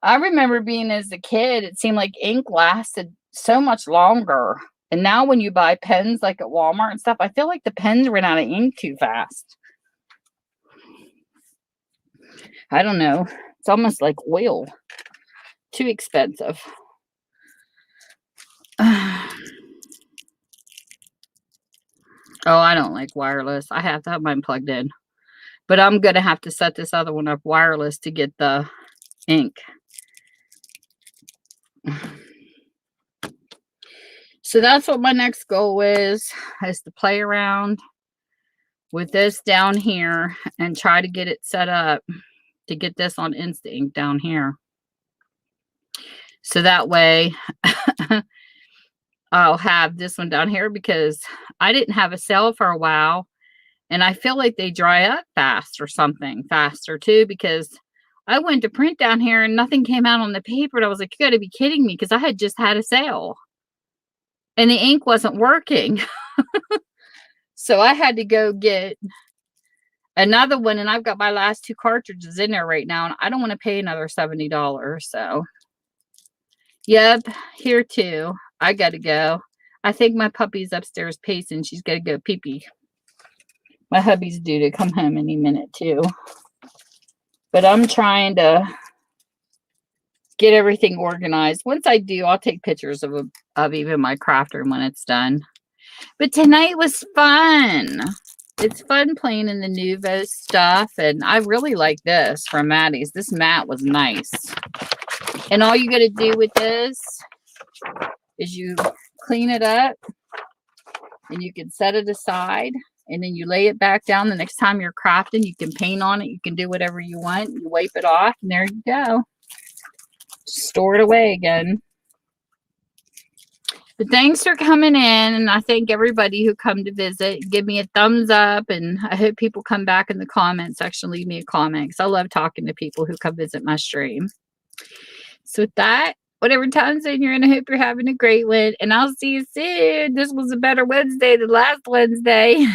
I remember being as a kid, it seemed like ink lasted so much longer. And now when you buy pens like at Walmart and stuff, I feel like the pens run out of ink too fast. I don't know. It's almost like oil. Too expensive. Oh, I don't like wireless. I have to have mine plugged in. But I'm going to have to set this other one up wireless to get the ink. So that's what my next goal is to play around with this down here and try to get it set up to get this on Instant Ink down here. So that way I'll have this one down here, because I didn't have a cell for a while, and I feel like they dry up fast or something faster too, because I went to print down here and nothing came out on the paper. And I was like, you got to be kidding me, because I had just had a sale and the ink wasn't working. So I had to go get another one, and I've got my last 2 cartridges in there right now, and I don't want to pay another $70. So yep, here too. I got to go. I think my puppy's upstairs pacing. She's got to go pee-pee. My hubby's due to come home any minute too. But I'm trying to get everything organized. Once I do, I'll take pictures of even my craft room when it's done. But tonight was fun. It's fun playing in the Nuvo stuff. And I really like this from Maddie's. This mat was nice. And all you got to do with this is you clean it up and you can set it aside. And then you lay it back down. The next time you're crafting, you can paint on it. You can do whatever you want. You wipe it off and there you go. Store it away again. But thanks for coming in, and I thank everybody who come to visit. Give me a thumbs up, and I hope people come back in the comment section. Leave me a comment because I love talking to people who come visit my stream. So with that, whatever time zone you're in, I hope you're having a great one, and I'll see you soon. This was a better Wednesday than last Wednesday.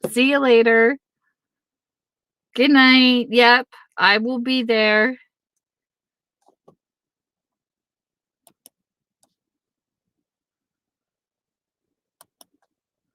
See you later. Good night. Yep, I will be there.